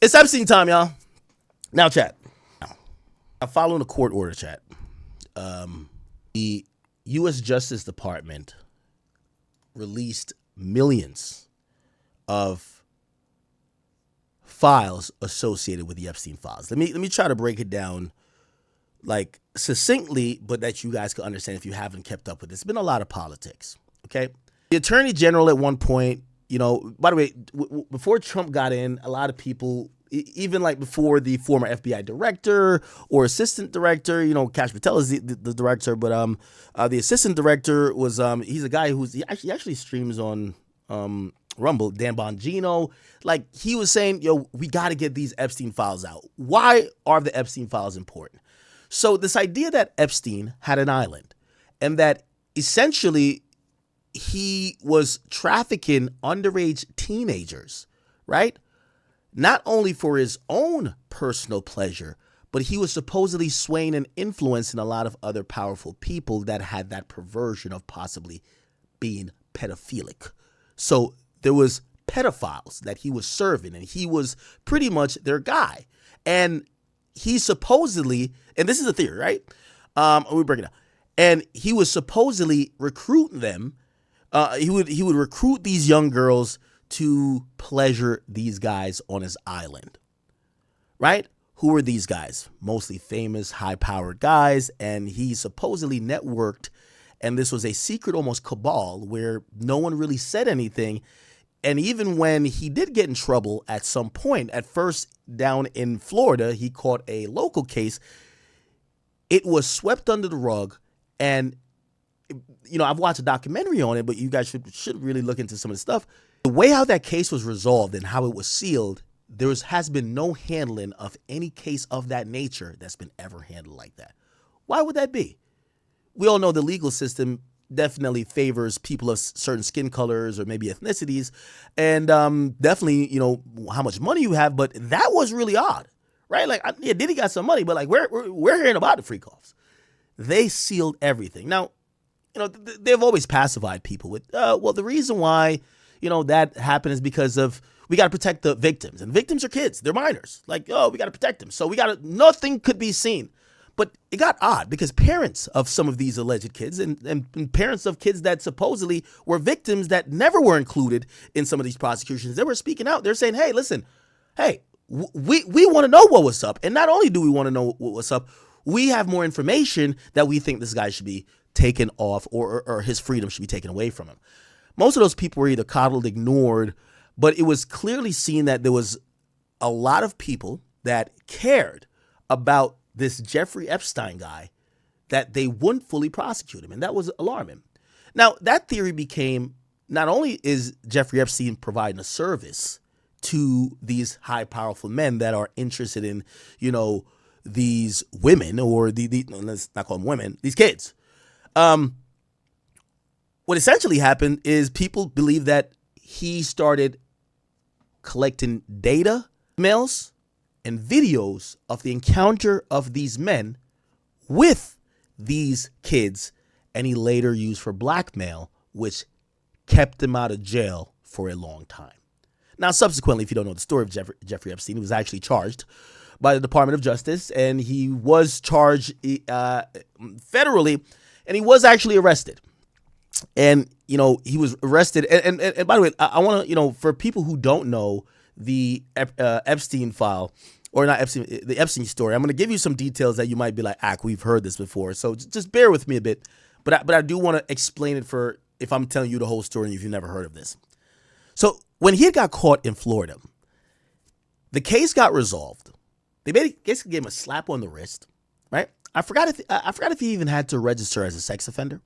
It's Epstein time, y'all. Now, chat. I'm following a court order, chat. The U.S. Justice Department released millions of files associated with the Epstein files. Let me try to break it down like succinctly, but that you guys can understand if you haven't kept up with this. It's been a lot of politics, okay? The Attorney General at one point, by the way, before Trump got in, a lot of people, even like before the former FBI director or assistant director, Kash Patel is the director, but the assistant director was, he's a guy he actually streams on Rumble, Dan Bongino. Like, he was saying, we got to get these Epstein files out. Why are the Epstein files important? So this idea that Epstein had an island and that essentially he was trafficking underage teenagers, right? Not only for his own personal pleasure, but he was supposedly swaying and influencing a lot of other powerful people that had that perversion of possibly being pedophilic. So there was pedophiles that he was serving, and he was pretty much their guy. And he supposedly, and this is a theory, right? We break it down. And he was supposedly recruiting them. He would recruit these young girls to pleasure these guys on his island, right? Who were these guys? Mostly famous, high-powered guys, and he supposedly networked, and this was a secret, almost cabal, where no one really said anything. And even when he did get in trouble at some point, at first down in Florida, he caught a local case. It was swept under the rug, and I've watched a documentary on it, but you guys should really look into some of the stuff. The way how that case was resolved and how it was sealed, has been no handling of any case of that nature that's been ever handled like that. Why would that be? We all know the legal system definitely favors people of certain skin colors or maybe ethnicities, and definitely, how much money you have, but that was really odd, right? Like, yeah, Diddy got some money, but like, we're hearing about the freak offs. They sealed everything. Now, they've always pacified people with, the reason why, that happened is because of, we got to protect the victims, and victims are kids. They're minors. Like, we got to protect them. So nothing could be seen. But it got odd because parents of some of these alleged kids and parents of kids that supposedly were victims that never were included in some of these prosecutions, they were speaking out. They're saying, hey, listen, we want to know what was up. And not only do we want to know what was up, we have more information that we think this guy should be taken off or his freedom should be taken away from him. Most of those people were either coddled, ignored, but it was clearly seen that there was a lot of people that cared about this Jeffrey Epstein guy, that they wouldn't fully prosecute him. And that was alarming. Now, that theory became, not only is Jeffrey Epstein providing a service to these high, powerful men that are interested in, these women, or let's not call them women, these kids. What essentially happened is people believe that he started collecting data, emails, and videos of the encounter of these men with these kids, and he later used for blackmail, which kept him out of jail for a long time. Now, subsequently, if you don't know the story of Jeffrey Epstein, he was actually charged by the Department of Justice, and he was charged federally, and he was actually arrested. And, he was arrested. And by the way, I want to, for people who don't know the Epstein file, or not Epstein, the Epstein story, I'm going to give you some details that you might be like, we've heard this before. So just bear with me a bit. But I do want to explain it for if I'm telling you the whole story and if you've never heard of this. So when he got caught in Florida, the case got resolved. They basically gave him a slap on the wrist, right? I forgot if he even had to register as a sex offender,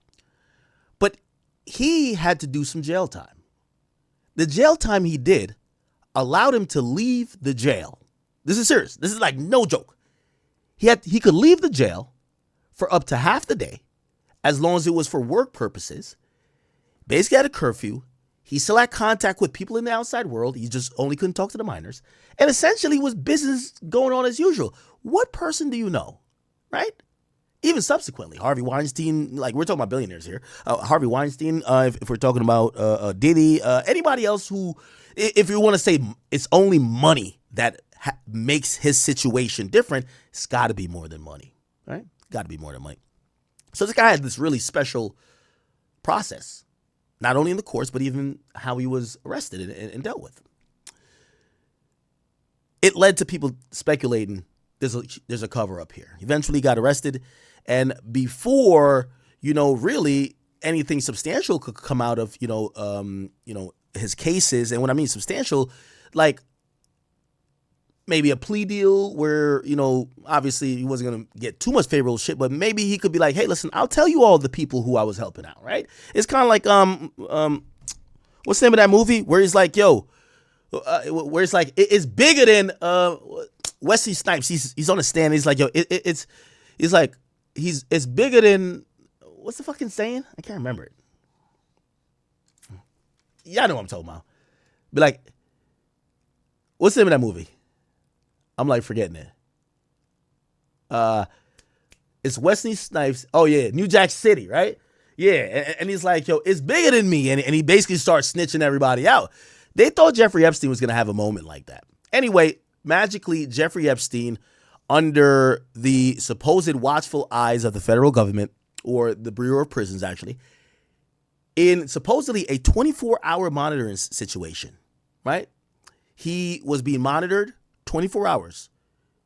but he had to do some jail time. The jail time he did allowed him to leave the jail. This is serious. This is like no joke. He could leave the jail for up to half the day, as long as it was for work purposes. Basically had a curfew. He still had contact with people in the outside world. He just only couldn't talk to the minors. And essentially was business going on as usual. What person do you know, right? Even subsequently, Harvey Weinstein, like we're talking about billionaires here. Harvey Weinstein, if we're talking about Diddy, anybody else who, if you want to say it's only money that makes his situation different, it's got to be more than money, right? Got to be more than money. So this guy had this really special process, not only in the courts, but even how he was arrested and dealt with. It led to people speculating there's a cover up here. Eventually he got arrested, and before, really anything substantial could come out of, his cases. And when I mean substantial, like maybe a plea deal where, obviously he wasn't going to get too much favorable shit, but maybe he could be like, hey, listen, I'll tell you all the people who I was helping out, right? It's kind of like, what's the name of that movie where he's like, where it's like, it's bigger than Wesley Snipes. He's on the stand. He's like, it's bigger than, what's the fucking saying? I can't remember it. Y'all know what I'm talking about. Be like, what's the name of that movie? I'm like forgetting it. It's Wesley Snipes. Oh yeah, New Jack City, right? Yeah, and he's like, it's bigger than me, and he basically starts snitching everybody out. They thought Jeffrey Epstein was gonna have a moment like that. Anyway, magically, Jeffrey Epstein, under the supposed watchful eyes of the federal government, or the Bureau of Prisons, actually, in supposedly a 24-hour monitoring situation, right? He was being monitored 24 hours.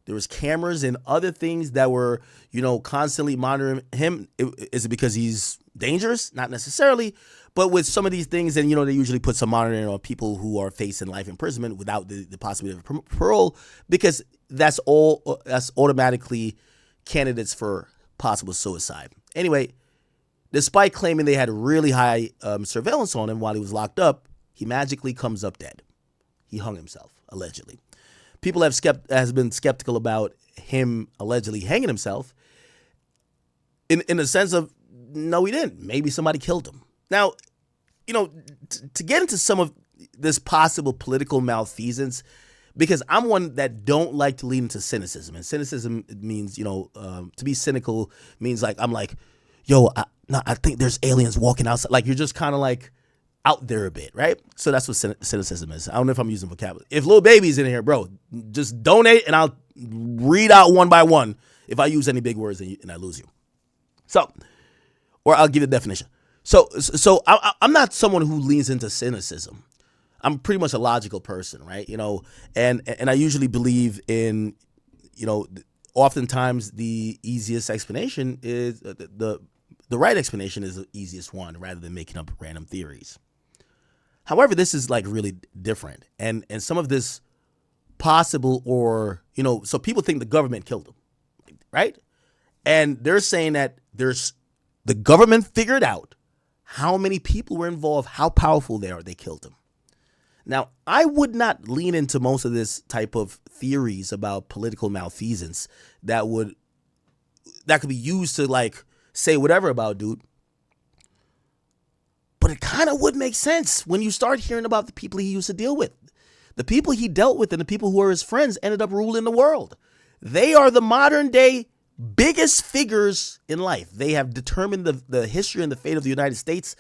There was cameras and other things that were, constantly monitoring him. Is it because he's dangerous? Not necessarily. But with some of these things, and, they usually put some monitoring on people who are facing life imprisonment without the possibility of parole, because that's automatically candidates for possible suicide. Anyway, despite claiming they had really high surveillance on him while he was locked up, he magically comes up dead. He hung himself, allegedly. People has been skeptical about him allegedly hanging himself in the sense of, no, he didn't. Maybe somebody killed him. Now, to get into some of this possible political malfeasance, because I'm one that don't like to lean into cynicism. And cynicism means, to be cynical means like, I'm like, I think there's aliens walking outside. Like, you're just kind of like out there a bit, right? So that's what cynicism is. I don't know if I'm using vocabulary. If Lil Baby's in here, bro, just donate and I'll read out one by one if I use any big words and I lose you. So, or I'll give you the definition. So I'm not someone who leans into cynicism. I'm pretty much a logical person, right? And I usually believe in, oftentimes the easiest explanation is the right explanation is the easiest one, rather than making up random theories. However, this is like really different, and some of this possible, or so people think the government killed him, right? And they're saying that the government figured out how many people were involved, how powerful they are, they killed him. Now, I would not lean into most of this type of theories about political malfeasance that could be used to like say whatever about dude. But it kind of would make sense when you start hearing about the people he used to deal with. The people he dealt with and the people who were his friends ended up ruling the world. They are the modern day biggest figures in life. They have determined the history and the fate of the United States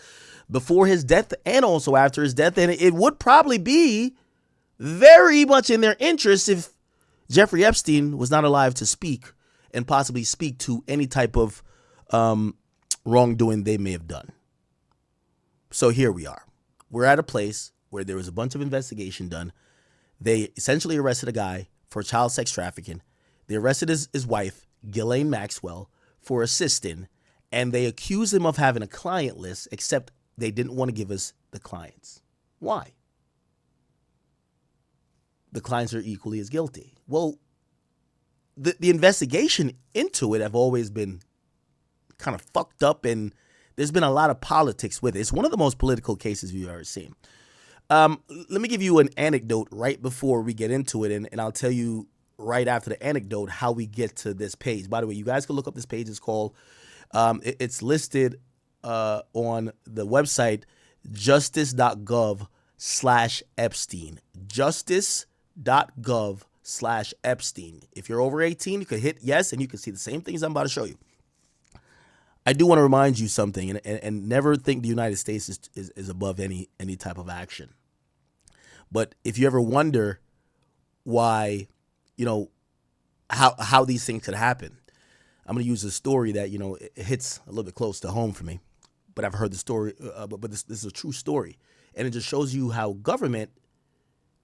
before his death and also after his death. And it would probably be very much in their interest if Jeffrey Epstein was not alive to speak and possibly speak to any type of wrongdoing they may have done. So here we are. We're at a place where there was a bunch of investigation done. They essentially arrested a guy for child sex trafficking. They arrested his wife, Ghislaine Maxwell, for assisting, and they accused him of having a client list, except they didn't want to give us the clients. Why? The clients are equally as guilty. Well, the investigation into it have always been kind of fucked up, and there's been a lot of politics with it. It's one of the most political cases we've ever seen. Let me give you an anecdote right before we get into it, and I'll tell you right after the anecdote how we get to this page. By the way, you guys can look up this page. It's called, it's listed on the website justice.gov/Epstein. Justice.gov/Epstein. If you're over 18, you can hit yes, and you can see the same things I'm about to show you. I do want to remind you something, and never think the United States is above any type of action. But if you ever wonder why you know, how these things could happen. I'm going to use a story that, you know, it hits a little bit close to home for me, but I've heard the story, but this is a true story. And it just shows you how government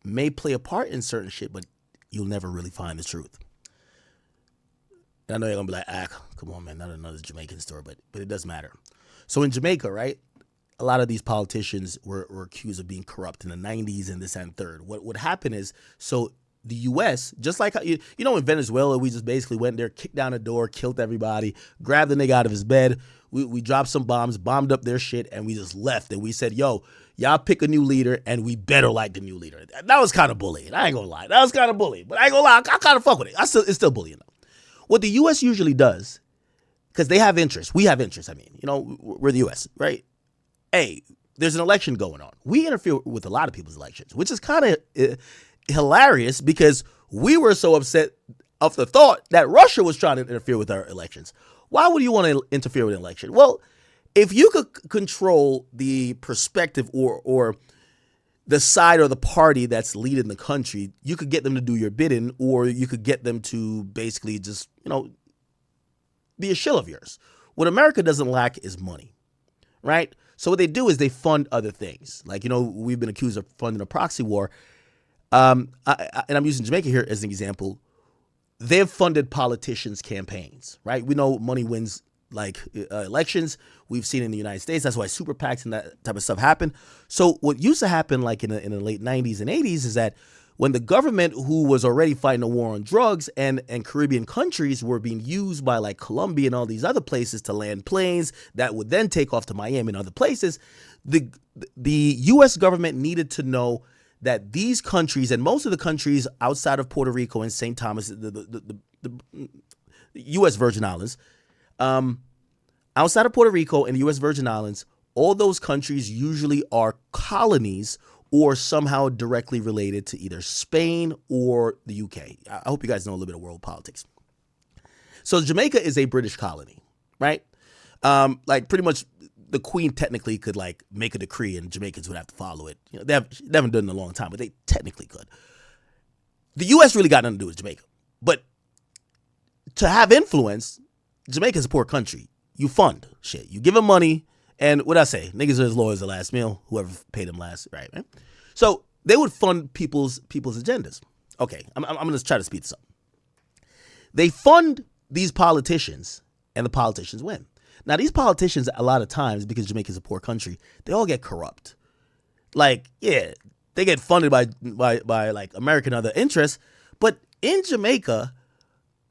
may play a part in certain shit, but you'll never really find the truth. And I know you're going to be like, come on, man, not another Jamaican story, but it does matter. So in Jamaica, right, a lot of these politicians were accused of being corrupt in the 90s and this and third. What would happen is, so the U.S., just like, you know, in Venezuela, we just basically went there, kicked down the door, killed everybody, grabbed the nigga out of his bed. We dropped some bombs, bombed up their shit, and we just left. And we said, yo, y'all pick a new leader, and we better like the new leader. That was kind of bullying. I ain't gonna lie. That was kind of bullying. But I ain't gonna lie. I kind of fuck with it. It's still bullying, though. What the U.S. usually does, because they have interest. We have interest. I mean, you know, we're the U.S., right? Hey, there's an election going on. We interfere with a lot of people's elections, which is kind of hilarious because we were so upset of the thought that Russia was trying to interfere with our elections. Why would you want to interfere with an election? Well, if you could control the perspective or the side or the party that's leading the country, you could get them to do your bidding, or you could get them to basically just, you know, be a shill of yours. What America doesn't lack is money, right? So what they do is they fund other things. Like, you know, we've been accused of funding a proxy war. And I'm using Jamaica here as an example. They've funded politicians' campaigns, right? We know money wins like elections. We've seen in the United States. That's why super PACs and that type of stuff happen. So what used to happen like in the late 90s and 80s is that when the government, who was already fighting a war on drugs, and Caribbean countries were being used by like Colombia and all these other places to land planes that would then take off to Miami and other places, the U.S. government needed to know that these countries, and most of the countries outside of Puerto Rico and St. Thomas, the U.S. Virgin Islands, outside of Puerto Rico and the U.S. Virgin Islands, all those countries usually are colonies or somehow directly related to either Spain or the UK. I hope you guys know a little bit of world politics. So Jamaica is a British colony, right? Like pretty much the Queen technically could like make a decree and Jamaicans would have to follow it. You know, they haven't done it in a long time, but they technically could. The U.S. really got nothing to do with Jamaica. But to have influence, Jamaica's a poor country. You fund shit. You give them money, and what I say, niggas are as low as the last meal, whoever paid them last, right? So they would fund people's agendas. Okay, I'm going to try to speed this up. They fund these politicians, and the politicians win. Now, these politicians, a lot of times, because Jamaica's a poor country, they all get corrupt. Like, yeah, they get funded by like American other interests. But in Jamaica,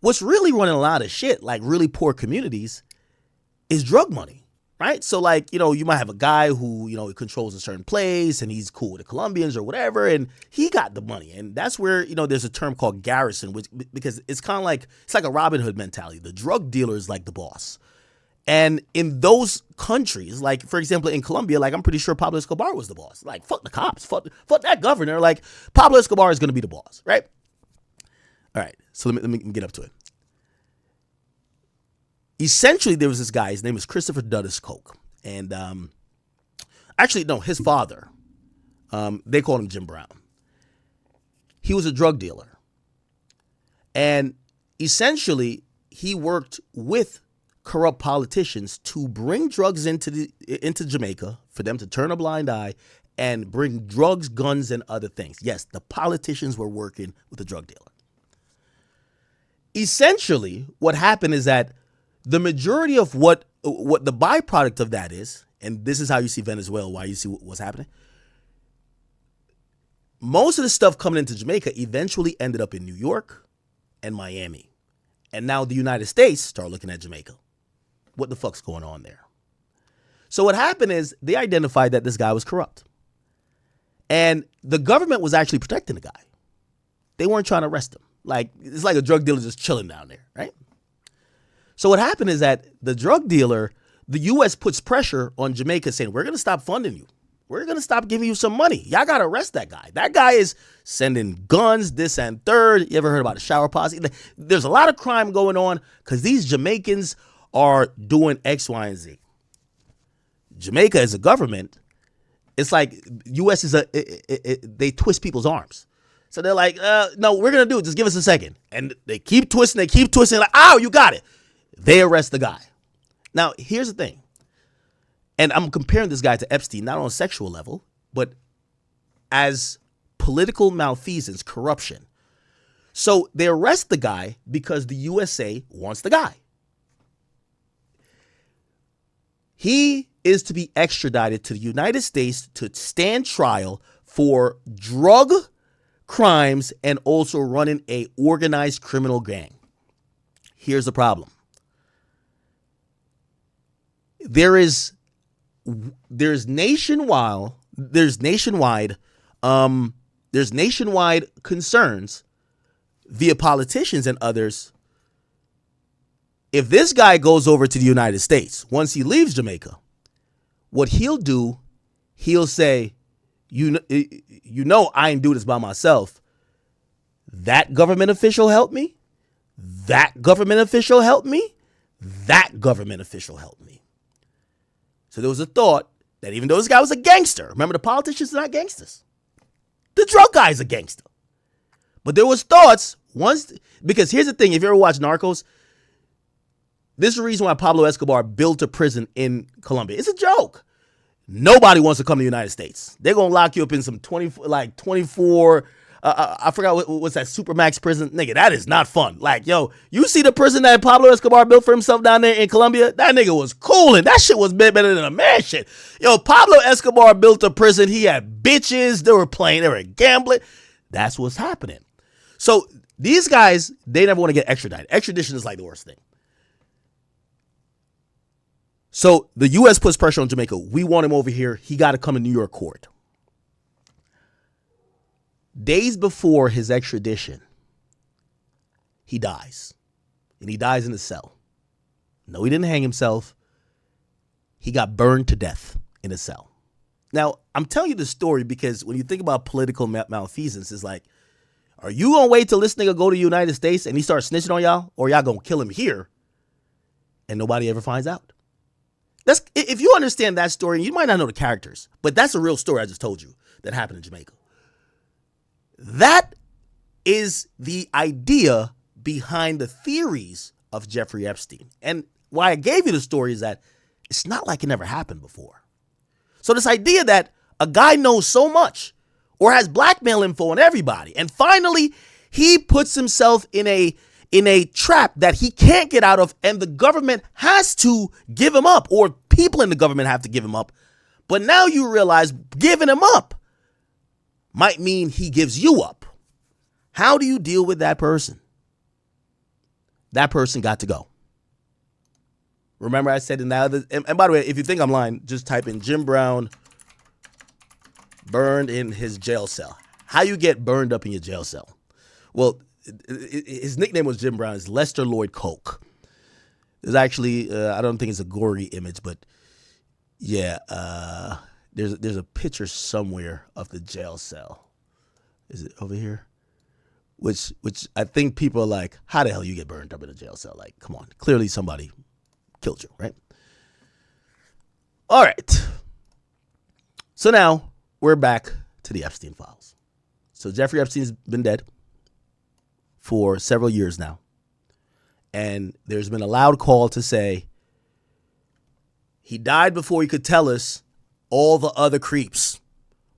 what's really running a lot of shit, like really poor communities, is drug money, right? So, like, you know, you might have a guy who, you know, controls a certain place and he's cool with the Colombians or whatever, and he got the money. And that's where, you know, there's a term called garrison, which, because it's kind of like, it's like a Robin Hood mentality. The drug dealer is like the boss. And in those countries, like, for example, in Colombia, like, I'm pretty sure Pablo Escobar was the boss. Like, fuck the cops, fuck that governor. Like, Pablo Escobar is going to be the boss, right? All right, so let me get up to it. Essentially, there was this guy. His name was Christopher Dudus Coke. And actually, no, his father, they called him Jim Brown. He was a drug dealer. And essentially, he worked with corrupt politicians to bring drugs into Jamaica for them to turn a blind eye and bring drugs, guns, and other things. Yes, the politicians were working with the drug dealer. Essentially, what happened is that the majority of what the byproduct of that is, and this is how you see Venezuela, why you see what's happening. Most of the stuff coming into Jamaica eventually ended up in New York and Miami. And now the United States start looking at Jamaica. What the fuck's going on there? So what happened is they identified that this guy was corrupt. And the government was actually protecting the guy. They weren't trying to arrest him. Like, it's like a drug dealer just chilling down there, right? So what happened is that the drug dealer, the U.S. puts pressure on Jamaica saying, we're going to stop funding you. We're going to stop giving you some money. Y'all got to arrest that guy. That guy is sending guns, this and third. You ever heard about the shower posse? There's a lot of crime going on because these Jamaicans are doing X, Y, and Z. Jamaica as a government, it's like U.S. is they twist people's arms. So they're like, no, we're going to do it. Just give us a second. And they keep twisting. Like, ow, you got it. They arrest the guy. Now, here's the thing. And I'm comparing this guy to Epstein, not on a sexual level, but as political malfeasance, corruption. So they arrest the guy because the USA wants the guy. He is to be extradited to the United States to stand trial for drug crimes and also running a organized criminal gang. Here's the problem. There's nationwide concerns via politicians and others. If this guy goes over to the United States, once he leaves Jamaica, what he'll do, he'll say, you know, I ain't do this by myself. That government official helped me. That government official helped me. That government official helped me. So there was a thought that even though this guy was a gangster, remember the politicians are not gangsters. The drug guy's a gangster. But there was thoughts once, because here's the thing, if you ever watch Narcos, this is the reason why Pablo Escobar built a prison in Colombia. It's a joke. Nobody wants to come to the United States. They're going to lock you up in some 24, I forgot what's that, Supermax prison. Nigga, that is not fun. Like, yo, you see the prison that Pablo Escobar built for himself down there in Colombia? That nigga was coolin'. That shit was better than a mansion. Yo, Pablo Escobar built a prison. He had bitches. They were gambling. That's what's happening. So these guys, they never want to get extradited. Extradition is like the worst thing. So the U.S. puts pressure on Jamaica. We want him over here. He got to come to New York court. Days before his extradition, he dies. And he dies in a cell. No, he didn't hang himself. He got burned to death in a cell. Now, I'm telling you this story because when you think about political malfeasance, it's like, are you going to wait till this nigga go to the United States and he starts snitching on y'all? Or y'all going to kill him here and nobody ever finds out? That's, if you understand that story, you might not know the characters, but that's a real story I just told you that happened in Jamaica. That is the idea behind the theories of Jeffrey Epstein. And why I gave you the story is that it's not like it never happened before. So this idea that a guy knows so much or has blackmail info on everybody, and finally he puts himself in a trap that he can't get out of, and the government has to give him up, or people in the government have to give him up. But now you realize giving him up might mean he gives you up. How do you deal with that person? That person got to go. Remember I said in that other, and by the way, if you think I'm lying, just type in Jim Brown burned in his jail cell. How you get burned up in your jail cell? Well, his nickname was Jim Brown. It's Lester Lloyd Coke. There's actually, I don't think it's a gory image, but yeah, there's a picture somewhere of the jail cell. Is it over here? Which I think people are like, how the hell you get burned up in a jail cell? Like, come on, clearly somebody killed you, right? All right. So now we're back to the Epstein files. So Jeffrey Epstein's been dead for several years now. And there's been a loud call to say he died before he could tell us all the other creeps.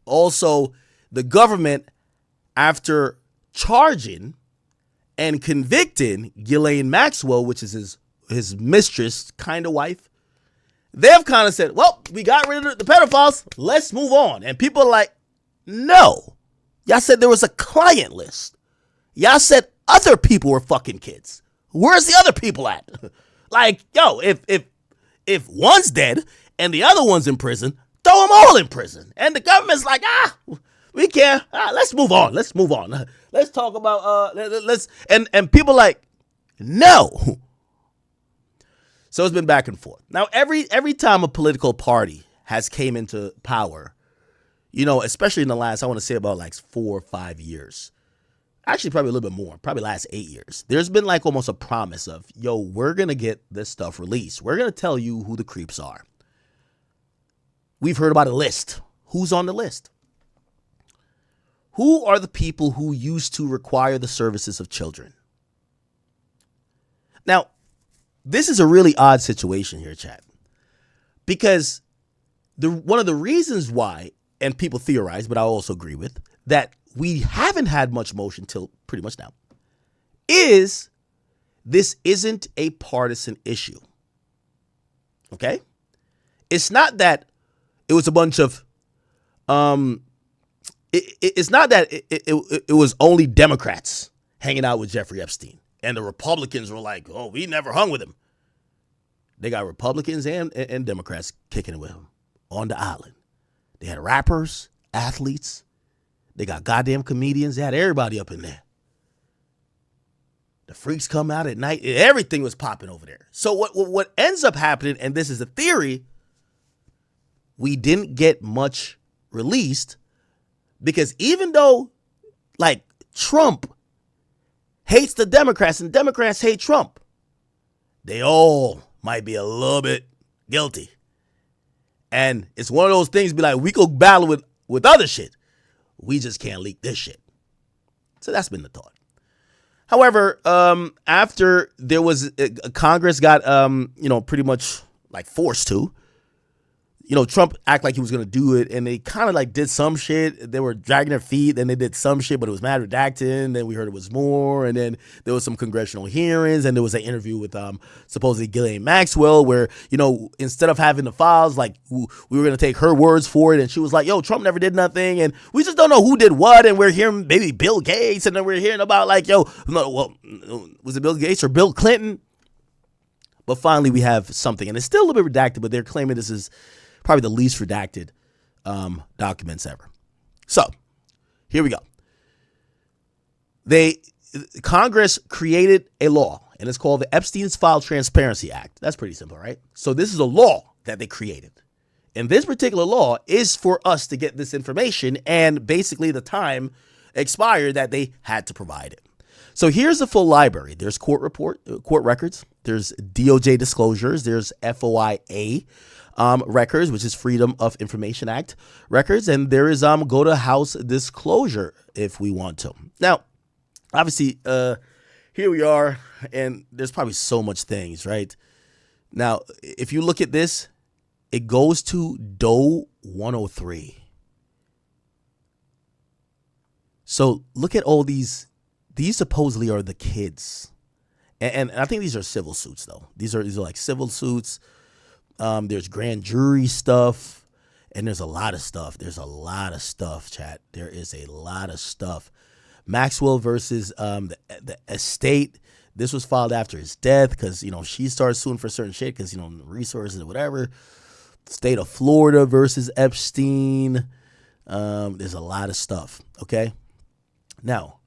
Also, the government, after charging and convicting Ghislaine Maxwell, which is his mistress, kind of wife, they've kind of said, well, we got rid of the pedophiles. Let's move on. And people are like, no. Y'all said there was a client list. Y'all said other people were fucking kids. Where's the other people at? Like, yo, if one's dead and the other one's in prison, throw them all in prison. And the government's like, we can't. Let's move on. Let's move on. Let's talk about and people like, no. So it's been back and forth. Now, every time a political party has came into power, you know, especially in the last, I want to say about like 4 or 5 years, actually probably a little bit more, probably last 8 years, there's been like almost a promise of, yo, we're going to get this stuff released. We're going to tell you who the creeps are. We've heard about a list. Who's on the list? Who are the people who used to require the services of children? Now, this is a really odd situation here, chat, because one of the reasons why, and people theorize, but I also agree with, that we haven't had much motion till pretty much now, is this isn't a partisan issue. Okay? It's not that it was a bunch of, it's not that it was only Democrats hanging out with Jeffrey Epstein. And the Republicans were like, oh, we never hung with him. They got Republicans and Democrats kicking it with him on the island. They had rappers, athletes. They got goddamn comedians. They had everybody up in there. The freaks come out at night. Everything was popping over there. So what ends up happening, and this is a theory, we didn't get much released because even though, like, Trump hates the Democrats and Democrats hate Trump, they all might be a little bit guilty. And it's one of those things, be like, we go battle with other shit. We just can't leak this shit. So that's been the thought. However, after there was Congress got, pretty much like forced to, Trump act like he was going to do it, and they kind of like did some shit. They were dragging their feet, then they did some shit, but it was mad redacted. Then we heard it was more, and then there was some congressional hearings, and there was an interview with supposedly Ghislaine Maxwell, where, instead of having the files, like we were going to take her words for it, and she was like, yo, Trump never did nothing, and we just don't know who did what, and we're hearing maybe Bill Gates, and then we're hearing about like, was it Bill Gates or Bill Clinton? But finally we have something, and it's still a little bit redacted, but they're claiming this is probably the least redacted documents ever. So here we go. Congress created a law, and it's called the Epstein's File Transparency Act. That's pretty simple, right? So this is a law that they created. And this particular law is for us to get this information, and basically the time expired that they had to provide it. So here's the full library. There's court records. There's DOJ disclosures. There's FOIA records, which is Freedom of Information Act records. And there is go to House disclosure if we want to. Now, obviously, here we are, and there's probably so much things, right? Now, if you look at this, it goes to Doe 103. So look at all these. These supposedly are the kids. And I think these are civil suits, though. These are like civil suits. There's grand jury stuff. And there's a lot of stuff. There's a lot of stuff, chat. There is a lot of stuff. Maxwell versus the estate. This was filed after his death because, she started suing for certain shit because, resources or whatever. State of Florida versus Epstein. There's a lot of stuff, okay? Now,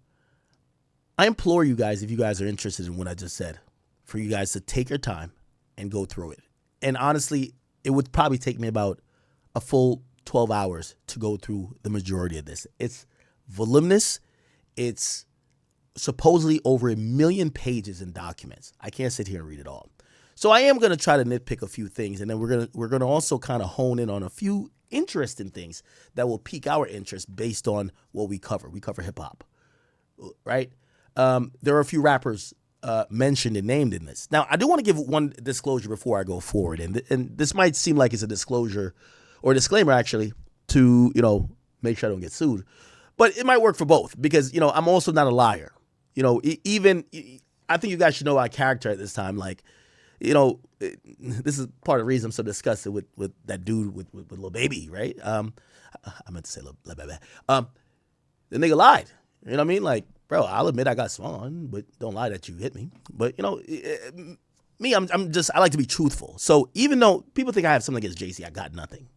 I implore you guys, if you guys are interested in what I just said, for you guys to take your time and go through it. And honestly, it would probably take me about a full 12 hours to go through the majority of this. It's voluminous. It's supposedly over 1 million pages in documents. I can't sit here and read it all. So I am going to try to nitpick a few things, and then we're going to also kind of hone in on a few interesting things that will pique our interest based on what we cover. We cover hip hop, right? There are a few rappers mentioned and named in this. Now, I do want to give one disclosure before I go forward, and this might seem like it's a disclosure or a disclaimer actually to make sure I don't get sued, but it might work for both because I'm also not a liar. Even I think you guys should know our character at this time. Like, this is part of the reason I'm so disgusted with that dude with Lil Baby, right? I meant to say Lil Baby. The nigga lied. You know what I mean? Like, bro, I'll admit I got swung, but don't lie that you hit me. But me, I like to be truthful. So even though people think I have something against Jay-Z, I got nothing.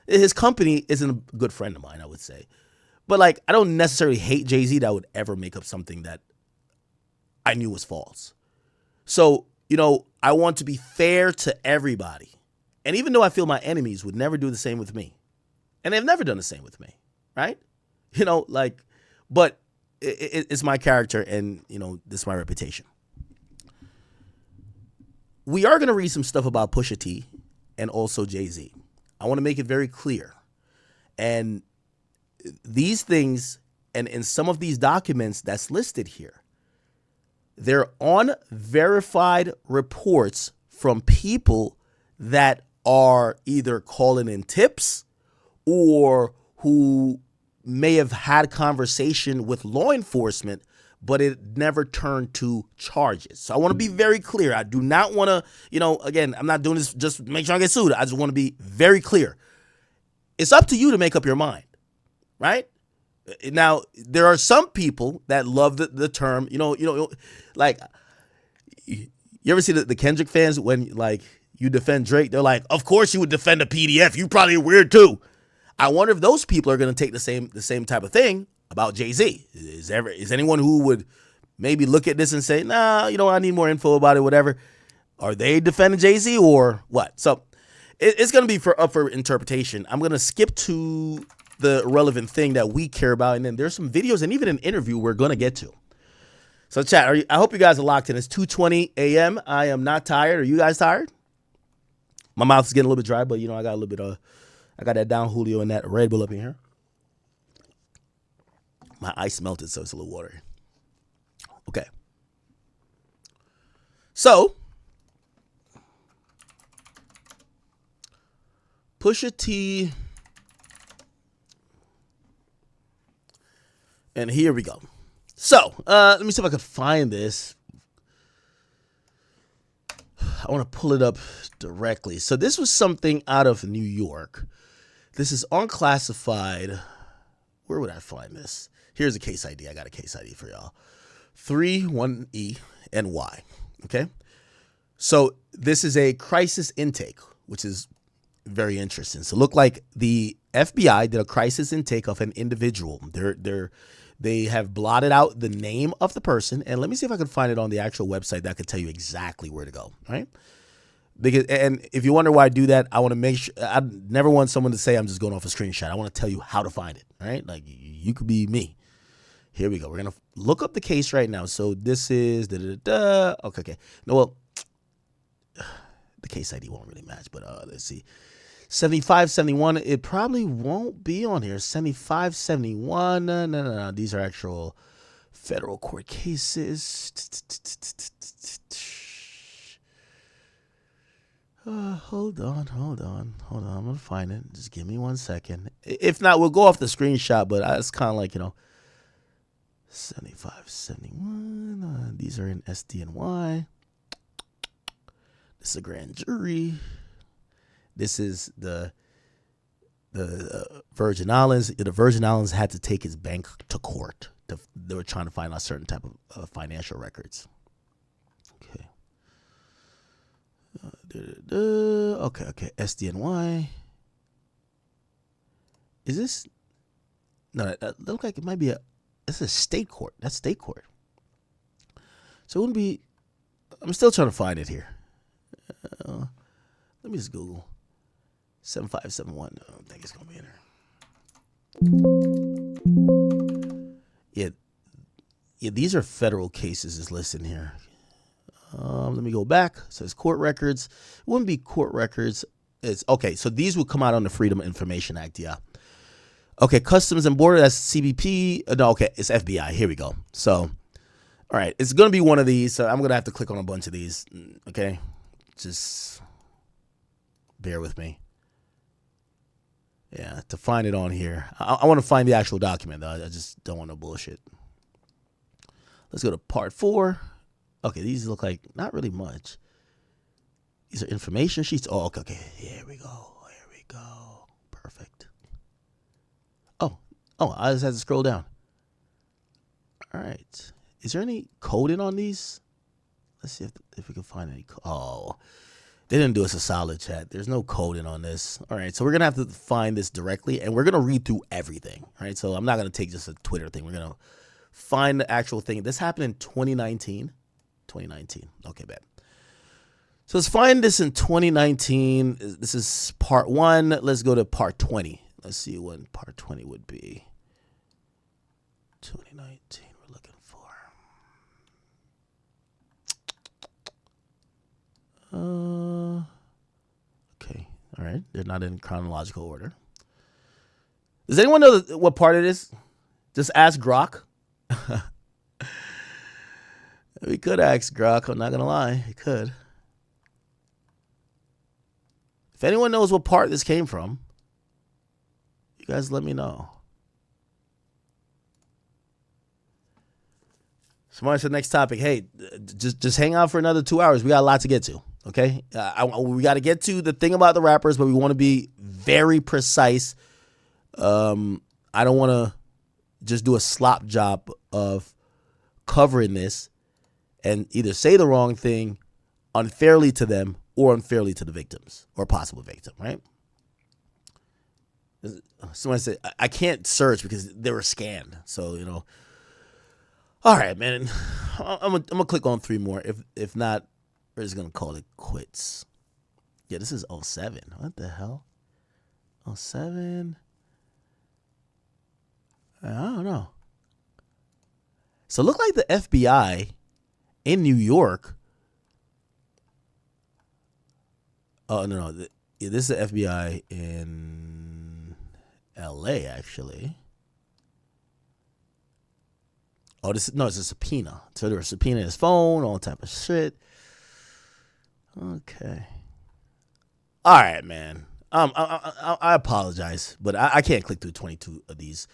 His company isn't a good friend of mine, I would say. But like, I don't necessarily hate Jay-Z that I would ever make up something that I knew was false. So, I want to be fair to everybody. And even though I feel my enemies would never do the same with me, and they've never done the same with me, right? But it's my character and, this is my reputation. We are going to read some stuff about Pusha T and also Jay-Z. I want to make it very clear. And these things, and in some of these documents that's listed here, they're on verified reports from people that are either calling in tips or who may have had conversation with law enforcement, but it never turned to charges. So I want to be very clear. I do not want to, again, I'm not doing this just to make sure I get sued. I just want to be very clear. It's up to you to make up your mind, right? Now, there are some people that love the term, like, you ever see the Kendrick fans when, like, you defend Drake? They're like, of course you would defend a PDF. You probably weird too. I wonder if those people are going to take the same type of thing about Jay-Z. Is anyone who would maybe look at this and say, nah, I need more info about it, whatever. Are they defending Jay-Z or what? So it's going to be up for interpretation. I'm going to skip to the relevant thing that we care about, and then there's some videos and even an interview we're going to get to. So chat, I hope you guys are locked in. It's 2:20 a.m. I am not tired. Are you guys tired? My mouth is getting a little bit dry, but I got a little bit I got that Down Julio and that Red Bull up in here. My ice melted, so it's a little watery. Okay. So, Pusha T, and here we go. So, let me see if I can find this. I want to pull it up directly. So this was something out of New York. This is unclassified. Where would I find this? Here's a case ID. I got a case ID for y'all. 31ENY. Okay. So this is a crisis intake, which is very interesting. So look like the FBI did a crisis intake of an individual. They have blotted out the name of the person, and let me see if I can find it on the actual website that could tell you exactly where to go. Right? Because, and if you wonder why I do that, I want to make sure. I never want someone to say I'm just going off a screenshot. I want to tell you how to find it. Right? Like you could be me. Here we go. We're gonna look up the case right now. So this is Okay. No, well, the case ID won't really match, but let's see. 7571. It probably won't be on here. 7571. No. These are actual federal court cases. Hold on. I'm gonna find it. Just give me 1 second. If not, we'll go off the screenshot. But it's kind of like 7571. These are in SDNY. This is a grand jury. This is the Virgin Islands. The Virgin Islands had to take its bank to court. They were trying to find a certain type of financial records. Okay. Okay. SDNY. Is this? No, it looks like it might be it's a state court. That's state court. So it wouldn't be. I'm still trying to find it here. Let me just Google 7571. I don't think it's gonna be in there. Yeah. These are federal cases. Is listed here. Let me go back. It says court records. It wouldn't be court records. It's okay. So these would come out on the Freedom of Information Act. Yeah. Okay. Customs and Border. That's CBP. No. Okay. It's FBI. Here we go. So, all right. It's gonna be one of these. So I'm gonna have to click on a bunch of these. Okay. Just bear with me. Yeah, to find it on here. I want to find the actual document, though. I just don't want no bullshit. Let's go to part 4. Okay, these look like not really much. These are information sheets. Oh, okay. Here we go. Perfect. Oh, I just had to scroll down. All right. Is there any coding on these? Let's see if we can find any. Oh, they didn't do us a solid, chat. There's no coding on this. All right, so we're going to have to find this directly, and we're going to read through everything. All right, so I'm not going to take just a Twitter thing. We're going to find the actual thing. This happened in 2019. Okay, bad. So let's find this in 2019. This is part 1. Let's go to part 20. Let's see when part 20 would be. 2019. We're looking for. Okay. All right. They're not in chronological order. Does anyone know what part it is? Just ask Grok. We could ask Grok. I'm not going to lie. We could. If anyone knows what part this came from, you guys let me know. Somebody said next topic. Hey, just hang out for another 2 hours. We got a lot to get to. Okay, we got to get to the thing about the rappers, but we want to be very precise. I don't want to just do a slop job of covering this and either say the wrong thing unfairly to them or unfairly to the victims or possible victim, right? Someone said, I can't search because they were scanned. So, you know. All right, man. I'm gonna click on 3 more. If not, we're just going to call it quits. Yeah, this is 07. What the hell? 07? I don't know. So it looked like the FBI in New York. Oh, no. This is the FBI in LA, actually. Oh, it's a subpoena. So there was a subpoena his phone, all type of shit. Okay. All right, man. I apologize, but I can't click through 22 of these.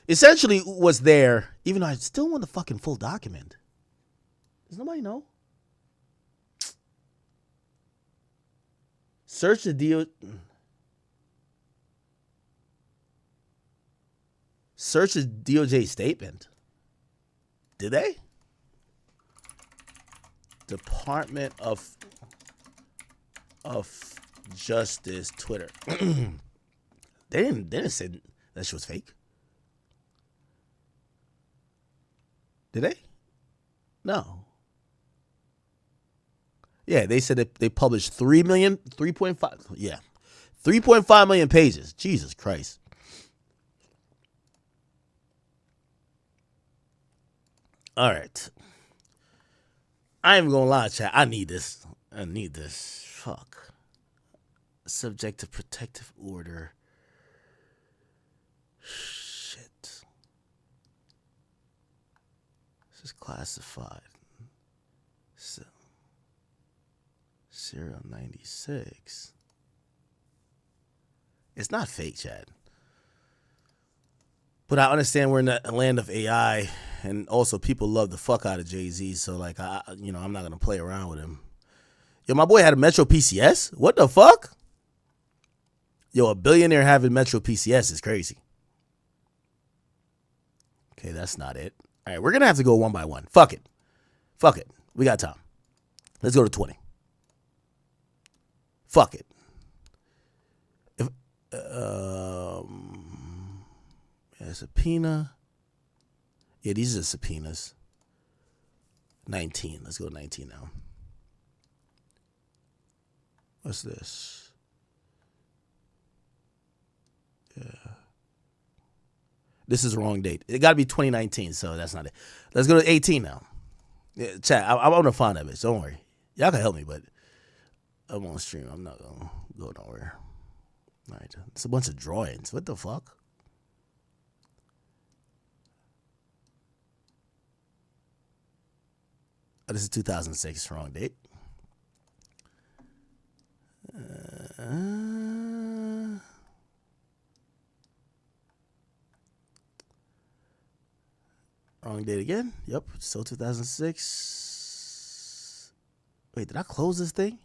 Essentially, what's there, even though I still want the fucking full document. Does nobody know? Search the DOJ statement. Did they? Department of Justice Twitter. They didn't say that shit was fake. Did they? No. Yeah, they said that they published 3.5. Yeah. 3.5 million pages. Jesus Christ. All right. I ain't gonna lie, chat. I need this. Fuck. Subject to protective order. Shit. This is classified. So, Serial 96. It's not fake, chat. But I understand we're in a land of AI, and also people love the fuck out of Jay-Z. So like, I'm not gonna play around with him. Yo, my boy had a Metro PCS. What the fuck? Yo, a billionaire having Metro PCS is crazy. Okay, that's not it. All right, we're gonna have to go one by one. Fuck it. We got time. Let's go to 20. Fuck it. Subpoena. Yeah, these are subpoenas. 19. Let's go to 19 now. What's this? Yeah. This is the wrong date. It got to be 2019, so that's not it. Let's go to 18 now. Yeah, chat, I'm going to find that bitch. Don't worry. Y'all can help me, but I'm on stream. I'm not going to go nowhere. All right. It's a bunch of drawings. What the fuck? Oh, this is 2006. Wrong date. Wrong date again. Yep. Still 2006. Wait, did I close this thing?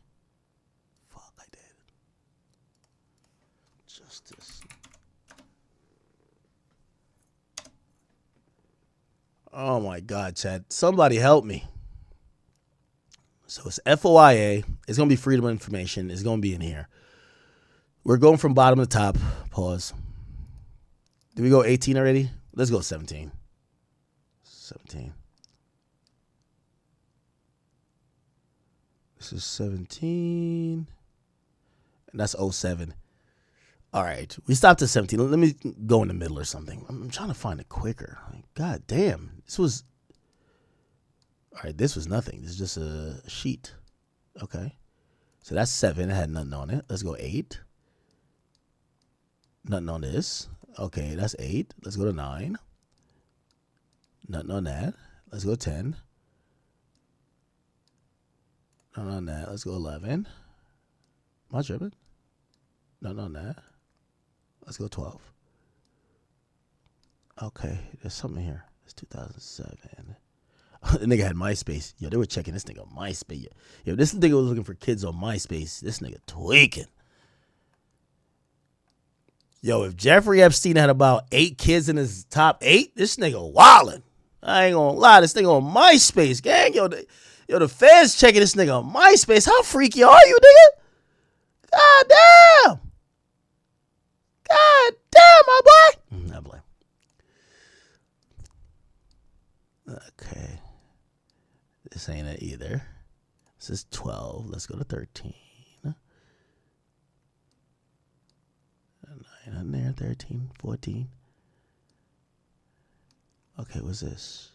Fuck, I did. Justice. Oh my God, Chad. Somebody help me. So it's FOIA. It's going to be freedom of information. It's going to be in here. We're going from bottom to top. Pause. Did we go 18 already? Let's go 17. 17. This is 17. And that's 07. All right. We stopped at 17. Let me go in the middle or something. I'm trying to find it quicker. God damn. This was... All right, this was nothing. This is just a sheet. Okay. So that's 7. It had nothing on it. Let's go 8. Nothing on this. Okay, that's 8. Let's go to 9. Nothing on that. Let's go 10. Nothing on that. Let's go 11. Am I tripping? Nothing on that. Let's go 12. Okay, there's something here. It's 2007. The nigga had MySpace. Yo, they were checking this nigga on MySpace. Yo, this nigga was looking for kids on MySpace. This nigga tweaking. Yo, if Jeffrey Epstein had about 8 kids in his top 8, this nigga wildin'. I ain't gonna lie, this nigga on MySpace, gang. Yo, the feds checking this nigga on MySpace. How freaky are you, nigga? God damn. God damn, my boy. Not blame. Okay. This ain't it either. This is 12. Let's go to 13. 9 on there, 13, 14. Okay, what's this?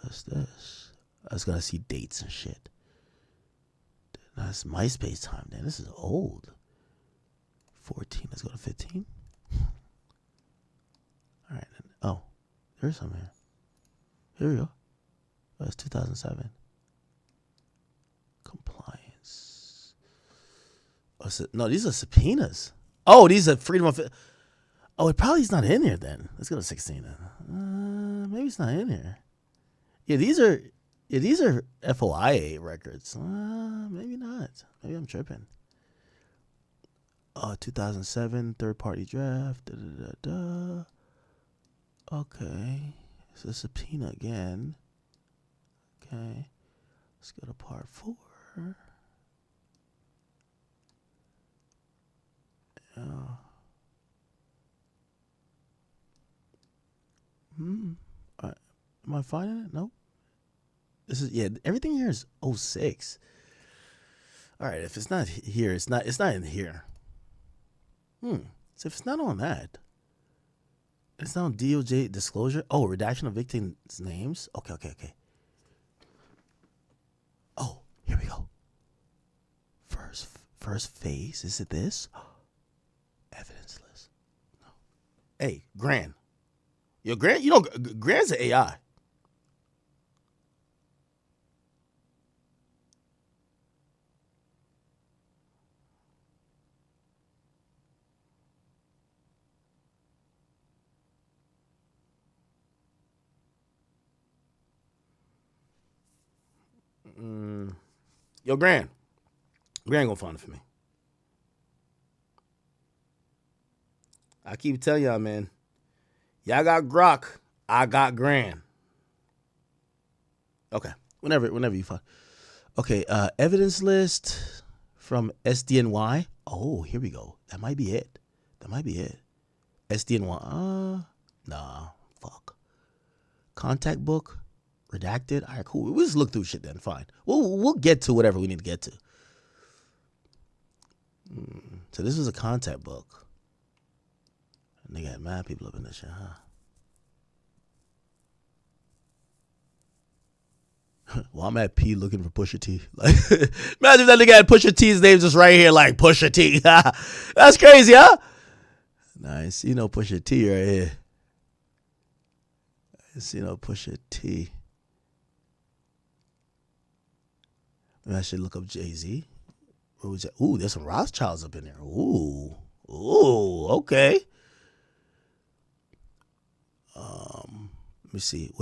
What's this? I was gonna see dates and shit. That's MySpace time, then. This is old. 14. Let's go to 15. All right. Oh, there's some here. Here we go. Oh, that's 2007. Compliance. Oh, no, these are subpoenas. Oh, these are freedom of. Oh, it probably is not in here then. Let's go to 16 then. Maybe it's not in here. Yeah, these are FOIA records. Maybe not. Maybe I'm tripping. 2007 third party draft. Okay, it's a subpoena again. Okay, let's go to part 4. Am I finding it? Nope. This is everything here is 06. All right, if it's not here, it's not in here. So if it's not on that, it's not on DOJ disclosure. Oh, redaction of victims' names. Okay. Oh, here we go. First phase. Is it this? Evidence list. No. Hey, Gran. Yo, Gran. You know, Gran's an AI. Yo, Gran gonna find it for me. I keep telling y'all, man. Y'all got Grok. I got Gran. Okay. Whenever you find. Okay. Evidence list from SDNY. Oh, here we go. That might be it. SDNY. Nah. Fuck. Contact book. Redacted. All right, cool. We'll just look through shit then. Fine. We'll get to whatever we need to get to. So this is a contact book. And they got mad people up in this shit, huh? Well, I'm at P looking for Pusha T. Like, imagine that nigga had Pusha T's name just right here, like Pusha T. That's crazy, huh? Nice. You know Pusha T right here. Pusha T. Maybe I should look up Jay-Z. Where was that? Ooh, there's some Rothschilds up in there. Ooh, okay. Let me see.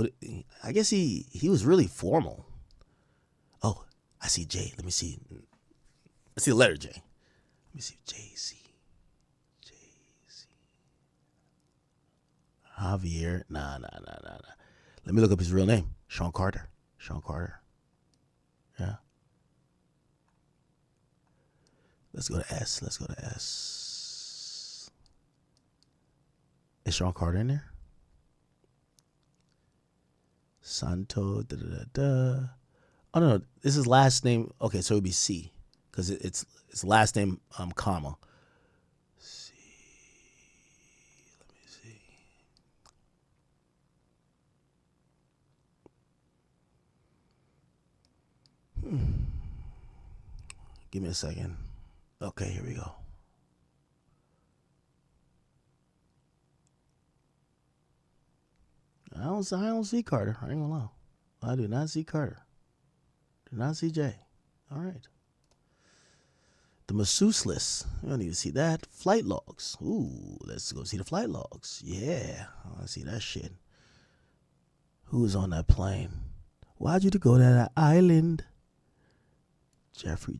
I guess he was really formal. Oh, I see J. Let me see. I see the letter J. Let me see. Jay-Z. Javier. Nah. Let me look up his real name. Sean Carter. Yeah. Let's go to S. Is Sean Carter in there? Santo. Oh no, this is last name. Okay, so it would be C because it's last name comma. C. Let me see. Give me a second. Okay, here we go. don't see Carter. I ain't gonna lie. I do not see Carter. Do not see Jay. All right. The masseuse list. We don't need to see that. Flight logs. Ooh, let's go see the flight logs. Yeah, I want to see that shit. Who was on that plane? Why'd you go to that island? Jeffrey.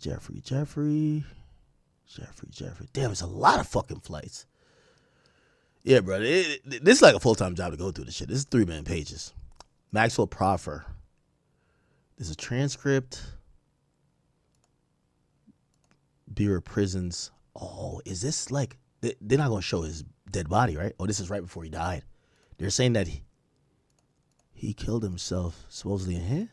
Damn, it's a lot of fucking flights. Yeah, bro. This is like a full-time job to go through this shit. This is 3 million pages. Maxwell Proffer. There's a transcript. Bureau of Prisons. Oh, is this like... They're not going to show his dead body, right? Oh, this is right before he died. They're saying that he killed himself supposedly in here?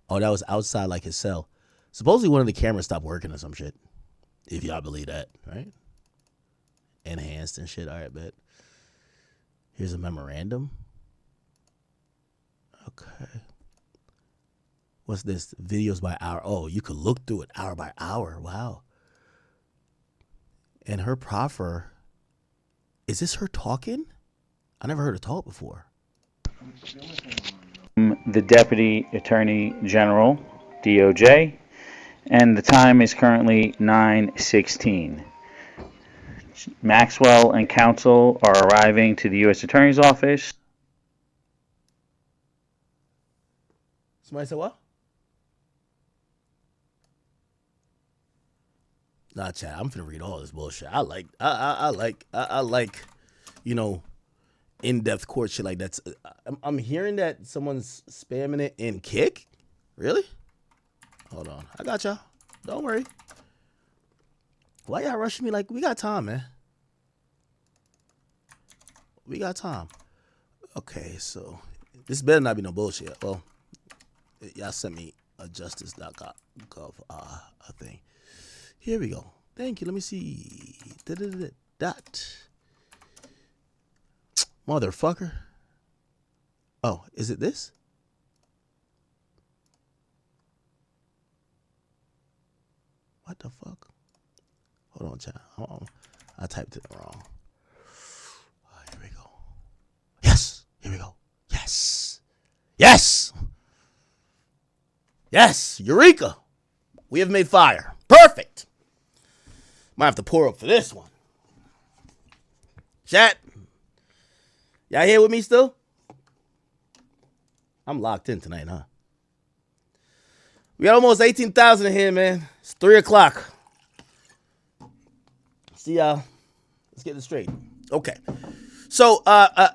Oh, that was outside like his cell. Supposedly one of the cameras stopped working or some shit. If y'all believe that, right? Enhanced and shit. All right, bet. Here's a memorandum. Okay. What's this? Videos by hour. Oh, you could look through it hour by hour. Wow. And her proffer. Is this her talking? I never heard her talk before. The Deputy Attorney General, DOJ, and the time is currently 9:16. Maxwell and counsel are arriving to the U.S. Attorney's Office. Somebody said what? Nah, chat. I'm finna read all this bullshit. I like, you know, in-depth court shit like that. I'm hearing that someone's spamming it in Kick. Really? Hold on. I got y'all. Don't worry. Why y'all rushing me? Like, we got time, man. We got time. Okay, so this better not be no bullshit. Well, y'all sent me a justice.gov thing. Here we go. Thank you. Let me see. Dot. Motherfucker. Oh, is it this? What the fuck? Hold on, chat. I typed it wrong. Here we go. Yes. Here we go. Yes. Yes. Yes. Eureka. We have made fire. Perfect. Might have to pour up for this one. Chat. Y'all here with me still? I'm locked in tonight, huh? We got almost 18,000 in here, man. It's 3 o'clock. See y'all. Let's get this straight. Okay. So,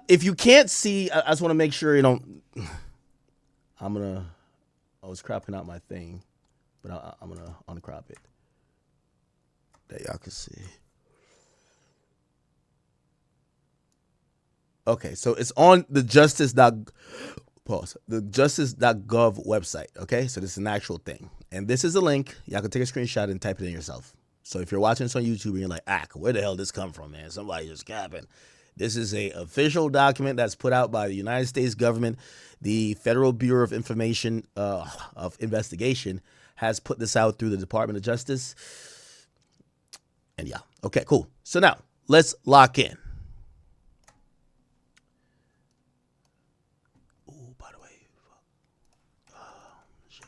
if you can't see, I just want to make sure you don't. I was cropping out my thing, but I'm going to uncrop it. That y'all can see. Okay, so it's on the justice.gov website, okay? So this is an actual thing. And this is a link. Y'all can take a screenshot and type it in yourself. So if you're watching this on YouTube and you're like, where the hell did this come from, man? Somebody just capping. This is a official document that's put out by the United States government. The Federal Bureau of Investigation has put this out through the Department of Justice. And yeah, okay, cool. So now, let's lock in. Oh, by the way. Shit.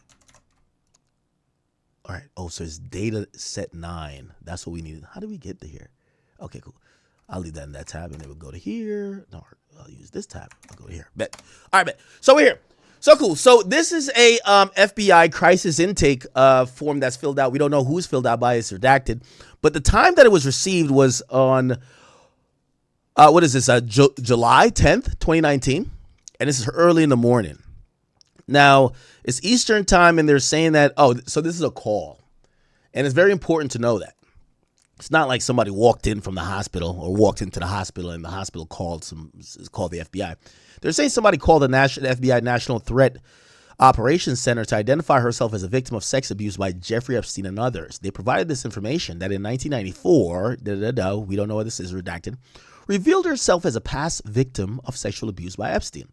All right. Oh, so it's data set 9. That's what we need. How do we get to here? Okay, cool. I'll leave that in that tab, and then we'll go to here. No, I'll use this tab. I'll go to here. Bet. All right, bet. So we're here. So cool. So this is a FBI crisis intake form that's filled out. We don't know who's filled out by. It's redacted. But the time that it was received was on, what is this, July 10th, 2019. And this is early in the morning. Now, it's Eastern time, and they're saying that, so this is a call. And it's very important to know that. It's not like somebody walked in from the hospital or walked into the hospital and the hospital called the FBI. They're saying somebody called the FBI National Threat Operations Center to identify herself as a victim of sex abuse by Jeffrey Epstein and others. They provided this information that in 1994, we don't know what this is, redacted, revealed herself as a past victim of sexual abuse by Epstein.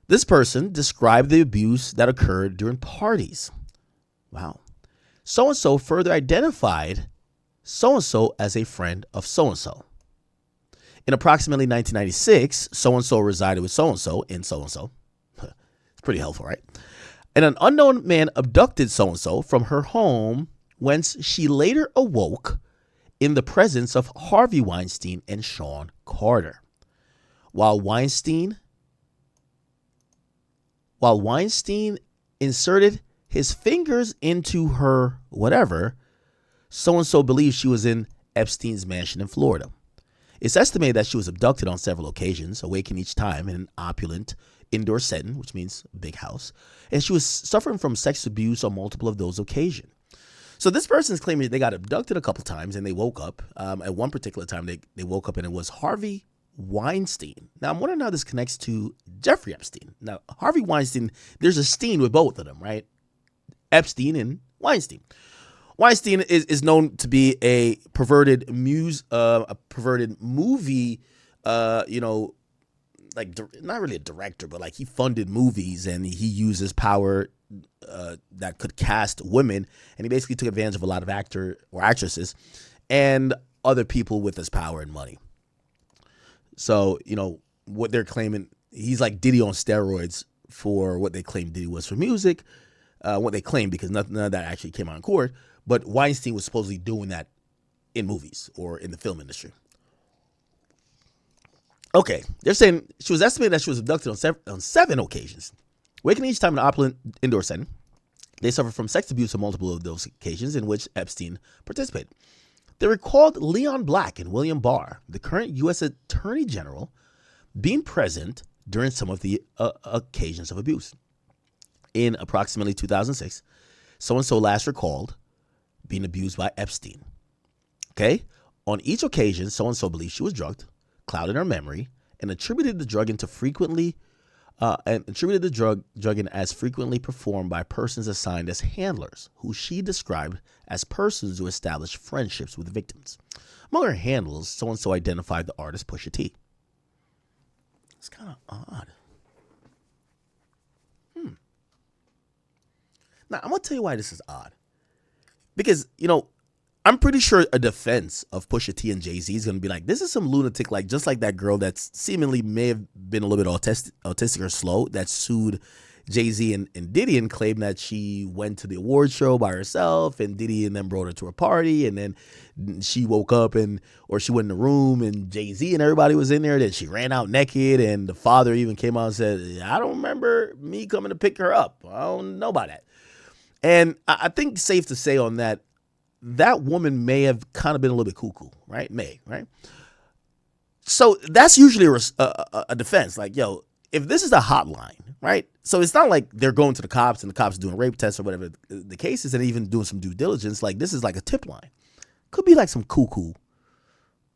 This person described the abuse that occurred during parties. Wow. So-and-so further identified so-and-so as a friend of so-and-so. In approximately 1996, so-and-so resided with so-and-so in so-and-so. It's pretty helpful, right? And an unknown man abducted so-and-so from her home, whence she later awoke in the presence of Harvey Weinstein and Sean Carter. While Weinstein inserted his fingers into her whatever, so-and-so believes she was in Epstein's mansion in Florida. It's estimated that she was abducted on several occasions, awakened each time in an opulent indoor setting, which means big house, and she was suffering from sex abuse on multiple of those occasions. So this person is claiming they got abducted a couple times and they woke up. At one particular time, they woke up and it was Harvey Weinstein. Now, I'm wondering how this connects to Jeffrey Epstein. Now, Harvey Weinstein, there's a Steen with both of them, right? Epstein and Weinstein. Weinstein is known to be a perverted movie, like not really a director, but like he funded movies and he used his power that could cast women, and he basically took advantage of a lot of actor or actresses and other people with his power and money. So, what they're claiming, he's like Diddy on steroids for what they claim Diddy was for music, what they claim, because none of that actually came out in court. But Weinstein was supposedly doing that in movies or in the film industry. Okay, they're saying she was estimated that she was abducted on seven occasions. Waking each time in an opulent indoor setting, they suffered from sex abuse on multiple of those occasions in which Epstein participated. They recalled Leon Black and William Barr, the current U.S. Attorney General, being present during some of the occasions of abuse. In approximately 2006, so-and-so last recalled being abused by Epstein. Okay? On each occasion, so-and-so believed she was drugged, clouded her memory, and attributed the drugging as frequently performed by persons assigned as handlers, who she described as persons who established friendships with victims. Among her handlers, so-and-so identified the artist Pusha T. It's kind of odd. Now, I'm going to tell you why this is odd. Because, I'm pretty sure a defense of Pusha T and Jay-Z is going to be like, this is some lunatic, like just like that girl that's seemingly may have been a little bit autistic or slow that sued Jay-Z and Diddy and claimed that she went to the award show by herself and Diddy and then brought her to a party, and then she woke up or she went in the room and Jay-Z and everybody was in there. Then she ran out naked, and the father even came out and said, I don't remember me coming to pick her up. I don't know about that. And I think it's safe to say on that woman may have kind of been a little bit cuckoo, right? Right? So that's usually a defense. Like, yo, if this is a hotline, right? So it's not like they're going to the cops and the cops are doing rape tests or whatever the case is and even doing some due diligence. Like, this is like a tip line. Could be like some cuckoo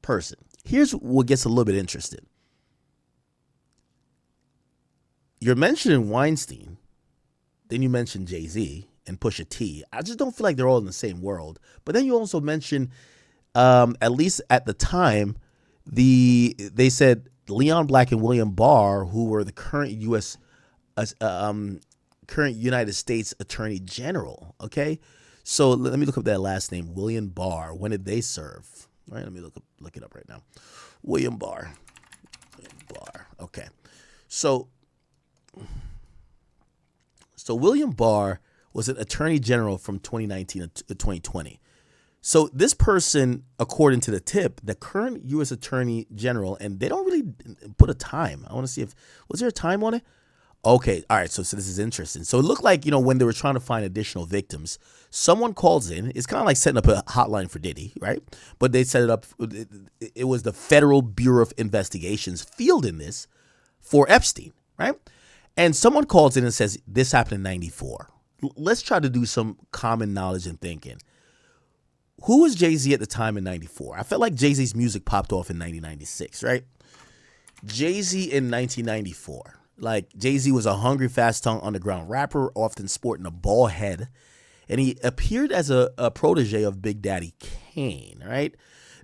person. Here's what gets a little bit interesting. You're mentioning Weinstein, then you mention Jay-Z and Pusha T. I just don't feel like they're all in the same world. But then you also mention, at least at the time, they said Leon Black and William Barr, who were the current United States Attorney General. Okay, so let me look up that last name, William Barr. When did they serve? All right, let me look it up right now. William Barr. Okay, so William Barr was an attorney general from 2019 to 2020. So this person, according to the tip, the current U.S. Attorney General, and they don't really put a time. I want to see was there a time on it? Okay, all right, so this is interesting. So it looked like, when they were trying to find additional victims, someone calls in. It's kind of like setting up a hotline for Diddy, right? But they set it up. It was the Federal Bureau of Investigation's fielding this for Epstein, right? And someone calls in and says, this happened in 94. Let's try to do some common knowledge and thinking. Who was Jay-Z at the time in 94? I felt like Jay-Z's music popped off in 1996, right? Jay-Z in 1994. Like, Jay-Z was a hungry, fast-tongued underground rapper, often sporting a bald head. And he appeared as a protege of Big Daddy Kane, right?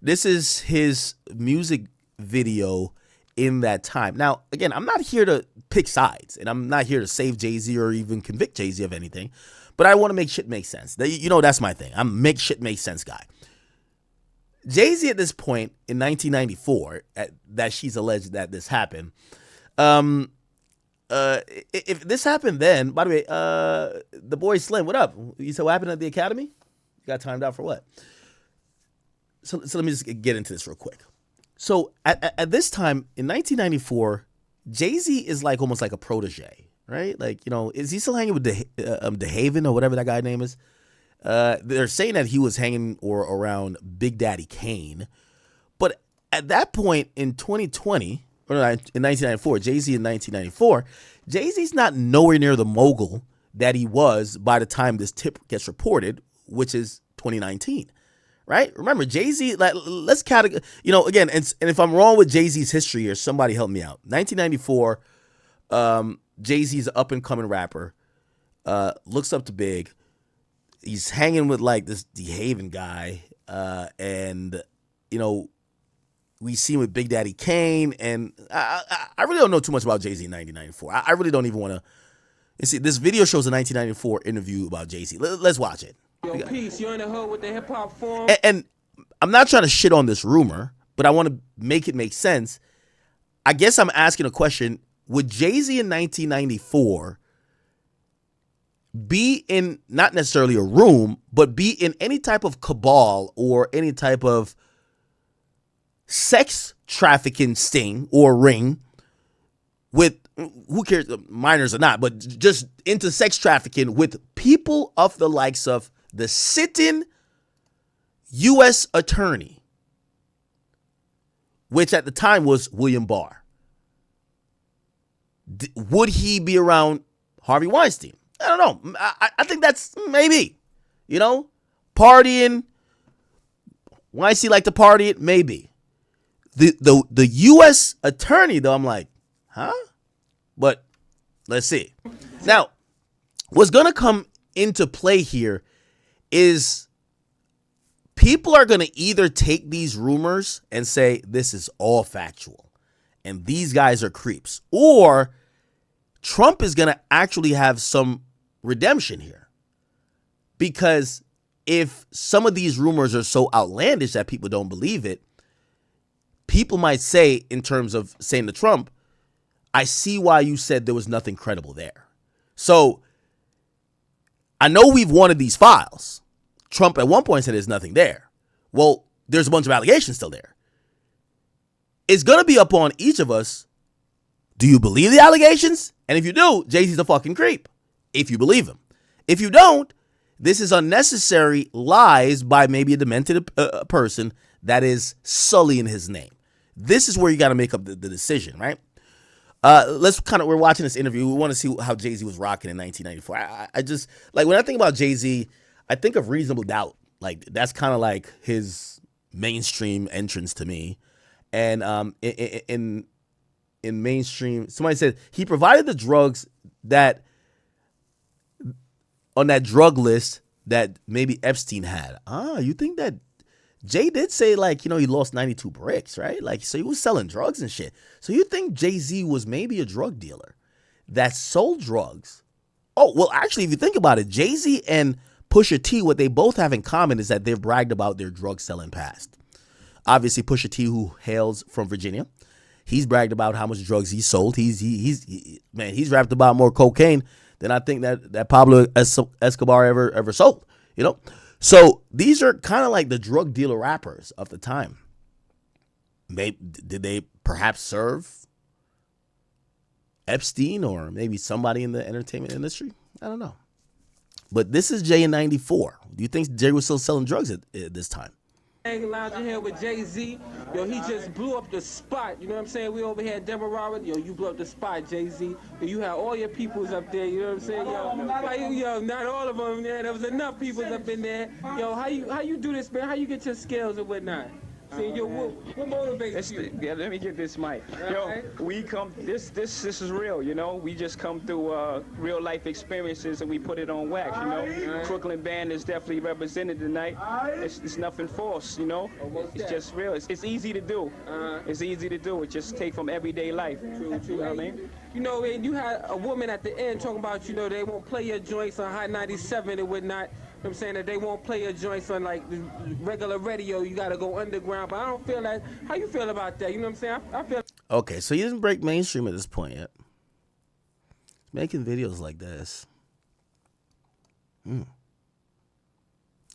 This is his music video in that time. Now, again, I'm not here to pick sides, and I'm not here to save Jay-Z or even convict Jay-Z of anything, but I want to make shit make sense. That's my thing. I'm a make shit make sense guy. Jay-Z at this point in 1994, that she's alleged that this happened. If this happened then, by the way, the boy Slim, what up? You said what happened at the Academy? You got timed out for what? So let me just get into this real quick. So at this time in 1994, Jay-Z is like almost like a protege, right? Like, you know, is he still hanging with DeHaven or whatever that guy's name is? They're saying that he was hanging around Big Daddy Kane. But at that point in 2020, or in 1994, Jay-Z in 1994, Jay-Z's not nowhere near the mogul that he was by the time this tip gets reported, which is 2019, right? Remember, Jay-Z, let's categorize, you know, again, and if I'm wrong with Jay-Z's history here, somebody help me out. 1994, Jay-Z's an up-and-coming rapper, looks up to Big. He's hanging with, like, this DeHaven guy, and, you know, we see him with Big Daddy Kane, and I really don't know too much about Jay-Z in 1994. I really don't even want to. You see, this video shows a 1994 interview about Jay-Z. Let's watch it. Yo, peace. You're in the hood with the hip hop form. And I'm not trying to shit on this rumor, but I want to make it make sense. I guess I'm asking a question. Would Jay-Z in 1994 be in not necessarily a room, but be in any type of cabal or any type of sex trafficking sting or ring with, who cares, minors or not, but just into sex trafficking with people of the likes of the sitting U.S. attorney, which at the time was William Barr? Would he be around Harvey Weinstein? I don't know. I think that's maybe, you know, partying. Weinstein like to party it, maybe. The U.S. attorney, though, I'm like, huh? But let's see. Now, what's going to come into play here is people are going to either take these rumors and say this is all factual and these guys are creeps, or Trump is going to actually have some redemption here. Because if some of these rumors are so outlandish that people don't believe it, people might say, in terms of saying to Trump, I see why you said there was nothing credible there. So I know we've wanted these files. Trump at one point said there's nothing there. Well, there's a bunch of allegations still there. It's going to be up on each of us. Do you believe the allegations? And if you do, Jay-Z's a fucking creep. If you believe him. If you don't, this is unnecessary lies by maybe a demented person that is sullying his name. This is where you got to make up the decision, right? We're watching this interview. We want to see how Jay-Z was rocking in 1994. I just, like, when I think about Jay-Z, I think of Reasonable Doubt. Like, that's kind of like his mainstream entrance to me. And in mainstream, somebody said he provided the drugs that on that drug list that maybe Epstein had. You think that Jay did say, like, you know, he lost 92 bricks, right? Like, so he was selling drugs and shit. So you think Jay-Z was maybe a drug dealer that sold drugs? Oh, well, actually, if you think about it, Jay-Z and Pusha T, what they both have in common is that they've bragged about their drug selling past. Obviously, Pusha T, who hails from Virginia, he's bragged about how much drugs he sold. He's rapped about more cocaine than I think that Pablo Escobar ever sold, you know? So these are kind of like the drug dealer rappers of the time. Did they perhaps serve Epstein or maybe somebody in the entertainment industry? I don't know. But this is Jay in 94. Do you think Jay was still selling drugs at this time? Lounging here with Jay-Z. Yo, he just blew up the spot. You know what I'm saying? We over here at Demerara. Yo, you blew up the spot, Jay-Z. You had all your peoples up there. You know what I'm saying? Yo, not all of them. Yeah, there was enough peoples up in there. Yo, how you do this, man? How you get your skills and whatnot? See, yo, what motivates you? Yeah, let me get this mic. Yo, we come. This is real. You know, we just come through real life experiences and we put it on wax. You know, Brooklyn band is definitely represented tonight. It's nothing false. You know, it's just real. It's easy to do. It's easy to do. It just take from everyday life. True. You know what I mean? You know, and you had a woman at the end talking about, you know, they won't play your joints on Hot 97 and whatnot. I'm saying that they won't play your joints on like the regular radio. You got to go underground. But I don't feel that. How you feel about that? You know what I'm saying? I feel. Okay, so he doesn't break mainstream at this point yet. He's making videos like this.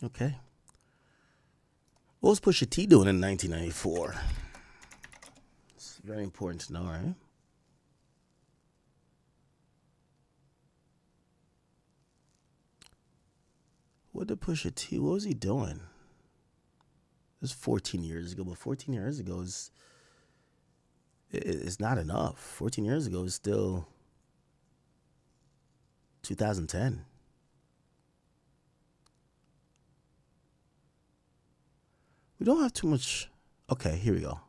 Okay. What was Pusha T doing in 1994? It's very important to know, right? What did Pusha T, what was he doing? It was 14 years ago, but 14 years ago is it's not enough. 14 years ago is still 2010. We don't have too much. Okay, here we go.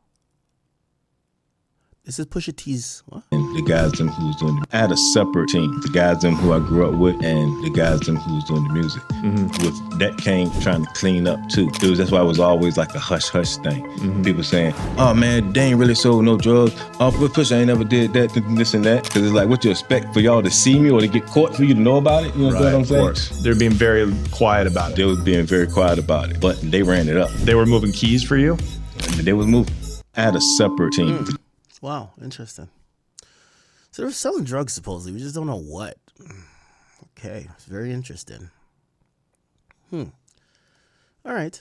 This is Pusha T's. What? And the guys them who was doing I had a separate team. The guys them who I grew up with and the guys them who was doing the music. With that came trying to clean up too. That's why it was always like a hush hush thing. People saying, "Oh man, they ain't really sold no drugs. Oh, Pusha ain't never did that, this and that." Because it's like, what you expect for y'all to see me or to get caught for you to know about it? You know what I'm saying? Of course. They're being very quiet about it. They was being very quiet about it, but they ran it up. They were moving keys for you? They was moving. I had a separate team. Wow, interesting. So they were selling drugs supposedly. We just don't know what. Okay, it's very interesting. All right.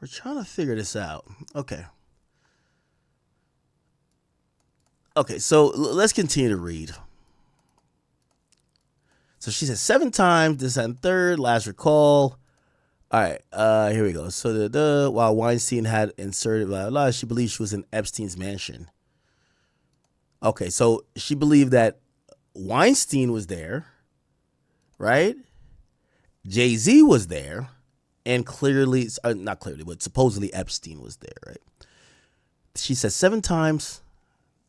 We're trying to figure this out. Okay. Okay, so let's continue to read. So she said 7 times, this and third, last recall. All right, here we go. So while Weinstein had inserted blah, blah, blah, she believed she was in Epstein's mansion. Okay, so she believed that Weinstein was there, right? Jay-Z was there, and clearly, not clearly, but supposedly Epstein was there, right? She said 7 times.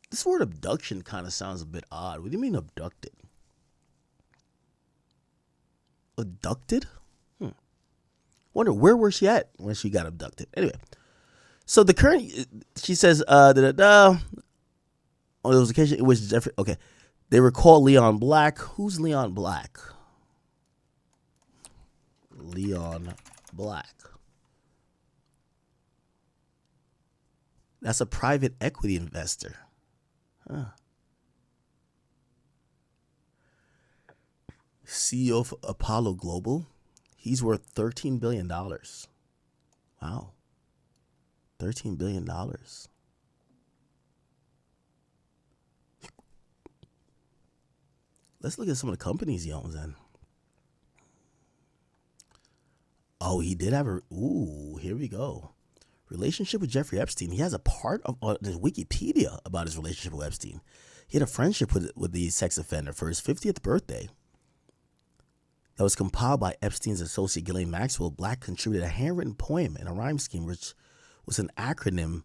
This word abduction kind of sounds a bit odd. What do you mean abducted? Abducted? Wonder where was she at when she got abducted. Anyway, so the current, she says, on those occasions, it was Jeffrey. Okay, they recall Leon Black. Who's Leon Black? Leon Black. That's a private equity investor. Huh. CEO of Apollo Global. He's worth $13 billion. Wow. $13 billion. Let's look at some of the companies he owns then. Oh, he did have here we go. Relationship with Jeffrey Epstein. He has a part of his Wikipedia about his relationship with Epstein. He had a friendship with the sex offender for his 50th birthday. That was compiled by Epstein's associate Ghislaine Maxwell. Black contributed a handwritten poem and a rhyme scheme, which was an acronym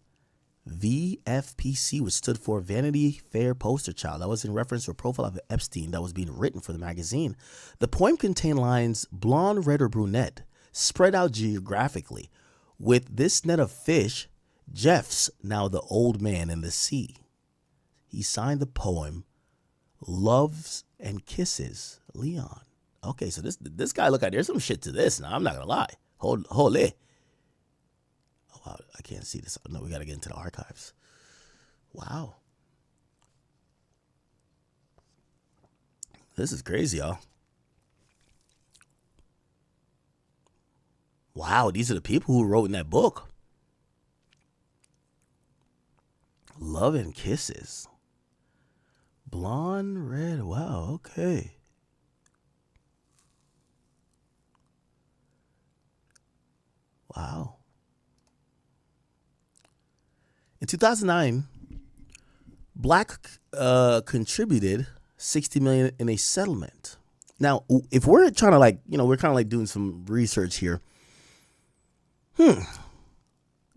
VFPC, which stood for Vanity Fair Poster Child. That was in reference to a profile of Epstein that was being written for the magazine. The poem contained lines, blonde, red, or brunette, spread out geographically. With this net of fish, Jeff's now the old man in the sea. He signed the poem, Loves and Kisses, Leon. Okay, so this guy, look, there's some shit to this. Now, I'm not going to lie. Hold it. Oh, wow, I can't see this. No, we got to get into the archives. Wow. This is crazy, y'all. Wow, these are the people who wrote in that book. Love and Kisses. Blonde, red. Wow, okay. Wow. In 2009, Black contributed $60 million in a settlement. Now, if we're trying to we're kind of like doing some research here.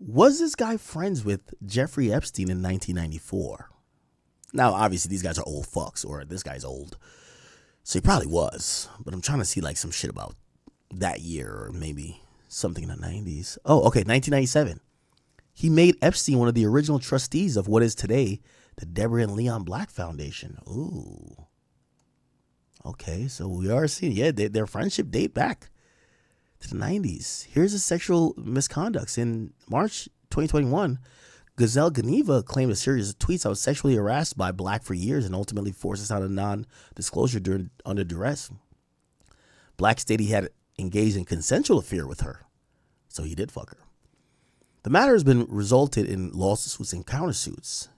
Was this guy friends with Jeffrey Epstein in 1994? Now, obviously, these guys are old fucks, or this guy's old. So he probably was. But I'm trying to see like some shit about that year, or maybe something in the 90s. Oh, okay, 1997. He made Epstein one of the original trustees of what is today the Deborah and Leon Black Foundation. Ooh. Okay, so we are seeing, their friendship date back to the 90s. Here's the sexual misconducts. In March 2021, Gazelle Geneva claimed a series of tweets. I was sexually harassed by Black for years and ultimately forced us out of non-disclosure under duress. Black stated he had engaged in consensual affair with her, so he did fuck her. The matter has been resulted in lawsuits and countersuits.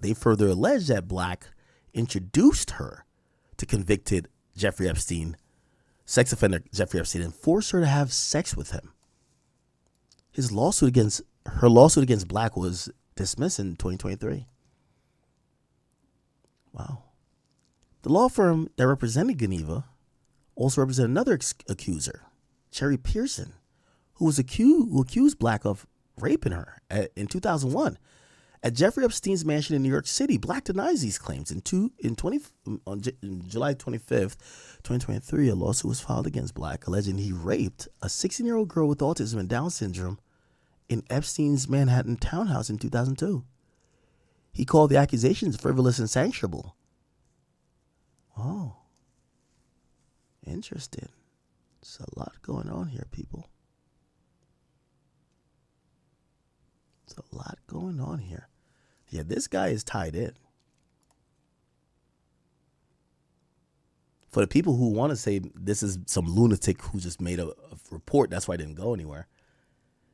They further allege that Black introduced her to convicted Jeffrey Epstein, sex offender Jeffrey Epstein, and forced her to have sex with him. Her lawsuit against Black was dismissed in 2023. Wow. The law firm that represented Geneva also represented another accuser, Cherry Pearson, who accused Black of raping her in 2001. At Jeffrey Epstein's mansion in New York City, Black denies these claims. On July 25th, 2023, a lawsuit was filed against Black, alleging he raped a 16-year-old girl with autism and Down syndrome in Epstein's Manhattan townhouse in 2002. He called the accusations frivolous and sanctionable. Oh, interesting. There's a lot going on here, people. There's a lot going on here. Yeah, this guy is tied in. For the people who want to say this is some lunatic who just made a report, that's why it didn't go anywhere.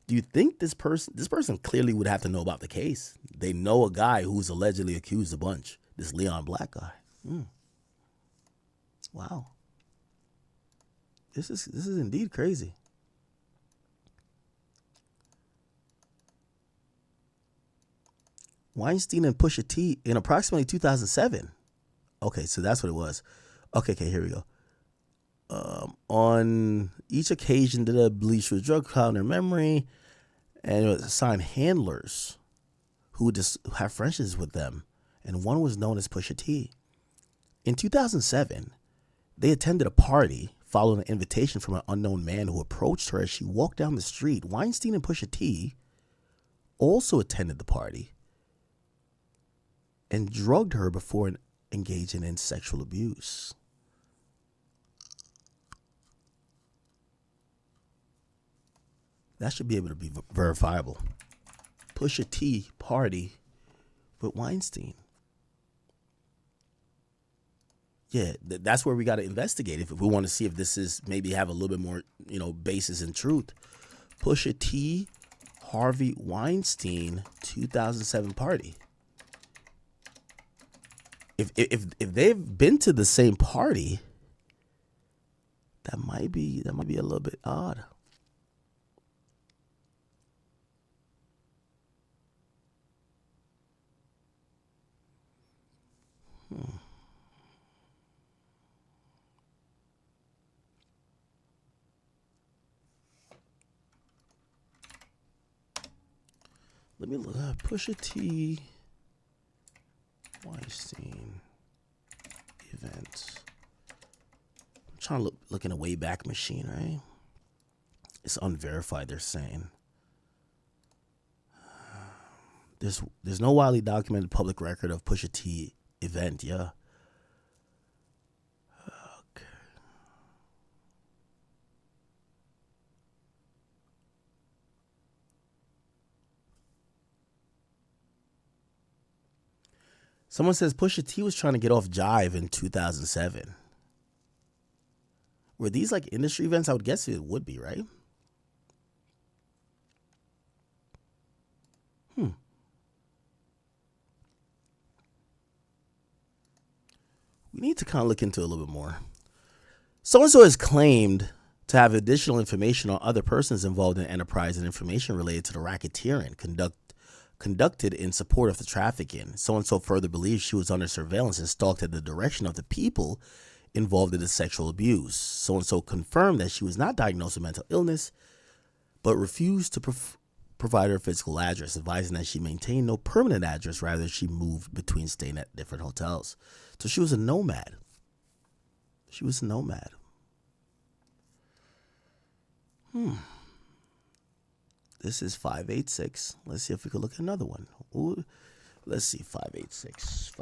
Do you think this person clearly would have to know about the case? They know a guy who's allegedly accused a bunch. This Leon Black guy. Wow. This is indeed crazy. Weinstein and Pusha T in approximately 2007. Okay, so that's what it was. Okay, here we go. On each occasion, did a believe she was drug cloud in her memory, and it was assigned handlers who would just have friendships with them, and one was known as Pusha T. In 2007, they attended a party following an invitation from an unknown man who approached her as she walked down the street. Weinstein and Pusha T also attended the party and drugged her before engaging in sexual abuse. That should be able to be verifiable. Pusha T party with Weinstein. Yeah, that's where we got to investigate if we want to see if this is maybe have a little bit more, basis in truth. Pusha T, Harvey Weinstein, 2007 party. If they've been to the same party, that might be a little bit odd. Let me look at Pusha T Weinstein event. I'm trying to look in a Wayback Machine, right? It's unverified, they're saying. There's no widely documented public record of Pusha T event, yeah. Okay. Someone says Pusha T was trying to get off Jive in 2007. Were these like industry events? I would guess it would be, right? We need to kind of look into it a little bit more. So-and-so has claimed to have additional information on other persons involved in enterprise and information related to the racketeering conducted in support of the trafficking. So-and-so further believes she was under surveillance and stalked at the direction of the people involved in the sexual abuse. So-and-so confirmed that she was not diagnosed with mental illness, but refused to provide her physical address, advising that she maintained no permanent address. Rather, she moved between staying at different hotels. So she was a nomad. This is 586. Let's see if we can look at another one. Ooh, let's see, 586.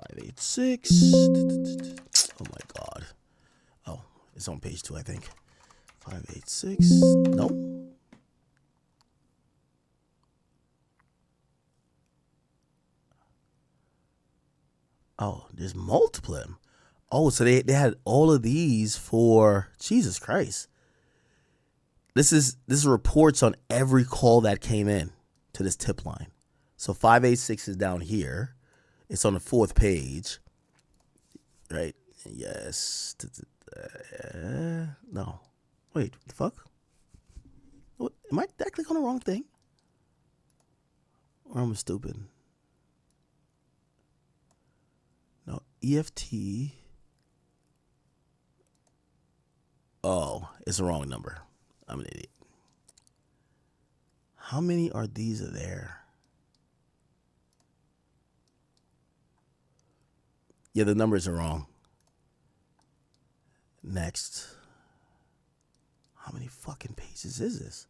Oh my God. It's on page 2, I think. 586. No. Oh, there's multiple of them. Oh, so they had all of these for Jesus Christ. This is reports on every call that came in to this tip line. So 586 is down here. It's on the 4th page. Right? Yes. No. Wait, what the fuck? What, am I click on the wrong thing? Or am I stupid? No, EFT. Oh, it's the wrong number. I'm an idiot. How many are these there? Yeah, the numbers are wrong. Next. How many fucking pages is this?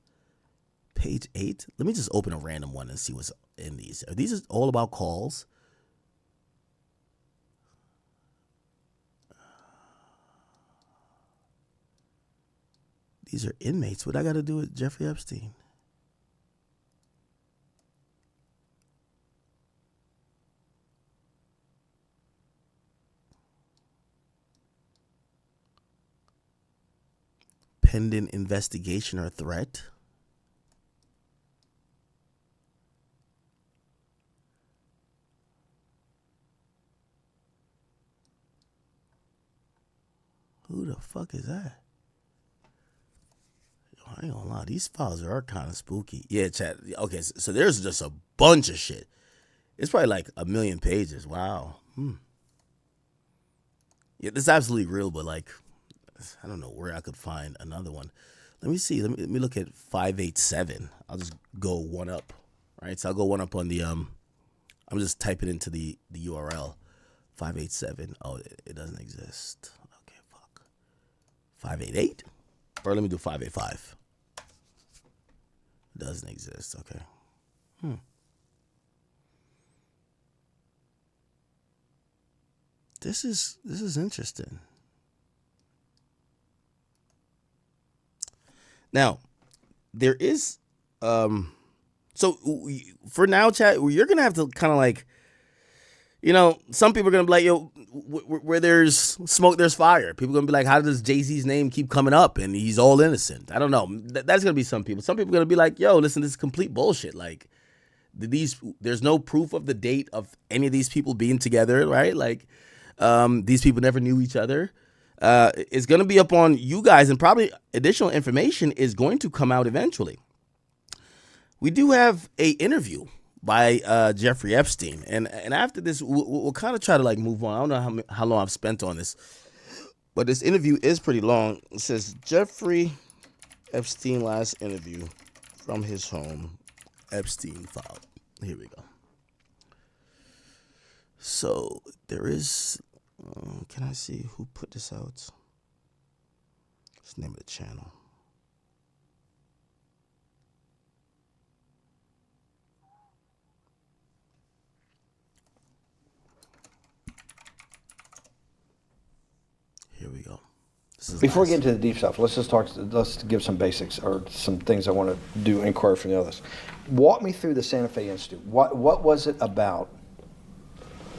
Page 8? Let me just open a random one and see what's in these. Are these all about calls? These are inmates. What I got to do with Jeffrey Epstein? Pending investigation or threat. Who the fuck is that? I ain't gonna lie, these files are kind of spooky. Yeah, chat. Okay, so there's just a bunch of shit. It's probably like 1 million pages. Wow. Yeah, this is absolutely real, but like, I don't know where I could find another one. Let me see. Let me look at 587. I'll just go one up. Right, so I'll go one up on the I'm just typing into the URL. 587. Oh, it doesn't exist. Okay, fuck. 588? Or let me do 585. Doesn't exist. Okay. This is interesting. Now, there is so for now, chat, you're gonna have to kind of like, you know, some people are gonna be like, yo, where there's smoke, there's fire. People are gonna be like, how does Jay-Z's name keep coming up and he's all innocent? I don't know. That's gonna be some people. Some people are gonna be like, yo, listen, this is complete bullshit. Like, there's no proof of the date of any of these people being together, right? Like, these people never knew each other. It's gonna be up on you guys, and probably additional information is going to come out eventually. We do have a interview by Jeffrey Epstein, and after this we'll kind of try to like move on. I don't know how long I've spent on this, but this interview is pretty long. It says Jeffrey Epstein last interview from his home, Epstein file. Here we go. So there is can I see who put this out? What's the name of the channel? Here we go. Before we get into the deep stuff, let's give some basics or some things I want to do inquiry from the others. Walk me through the Santa Fe Institute. What was it about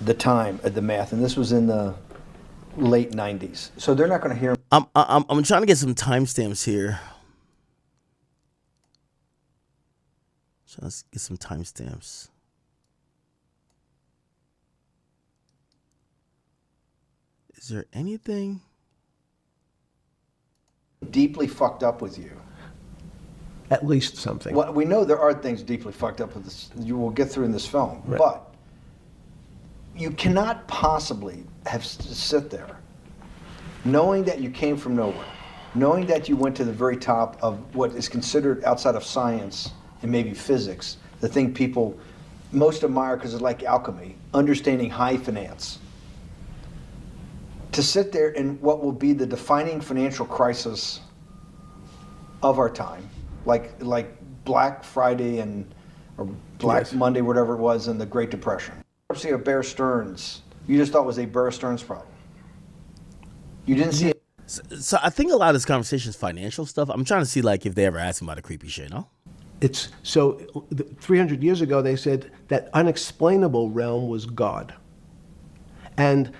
the time of the math? And this was in the late 90s. So they're not going to hear. I'm trying to get some timestamps here. Let's get some timestamps. Is there anything deeply fucked up with you? At least something. Well, we know there are things deeply fucked up with this. You will get through in this film, right. But you cannot possibly have sit there, knowing that you came from nowhere, knowing that you went to the very top of what is considered outside of science and maybe physics, the thing people most admire because it's like alchemy, understanding high finance. To sit there in what will be the defining financial crisis of our time, like Black Friday or Black Yes. Monday, whatever it was, in the Great Depression. Of Bear Stearns, you just thought was a Bear Stearns problem. You didn't see it. So I think a lot of this conversation is financial stuff. I'm trying to see like if they ever ask him about the creepy shit, no? It's so 300 years ago they said that unexplainable realm was God. And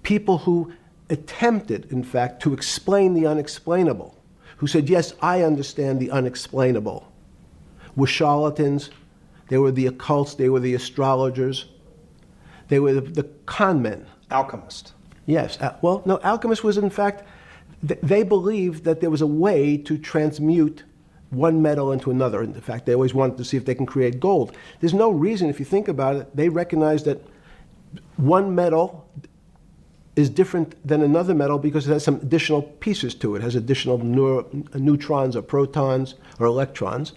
people who attempted, in fact, to explain the unexplainable, who said, yes, I understand the unexplainable, were charlatans, they were the occults, they were the astrologers, they were the con men. Alchemist. Yes, well, no, alchemist was in fact, they believed that there was a way to transmute one metal into another. In fact, they always wanted to see if they can create gold. There's no reason, if you think about it, they recognize that one metal is different than another metal because it has some additional pieces to it. It has additional neutrons or protons or electrons.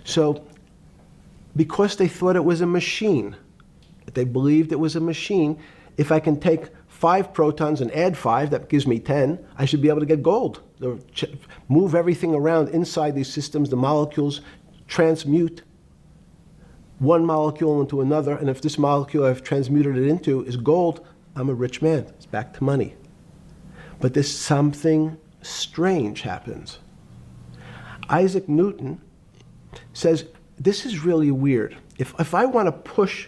So because they thought it was a machine, they believed it was a machine, if I can take 5 protons and add 5, that gives me 10, I should be able to get gold. Move everything around inside these systems, the molecules transmute one molecule into another, and if this molecule I've transmuted it into is gold, I'm a rich man. It's back to money. But there's something strange happens. Isaac Newton says, this is really weird. If I want to push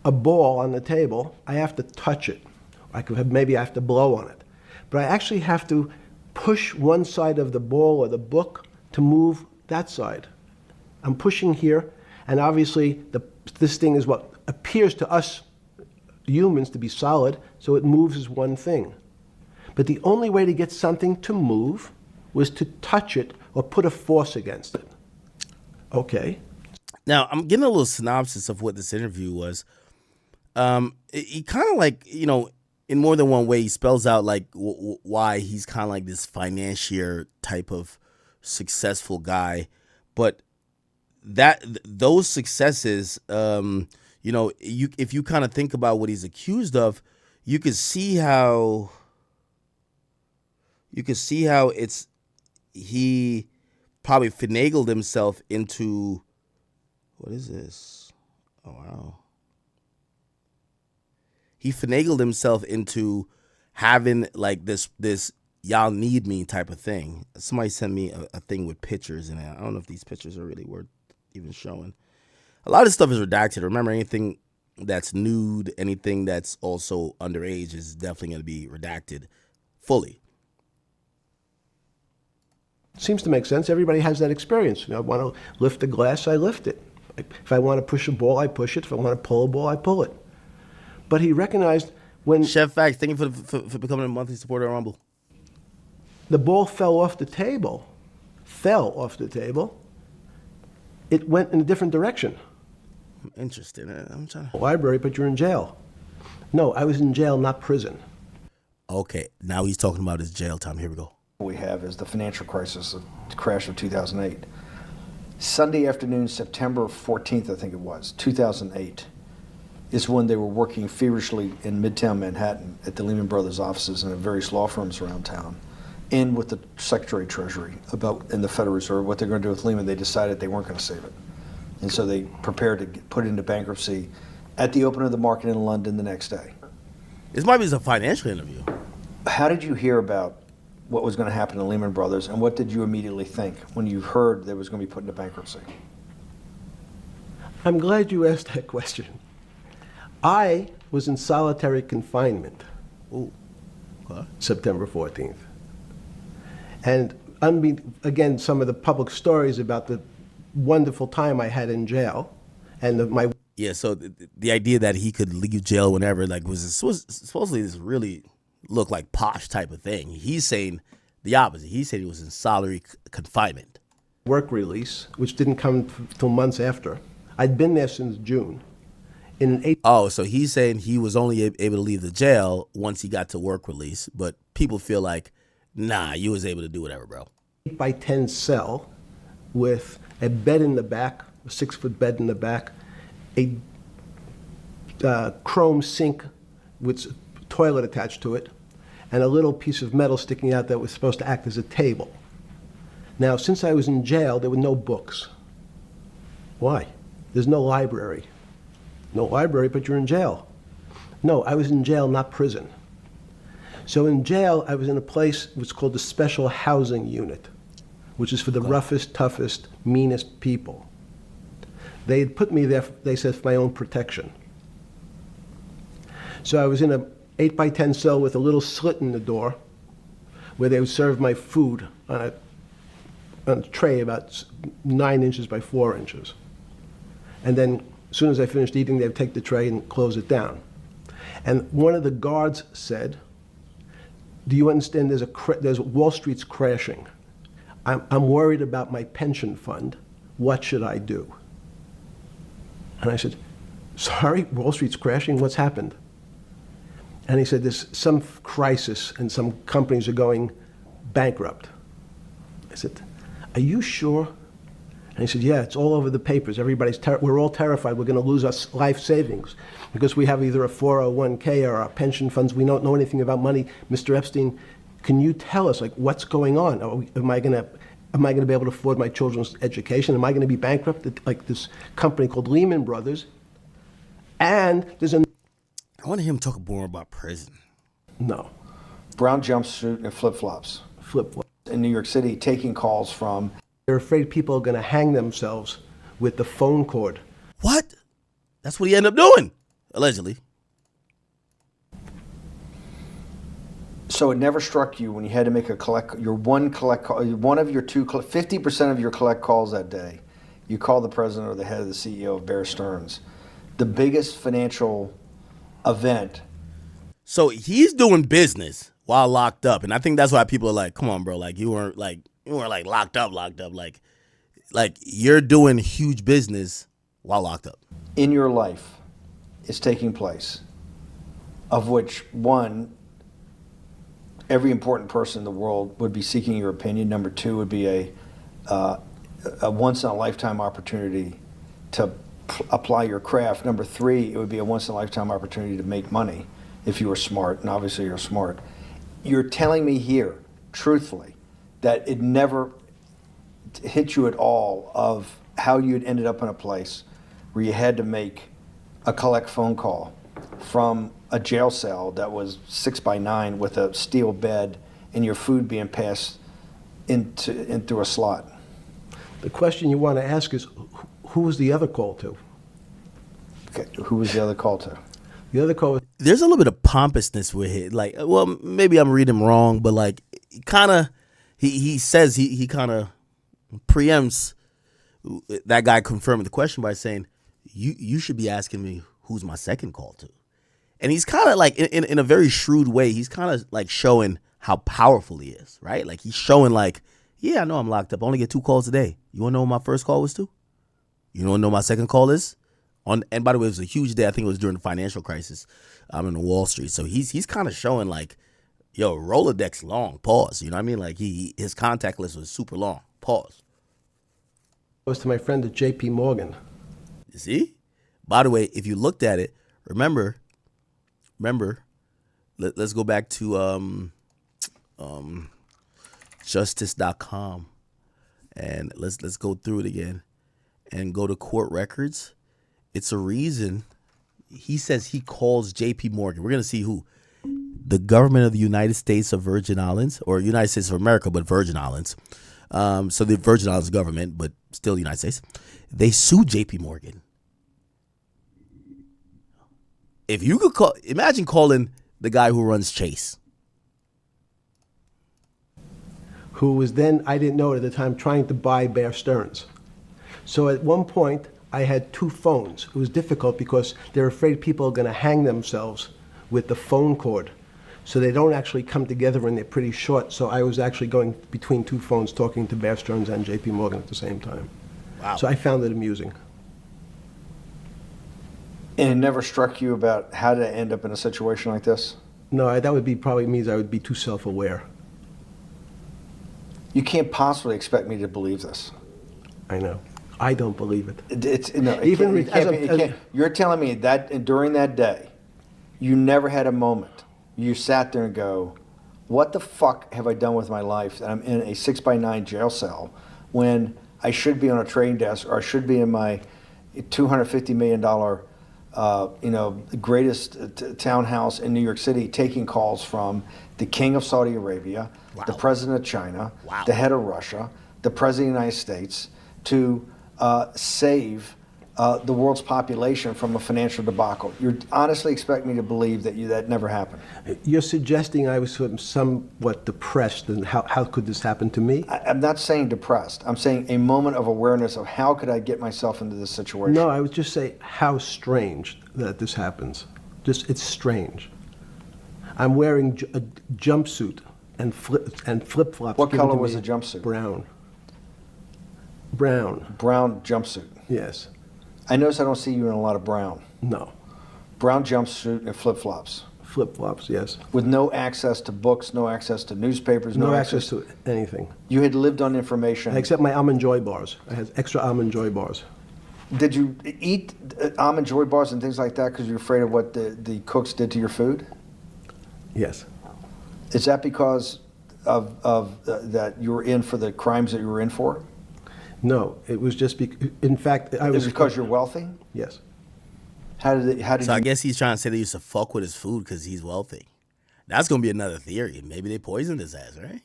a ball on the table, I have to touch it. Maybe I have to blow on it. But I actually have to push one side of the ball or the book to move that side. I'm pushing here, and obviously this thing is what appears to us humans to be solid, so it moves as one thing. But the only way to get something to move was to touch it or put a force against it. Okay. Now, I'm getting a little synopsis of what this interview was. He kind of like, in more than one way, he spells out like why he's kind of like this financier type of successful guy. But those successes, if you kind of think about what he's accused of, you could see how he probably finagled himself into, what is this? Oh, wow. He finagled himself into having like this y'all need me type of thing. Somebody sent me a thing with pictures in it. I don't know if these pictures are really worth even showing. A lot of stuff is redacted. Remember, anything that's nude, anything that's also underage is definitely going to be redacted fully. Seems to make sense. Everybody has that experience. I want to lift a glass, I lift it. If I want to push a ball, I push it. If I want to pull a ball, I pull it. But he recognized when Chef Facts, thank you for becoming a monthly supporter of Rumble. The ball fell off the table, it went in a different direction. I'm interested. I'm trying to... Library, but you're in jail. No, I was in jail, not prison. Okay, now he's talking about his jail time. Here we go. What we have is the financial crisis, the crash of 2008. Sunday afternoon, September 14th, I think it was, 2008, is when they were working feverishly in Midtown Manhattan at the Lehman Brothers offices and at various law firms around town, and with the Secretary of Treasury and the Federal Reserve, what they're going to do with Lehman. They decided they weren't going to save it. And so they prepared to put it into bankruptcy at the open of the market in London the next day. This might be a financial interview. How did you hear about what was going to happen to Lehman Brothers, and what did you immediately think when you heard that it was going to be put into bankruptcy? I'm glad you asked that question. I was in solitary confinement. Ooh. Okay. September 14th. And again, some of the public stories about the wonderful time I had in jail, and my... Yeah, so the idea that he could leave jail whenever, like, was supposedly this really looked like posh type of thing. He's saying the opposite. He said he was in solitary confinement. Work release, which didn't come till months after. I'd been there since June. So he's saying he was only able to leave the jail once he got to work release, but people feel like, nah, you was able to do whatever, bro. 8x10 cell with a bed in the back, a 6-foot bed in the back, a chrome sink with a toilet attached to it, and a little piece of metal sticking out that was supposed to act as a table. Now, since I was in jail, there were no books. Why? There's no library. No library, but you're in jail. No, I was in jail, not prison. So in jail, I was in a place what's called the Special Housing Unit, which is for the roughest, toughest, meanest people. They had put me there, they said, for my own protection. So I was in a 8x10 cell with a little slit in the door where they would serve my food on a tray about 9 inches by 4 inches. And then as soon as I finished eating, they would take the tray and close it down. And one of the guards said, do you understand there's Wall Street's crashing. I'm worried about my pension fund. What should I do? And I said, sorry, Wall Street's crashing? What's happened? And he said, there's some crisis and some companies are going bankrupt. I said, are you sure? And he said, yeah, it's all over the papers. We're all terrified we're going to lose our life savings because we have either a 401k or our pension funds. We don't know anything about money. Mr. Epstein, can you tell us, like, what's going on? Am I going to be able to afford my children's education? Am I going to be bankrupt like this company called Lehman Brothers? And there's a... I want to hear him talk more about prison. No. Brown jumpsuit and flip-flops. Flip-flop. In New York City, taking calls from... They're afraid people are going to hang themselves with the phone cord. What? That's what he ended up doing, allegedly. So it never struck you when you had to make one of your 50% of your collect calls that day, you call the president or the head of the CEO of Bear Stearns, the biggest financial event. So he's doing business while locked up, and I think that's why people are like, "Come on, bro! Like you weren't locked up. Like you're doing huge business while locked up." In your life is taking place, of which one, every important person in the world would be seeking your opinion. Number two would be a once-in-a-lifetime opportunity to apply your craft. Number three, it would be a once-in-a-lifetime opportunity to make money if you were smart, and obviously you're smart. You're telling me here, truthfully, that it never hit you at all of how you'd ended up in a place where you had to make a collect phone call from a jail cell that was 6x9 with a steel bed and your food being passed in through a slot. The question you want to ask is, who was the other call to? Okay, who was the other call to? The other call was... There's a little bit of pompousness with it. Like, well, maybe I'm reading him wrong, but like, he says he kind of preempts that guy confirming the question by saying, you should be asking me who's my second call to. And he's kind of like, in a very shrewd way, he's kind of like showing how powerful he is, right? Like he's showing like, yeah, I know I'm locked up. I only get 2 calls a day. You want to know what my first call was to? You want to know what my second call is? And by the way, it was a huge day. I think it was during the financial crisis. I'm in Wall Street. So he's kind of showing like, yo, Rolodex long, pause. You know what I mean? Like his contact list was super long, pause. It was to my friend at JP Morgan. You see? By the way, if you looked at it, remember, let's go back to justice.com and let's go through it again and go to court records. It's a reason he says he calls JP Morgan. We're going to see who. The government of the United States of Virgin Islands, or United States of America, but Virgin Islands. So the Virgin Islands government, but still the United States. They sued JP Morgan. If you could imagine calling the guy who runs Chase. Who was then, I didn't know it at the time, trying to buy Bear Stearns. So at one point, I had 2 phones. It was difficult because they're afraid people are going to hang themselves with the phone cord. So they don't actually come together and they're pretty short. So I was actually going between 2 phones talking to Bear Stearns and JP Morgan at the same time. Wow. So I found it amusing. And it never struck you about how to end up in a situation like this? No, that would be probably means I would be too self-aware. You can't possibly expect me to believe this. I know. I don't believe it. You're telling me that during that day, you never had a moment. You sat there and go, what the fuck have I done with my life that I'm in a 6x9 jail cell when I should be on a trading desk or I should be in my $250 million the greatest townhouse in New York City, taking calls from the king of Saudi Arabia, the president of China, the head of Russia, the president of the United States, to save the world's population from a financial debacle. You honestly expect me to believe that never happened? You're suggesting I was somewhat depressed, and how could this happen to me? I'm not saying depressed. I'm saying a moment of awareness of how could I get myself into this situation. No, I would just say how strange that this happens. It's strange. I'm wearing a jumpsuit and flip-flops. What color was the jumpsuit? Brown. Brown. Brown jumpsuit. Yes. I notice I don't see you in a lot of brown. No. Brown jumpsuit and flip-flops. Flip-flops, yes. With no access to books, no access to newspapers, no access to anything. You had lived on information. Except my Almond Joy bars. I had extra Almond Joy bars. Did you eat Almond Joy bars and things like that because you're afraid of what the cooks did to your food? Yes. Is that because of that you were in for the crimes that you were in for? No, it was just in fact, I was. Is it because you're wealthy? Yes. How did I guess he's trying to say they used to fuck with his food because he's wealthy. That's gonna be another theory. Maybe they poisoned his ass, right?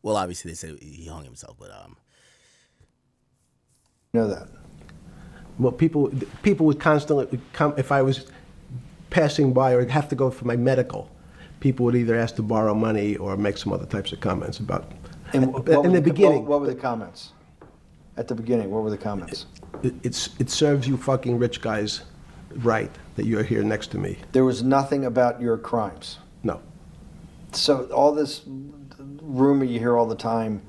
Well, obviously they said he hung himself, but You know that. Well, people would constantly come if I was passing by or have to go for my medical. People would either ask to borrow money or make some other types of comments about. In the beginning, what were the comments? At the beginning, what were the comments? It serves you fucking rich guys right that you're here next to me. There was nothing about your crimes. No. So all this rumor you hear all the time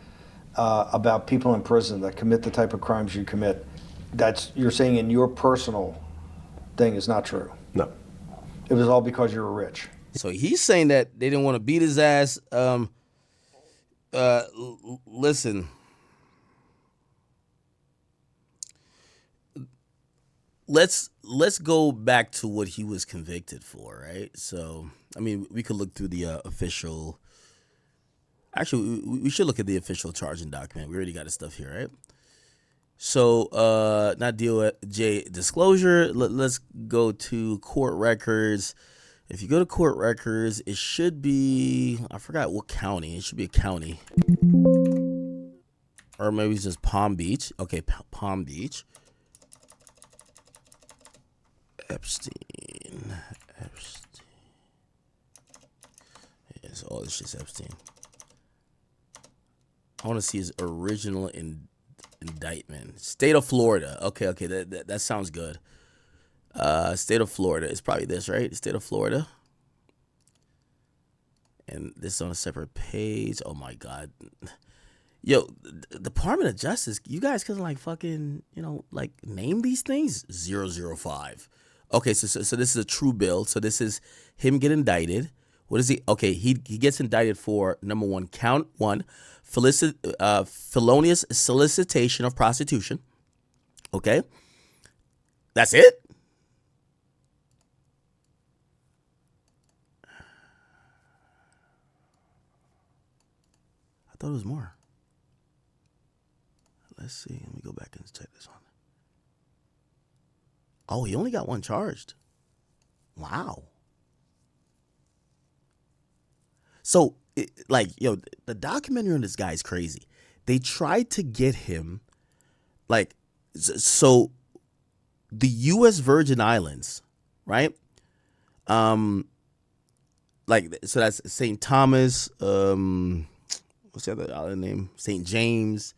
about people in prison that commit the type of crimes you commit, you're saying in your personal thing is not true. No. It was all because you were rich. So he's saying that they didn't want to beat his ass. Listen. Let's go back to what he was convicted for, right? So, I mean, we could look through the official. Actually, we should look at the official charging document. We already got his stuff here, right? So, not DOJ disclosure. Let's go to court records. If you go to court records, it should be, I forgot what county. It should be a county. Or maybe it's just Palm Beach. Okay, Palm Beach. Epstein. Yes, all this shit's Epstein. I want to see his original indictment. State of Florida. Okay, that sounds good. State of Florida. It's probably this, right? State of Florida. And this is on a separate page. Oh my God. Yo, Department of Justice, you guys couldn't like fucking, like name these things? 005. Okay, so this is a true bill. So this is him get indicted. What is he? Okay, he gets indicted for number one, count one, felonious solicitation of prostitution. Okay, that's it. I thought it was more. Let's see. Let me go back and check this one. Oh, he only got one charged. Wow. So, the documentary on this guy is crazy. They tried to get him, so the U.S. Virgin Islands, right? So that's St. Thomas, what's the other island name? St. James.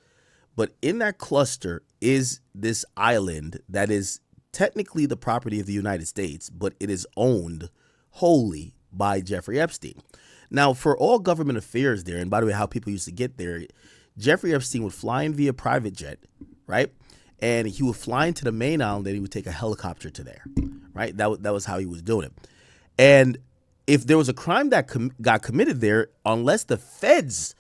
But in that cluster is this island that is technically the property of the United States, but it is owned wholly by Jeffrey Epstein. Now, for all government affairs there, and by the way, how people used to get there, Jeffrey Epstein would fly in via private jet, right? And he would fly into the main island, then he would take a helicopter to there, right? That was how he was doing it. And if there was a crime that got committed there, unless the feds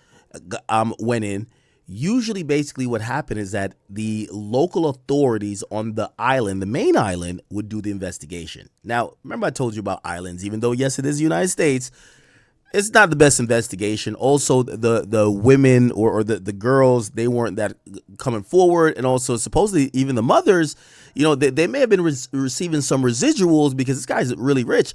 went in, usually basically what happened is that the local authorities on the island, the main island, would do the investigation. Now, remember I told you about islands, even though, yes, it is the United States, it's not the best investigation. Also, the women or the girls, they weren't that coming forward, and also supposedly even the mothers, they may have been receiving some residuals because this guy's really rich,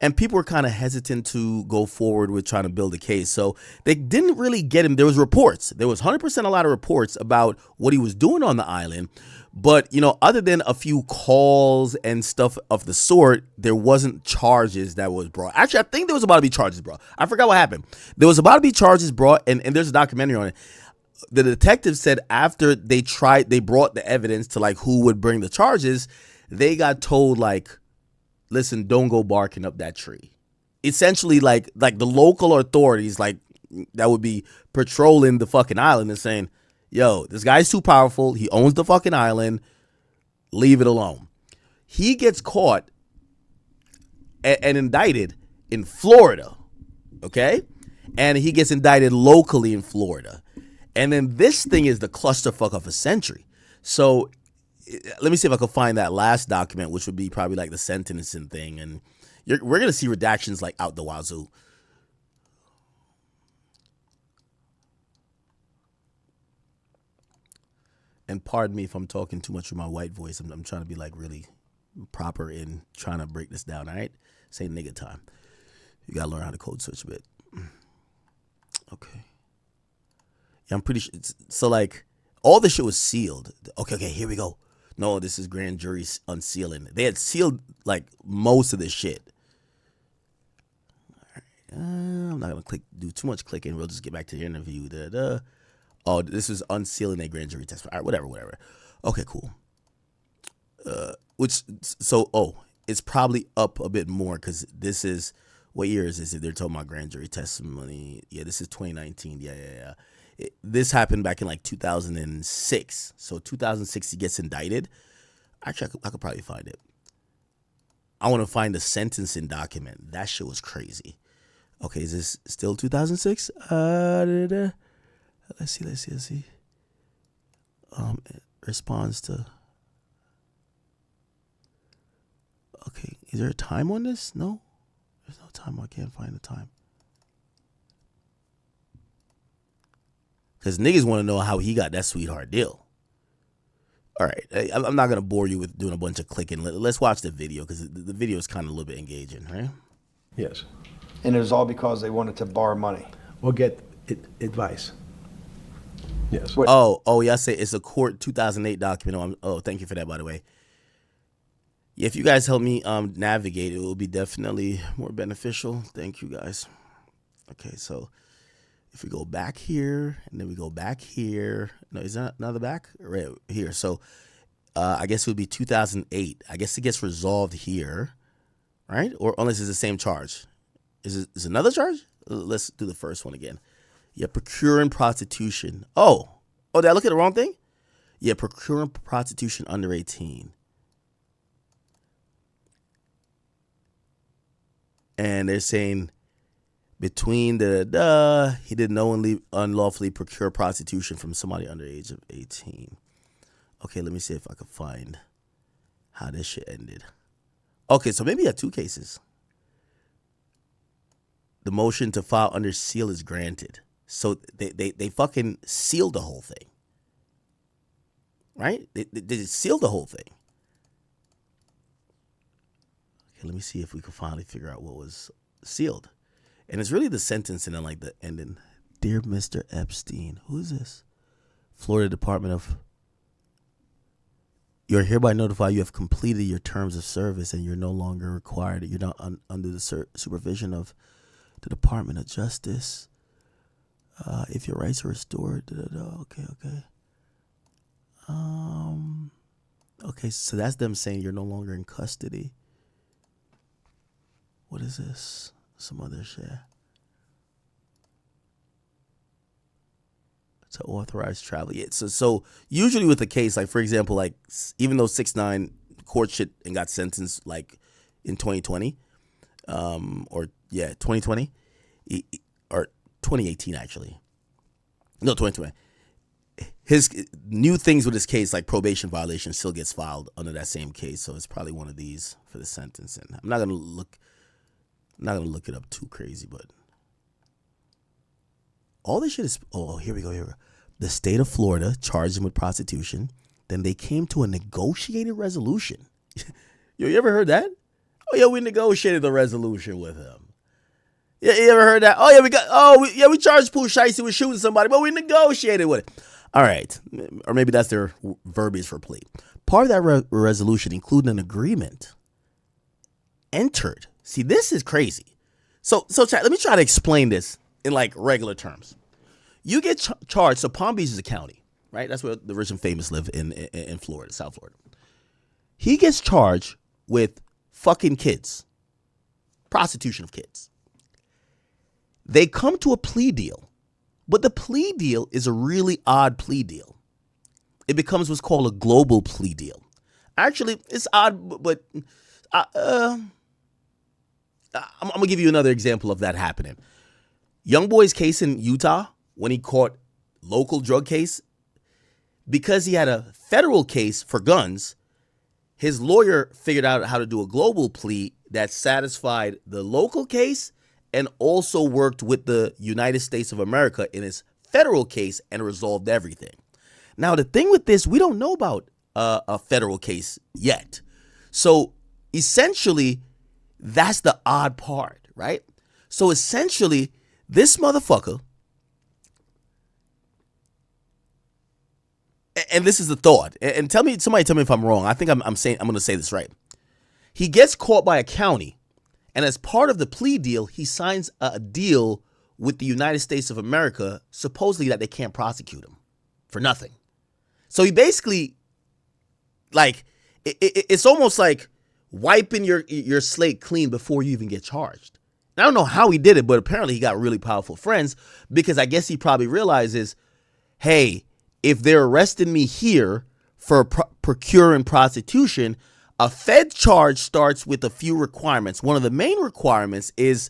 and people were kind of hesitant to go forward with trying to build a case. So they didn't really get him. There was reports. There was 100% a lot of reports about what he was doing on the island. But, other than a few calls and stuff of the sort, there wasn't charges that was brought. Actually, I think there was about to be charges brought. I forgot what happened. There was about to be charges brought, and there's a documentary on it. The detective said after they brought the evidence to, like, who would bring the charges, they got told, like, listen, don't go barking up that tree. Essentially, like the local authorities, like, that would be patrolling the fucking island and saying, yo, this guy's too powerful. He owns the fucking island. Leave it alone. He gets caught and indicted in Florida, okay? And he gets indicted locally in Florida. And then this thing is the clusterfuck of a century. So let me see if I can find that last document, which would be probably like the sentencing thing. And we're going to see redactions like out the wazoo. And pardon me if I'm talking too much with my white voice. I'm trying to be like really proper in trying to break this down, all right? This ain't nigga time. You got to learn how to code switch a bit. Okay. Yeah, I'm pretty sure. So, like, all the shit was sealed. Okay, here we go. No, this is grand jury unsealing. They had sealed, like, most of this shit. All right. I'm not going to do too much clicking. We'll just get back to the interview. Oh, this is unsealing a grand jury testimony. All right, whatever. Okay, cool. It's probably up a bit more because this is, what year is this? They're talking about grand jury testimony. Yeah, this is 2019. Yeah. This happened back in like 2006. So 2006, he gets indicted. Actually, I could probably find it. I want to find the sentencing document. That shit was crazy. Okay, is this still 2006? Let's see. It responds to. Okay, is there a time on this? No, there's no time. I can't find the time. Because niggas want to know how he got that sweetheart deal. All right, I'm not gonna bore you with doing a bunch of clicking. Let's watch the video because the video is kind of a little bit engaging, right? Yes. And it was all because they wanted to borrow money. Or get advice. Yes. Oh, yeah, I say it's a court 2008 document. Oh, thank you for that, by the way. Yeah, if you guys help me navigate, it will be definitely more beneficial. Thank you, guys. Okay, so if we go back here, and then we go back here. No, is that another back? Right here. So I guess it would be 2008. I guess it gets resolved here, right? Or unless it's the same charge. Is it another charge? Let's do the first one again. Yeah, procuring prostitution. Oh, did I look at the wrong thing? Yeah, procuring prostitution under 18. And they're saying between he did knowingly unlawfully procure prostitution from somebody under the age of 18. Okay, let me see if I can find how this shit ended. Okay, so maybe he had two cases. The motion to file under seal is granted. So they fucking sealed the whole thing. Right? They sealed the whole thing. Okay, let me see if we can finally figure out what was sealed. And it's really the sentence and then like the ending. Dear Mr. Epstein, who is this? Florida Department of... You're hereby notified you have completed your terms of service and you're no longer required. You're not under the supervision of the Department of Justice. If your rights are restored, okay. Okay, so that's them saying you're no longer in custody. What is this? Some other shit. To authorize travel. Yeah, so usually with a case, like for example, like even though 6ix9ine court shit and got sentenced like in 2020, 2020, or 2018 actually. No, 2020. His new things with his case, like probation violation, still gets filed under that same case. So it's probably one of these for the sentencing. I'm not gonna look it up too crazy, but all this shit is, here we go. The state of Florida charged him with prostitution. Then they came to a negotiated resolution. Yo, you ever heard that? Oh, yeah, we negotiated the resolution with him. Yeah, you ever heard that? Oh, yeah, we charged Pusha with shooting somebody, but we negotiated with it. All right. Or maybe that's their verbiage for plea. Part of that resolution included an agreement entered. See, this is crazy. So chat, let me try to explain this in like regular terms. You get charged. So Palm Beach is a county, right? That's where the rich and famous live in Florida, South Florida. He gets charged with fucking kids, prostitution of kids. They come to a plea deal, but the plea deal is a really odd plea deal. It becomes what's called a global plea deal. Actually, it's odd, but I'm going to give you another example of that happening. Young boy's case in Utah, when he caught local drug case, because he had a federal case for guns, his lawyer figured out how to do a global plea that satisfied the local case and also worked with the United States of America in his federal case and resolved everything. Now, the thing with this, we don't know about a federal case yet. So essentially, that's the odd part, right? So essentially, this motherfucker, and this is the thought, and somebody tell me if I'm wrong. I think I'm going to say this right. He gets caught by a county, and as part of the plea deal, he signs a deal with the United States of America, supposedly that they can't prosecute him for nothing. So he basically, like, it's almost like wiping your slate clean before you even get charged. And I don't know how he did it, but apparently he got really powerful friends, because I guess he probably realizes, hey, if they're arresting me here for procuring prostitution, a Fed charge starts with a few requirements. One of the main requirements is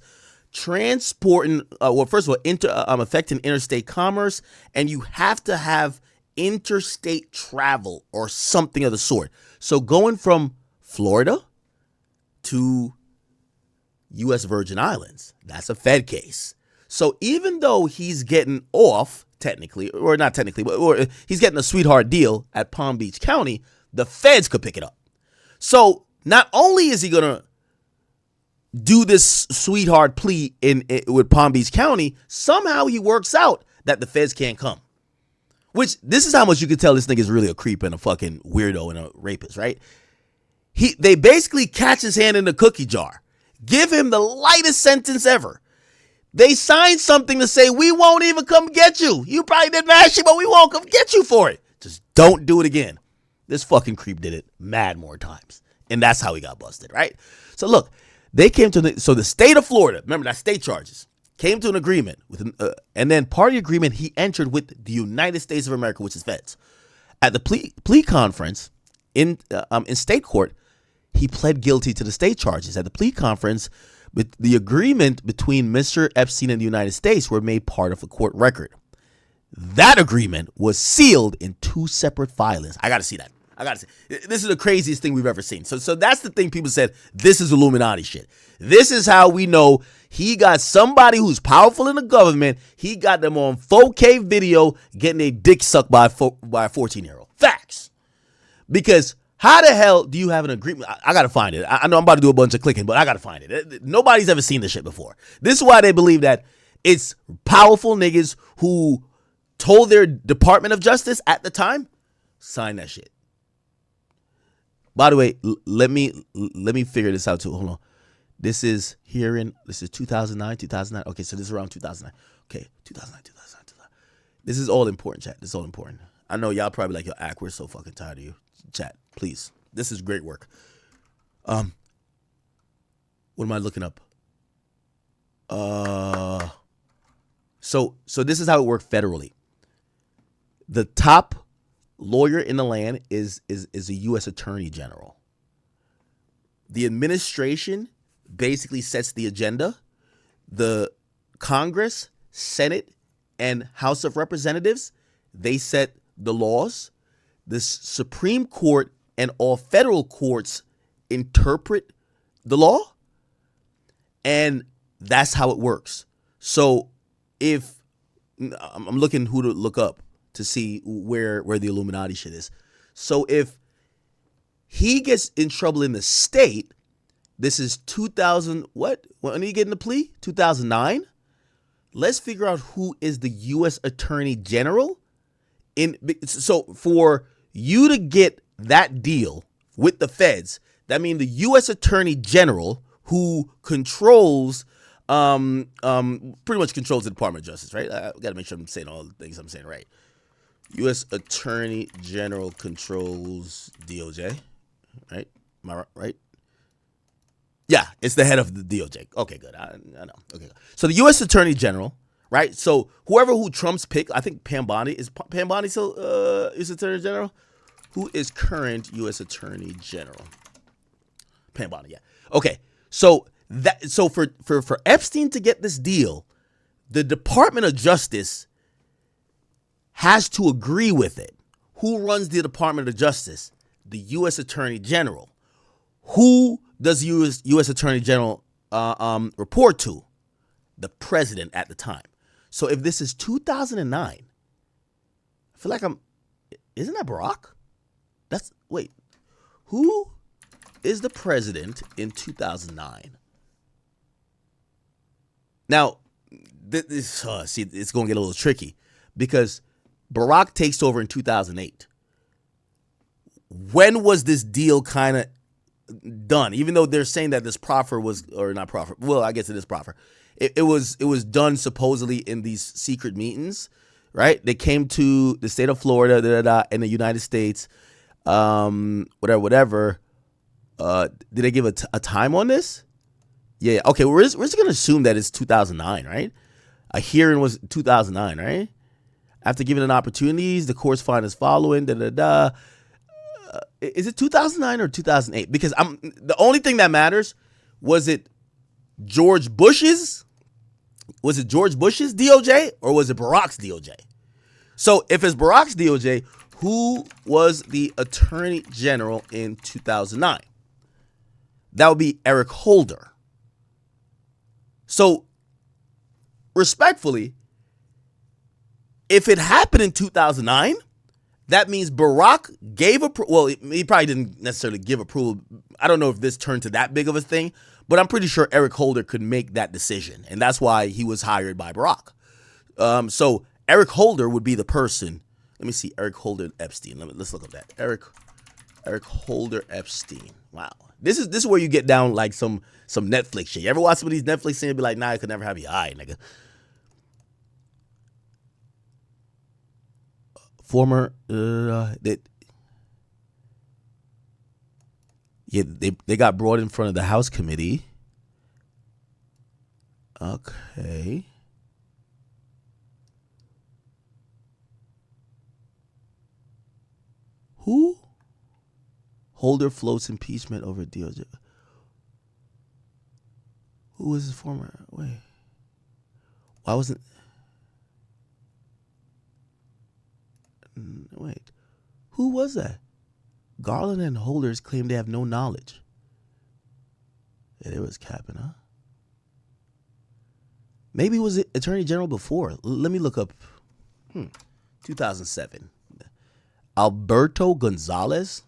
transporting, first of all, affecting interstate commerce, and you have to have interstate travel or something of the sort. So going from Florida to U.S. Virgin Islands, that's a Fed case. So even though he's getting off, technically, or not technically, but he's getting a sweetheart deal at Palm Beach County, the feds could pick it up. So not only is he going to do this sweetheart plea with Palm Beach County, somehow he works out that the feds can't come. Which, this is how much you can tell this nigga's really a creep and a fucking weirdo and a rapist, right? They basically catch his hand in the cookie jar, give him the lightest sentence ever. They signed something to say, we won't even come get you. You probably did mad shit, but we won't come get you for it. Just don't do it again. This fucking creep did it mad more times. And that's how he got busted, right? So look, they came to the state of Florida, remember that state charges, came to an agreement with, and then part of the agreement he entered with the United States of America, which is feds. At the plea conference in state court, he pled guilty to the state charges. At the plea conference, the agreement between Mr. Epstein and the United States were made part of a court record. That agreement was sealed in 2 separate filings. I got to see that. This is the craziest thing we've ever seen. So that's the thing people said, this is Illuminati shit. This is how we know he got somebody who's powerful in the government. He got them on 4K video getting a dick sucked by a 14-year-old. Facts. Because how the hell do you have an agreement? I got to find it. I know I'm about to do a bunch of clicking, but I got to find it. Nobody's ever seen this shit before. This is why they believe that it's powerful niggas who told their Department of Justice at the time, sign that shit. By the way, let me figure this out too. Hold on. This is 2009. Okay, so this is around 2009. Okay, 2009. This is all important, chat. This is all important. I know y'all probably like, yo, Ack, we're so fucking tired of you. Chat, please. This is great work. What am I looking up? So this is how it worked federally. The top lawyer in the land is a U.S. Attorney General. The administration basically sets the agenda. The Congress, Senate, and House of Representatives, they set the laws. The Supreme Court and all federal courts interpret the law. And that's how it works. So if I'm looking who to look up to see where the Illuminati shit is. So if he gets in trouble in the state, this is 2000. What? When are you getting the plea? 2009. Let's figure out who is the U.S. Attorney General. So for you to get that deal with the feds, that means the U.S. Attorney General, who controls, pretty much controls the Department of Justice, right? I got to make sure I'm saying all the things I'm saying right. U.S. Attorney General controls DOJ, right? Am I right? Yeah, it's the head of the DOJ. Okay, good. I know. Okay, so the U.S. Attorney General, right? So who Trump's pick, I think Pam Bondi still U.S. Attorney General. Who is current U.S. Attorney General? Pam Bondi, yeah. Okay, so for Epstein to get this deal, the Department of Justice has to agree with it. Who runs the Department of Justice? The U.S. Attorney General. Who does U.S. Attorney General report to? The president at the time. So if this is 2009, I feel like isn't that Barack? Wait, who is the president in 2009? Now, it's going to get a little tricky because Barack takes over in 2008. When was this deal kind of done? Even though they're saying that this proffer was, or not proffer, well, I guess it is proffer. It was done supposedly in these secret meetings, right? They came to the state of Florida, in the United States, whatever. Did they give a time on this? Yeah. Okay, we're just going to assume that it's 2009, right? A hearing was 2009, right? After giving an opportunities, the courts find as following, is it 2009 or 2008? Because the only thing that matters, was it George Bush's DOJ or was it Barack's DOJ? So if it's Barack's DOJ, who was the Attorney General in 2009? That would be Eric Holder. So respectfully, if it happened in 2009, that means Barack gave approval. Well, he probably didn't necessarily give approval. I don't know if this turned to that big of a thing, but I'm pretty sure Eric Holder could make that decision, and that's why he was hired by Barack. So Eric Holder would be the person. Let me see, Eric Holder Epstein. Let's look up that Eric Holder Epstein. Wow, this is where you get down like some Netflix shit. You ever watch some of these Netflix things and be like, nah, I could never have your eye, nigga. Former, they got brought in front of the House committee. Okay. Who? Holder floats impeachment over DOJ. Who was his former? Wait. Why wasn't? Wait. Who was that? Garland and Holders claim they have no knowledge. Yeah, it was capping, huh? Maybe it was Attorney General before. Let me look up. 2007. Alberto Gonzalez.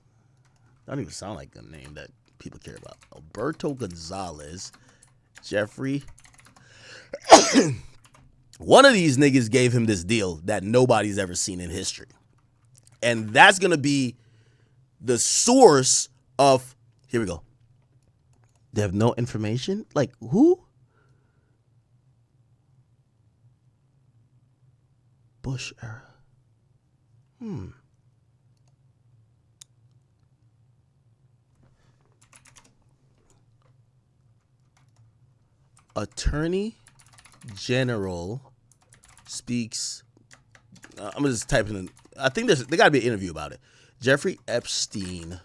That don't even sound like a name that people care about. Alberto Gonzalez. Jeffrey. One of these niggas gave him this deal that nobody's ever seen in history. And that's going to be the source of, here we go. They have no information? Like, who? Bush era. Attorney General speaks. I'm gonna just type in. I think there got to be an interview about it. Jeffrey Epstein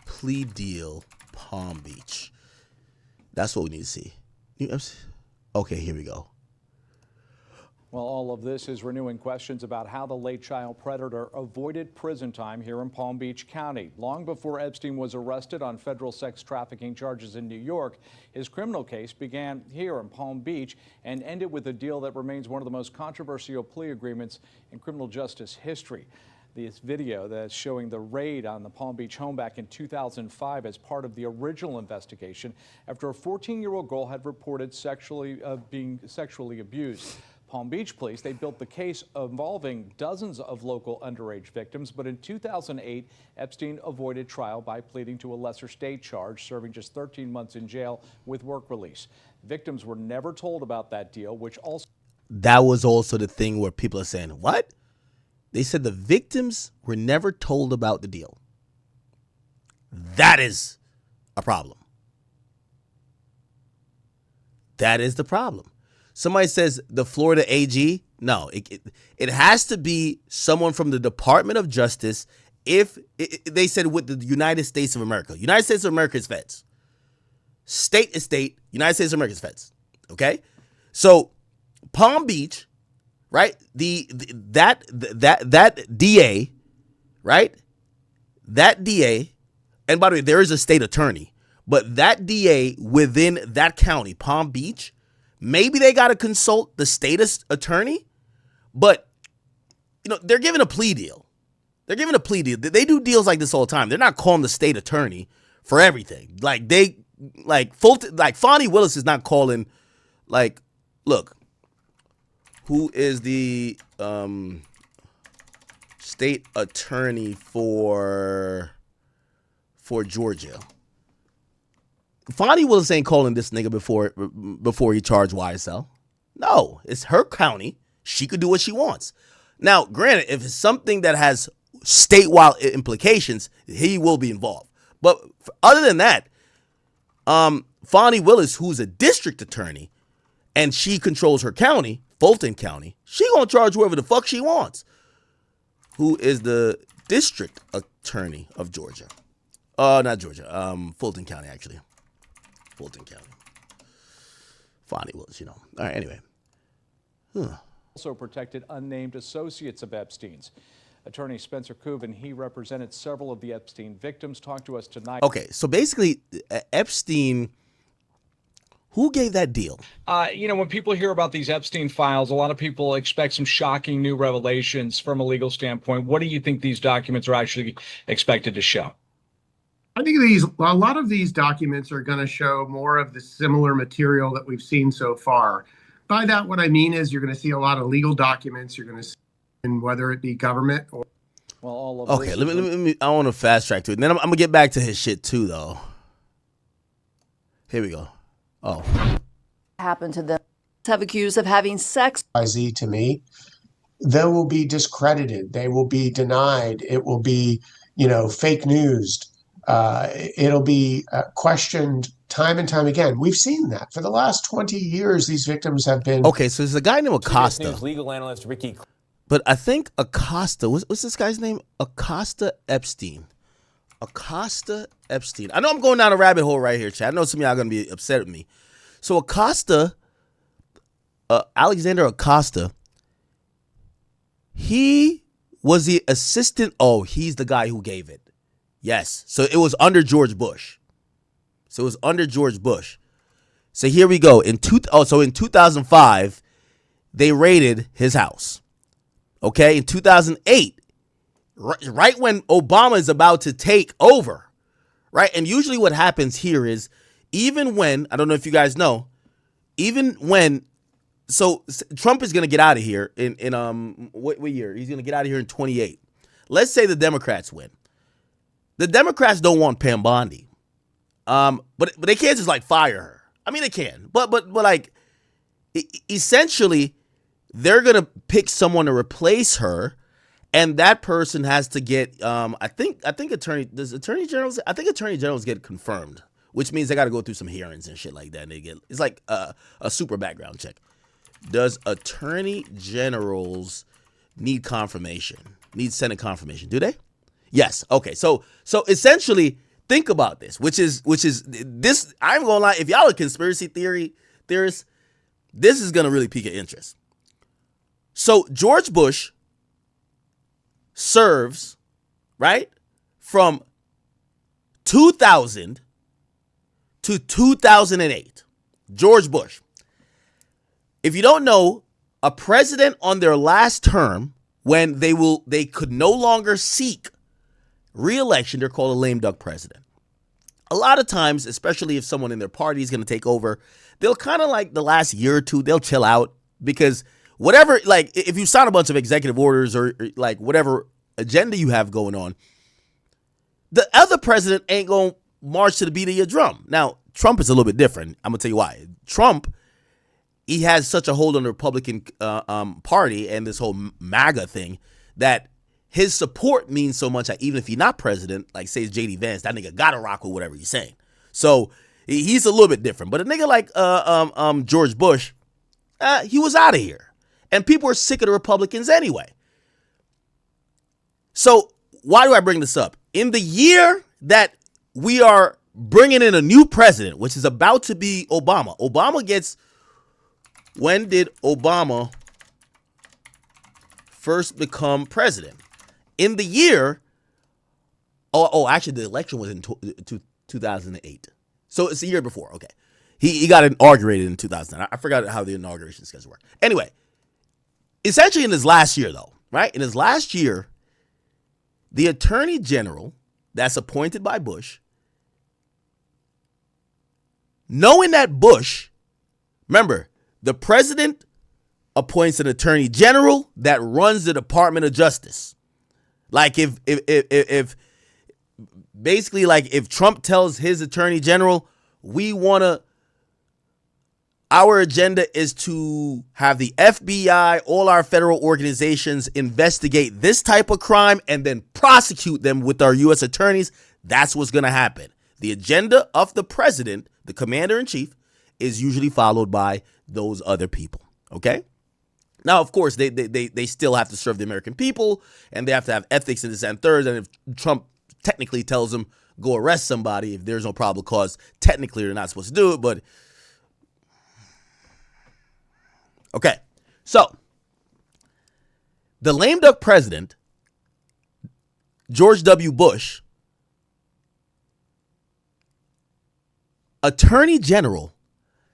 plea deal, Palm Beach. That's what we need to see. Okay, here we go. Well, all of this is renewing questions about how the late child predator avoided prison time here in Palm Beach County. Long before Epstein was arrested on federal sex trafficking charges in New York, his criminal case began here in Palm Beach and ended with a deal that remains one of the most controversial plea agreements in criminal justice history. This video that's showing the raid on the Palm Beach home back in 2005 as part of the original investigation after a 14-year-old girl had reported being sexually abused. Palm Beach police, they built the case involving dozens of local underage victims, but in 2008, Epstein avoided trial by pleading to a lesser state charge, serving just 13 months in jail with work release. Victims were never told about that deal, which also... That was also the thing where people are saying, what? They said the victims were never told about the deal. That is a problem. That is the problem. Somebody says the Florida AG. No, it has to be someone from the Department of Justice. They said with the United States of America. United States of America is feds. State is state. United States of America is feds. Okay? So Palm Beach, right? That DA, right? That DA, and by the way, there is a state attorney, but that DA within that county, Palm Beach, maybe they got to consult the state attorney, but they're giving a plea deal. They're giving a plea deal. They do deals like this all the time. They're not calling the state attorney for everything. Fonnie Willis is not calling. Look, who is the state attorney for Georgia? Fonnie Willis ain't calling this nigga before he charged YSL. No, it's her county. She could do what she wants. Now, granted, if it's something that has statewide implications, he will be involved. But other than that, Fonnie Willis, who's a district attorney, and she controls her county, Fulton County, she gonna charge whoever the fuck she wants. Who is the district attorney of Georgia? Not Georgia. Fulton County, actually. Fulton County. Fonnie Willis, All right, anyway. Also protected unnamed associates of Epstein's. Attorney Spencer Kuvan, he represented several of the Epstein victims, talked to us tonight. Okay, so basically, Epstein, who gave that deal? When people hear about these Epstein files, a lot of people expect some shocking new revelations from a legal standpoint. What do you think these documents are actually expected to show? I think a lot of these documents are going to show more of the similar material that we've seen so far. By that, what I mean is you're going to see a lot of legal documents. You're going to see, whether it be government or... Well, all of okay, let me. I want to fast track to it. And then I'm going to get back to his shit too, though. Here we go. Oh. Happened to them. Have accused of having sex. To me, they will be discredited. They will be denied. It will be, fake news. It'll be questioned time and time again. We've seen that for the last 20 years. These victims have been. Okay, so there's a guy named Acosta. News legal analyst Ricky. But I think Acosta, what's this guy's name? Acosta Epstein. Acosta Epstein. I know I'm going down a rabbit hole right here, Chad. I know some of y'all are going to be upset with me. So Acosta, Alexander Acosta, he was the assistant. Oh, he's the guy who gave it. Yes. So it was under George Bush. So here we go. In 2005, they raided his house. Okay. In 2008, right when Obama is about to take over, right? And usually what happens here is even when, I don't know if you guys know, so Trump is going to get out of here in what year? He's going to get out of here in 28. Let's say the Democrats win. The Democrats don't want Pam Bondi. But they can't just fire her. I mean, they can, but essentially they're going to pick someone to replace her. And that person has to get, I think Attorney Generals get confirmed, which means they got to go through some hearings and shit like that. And it's like a super background check. Does Attorney Generals need Senate confirmation? Do they? Yes. Okay. So essentially, think about this, which is this. I'm gonna lie. If y'all are conspiracy theorists, this is gonna really pique your interest. So George Bush serves, right, from 2000 to 2008. George Bush. If you don't know, a president on their last term, when they could no longer seek re-election, they're called a lame duck president. A lot of times, especially if someone in their party is going to take over, they'll kind of like the last year or two, they'll chill out because whatever, like if you sign a bunch of executive orders or like whatever agenda you have going on, the other president ain't going to march to the beat of your drum. Now, Trump is a little bit different. I'm going to tell you why. Trump, he has such a hold on the Republican Party and this whole MAGA thing that his support means so much that even if he's not president, like say it's J.D. Vance, that nigga gotta rock with whatever he's saying. So he's a little bit different. But a nigga like George Bush, he was out of here. And people are sick of the Republicans anyway. So why do I bring this up? In the year that we are bringing in a new president, which is about to be Obama gets... When did Obama first become president? In the year, actually the election was in 2008. So it's the year before, okay. He got inaugurated in 2009. I forgot how the inauguration schedule worked. Anyway, essentially in his last year though, right? In his last year, the attorney general that's appointed by Bush, knowing that Bush, remember, the president appoints an attorney general that runs the Department of Justice. Like if basically like if Trump tells his attorney general, our agenda is to have the FBI, all our federal organizations investigate this type of crime and then prosecute them with our U.S. attorneys, that's what's going to happen. The agenda of the president, the commander in chief, is usually followed by those other people, okay? Now, of course, they still have to serve the American people, and they have to have ethics and this and third, and if Trump technically tells them, go arrest somebody, if there's no probable cause, technically they're not supposed to do it, but... Okay, so, the lame duck president, George W. Bush, attorney general,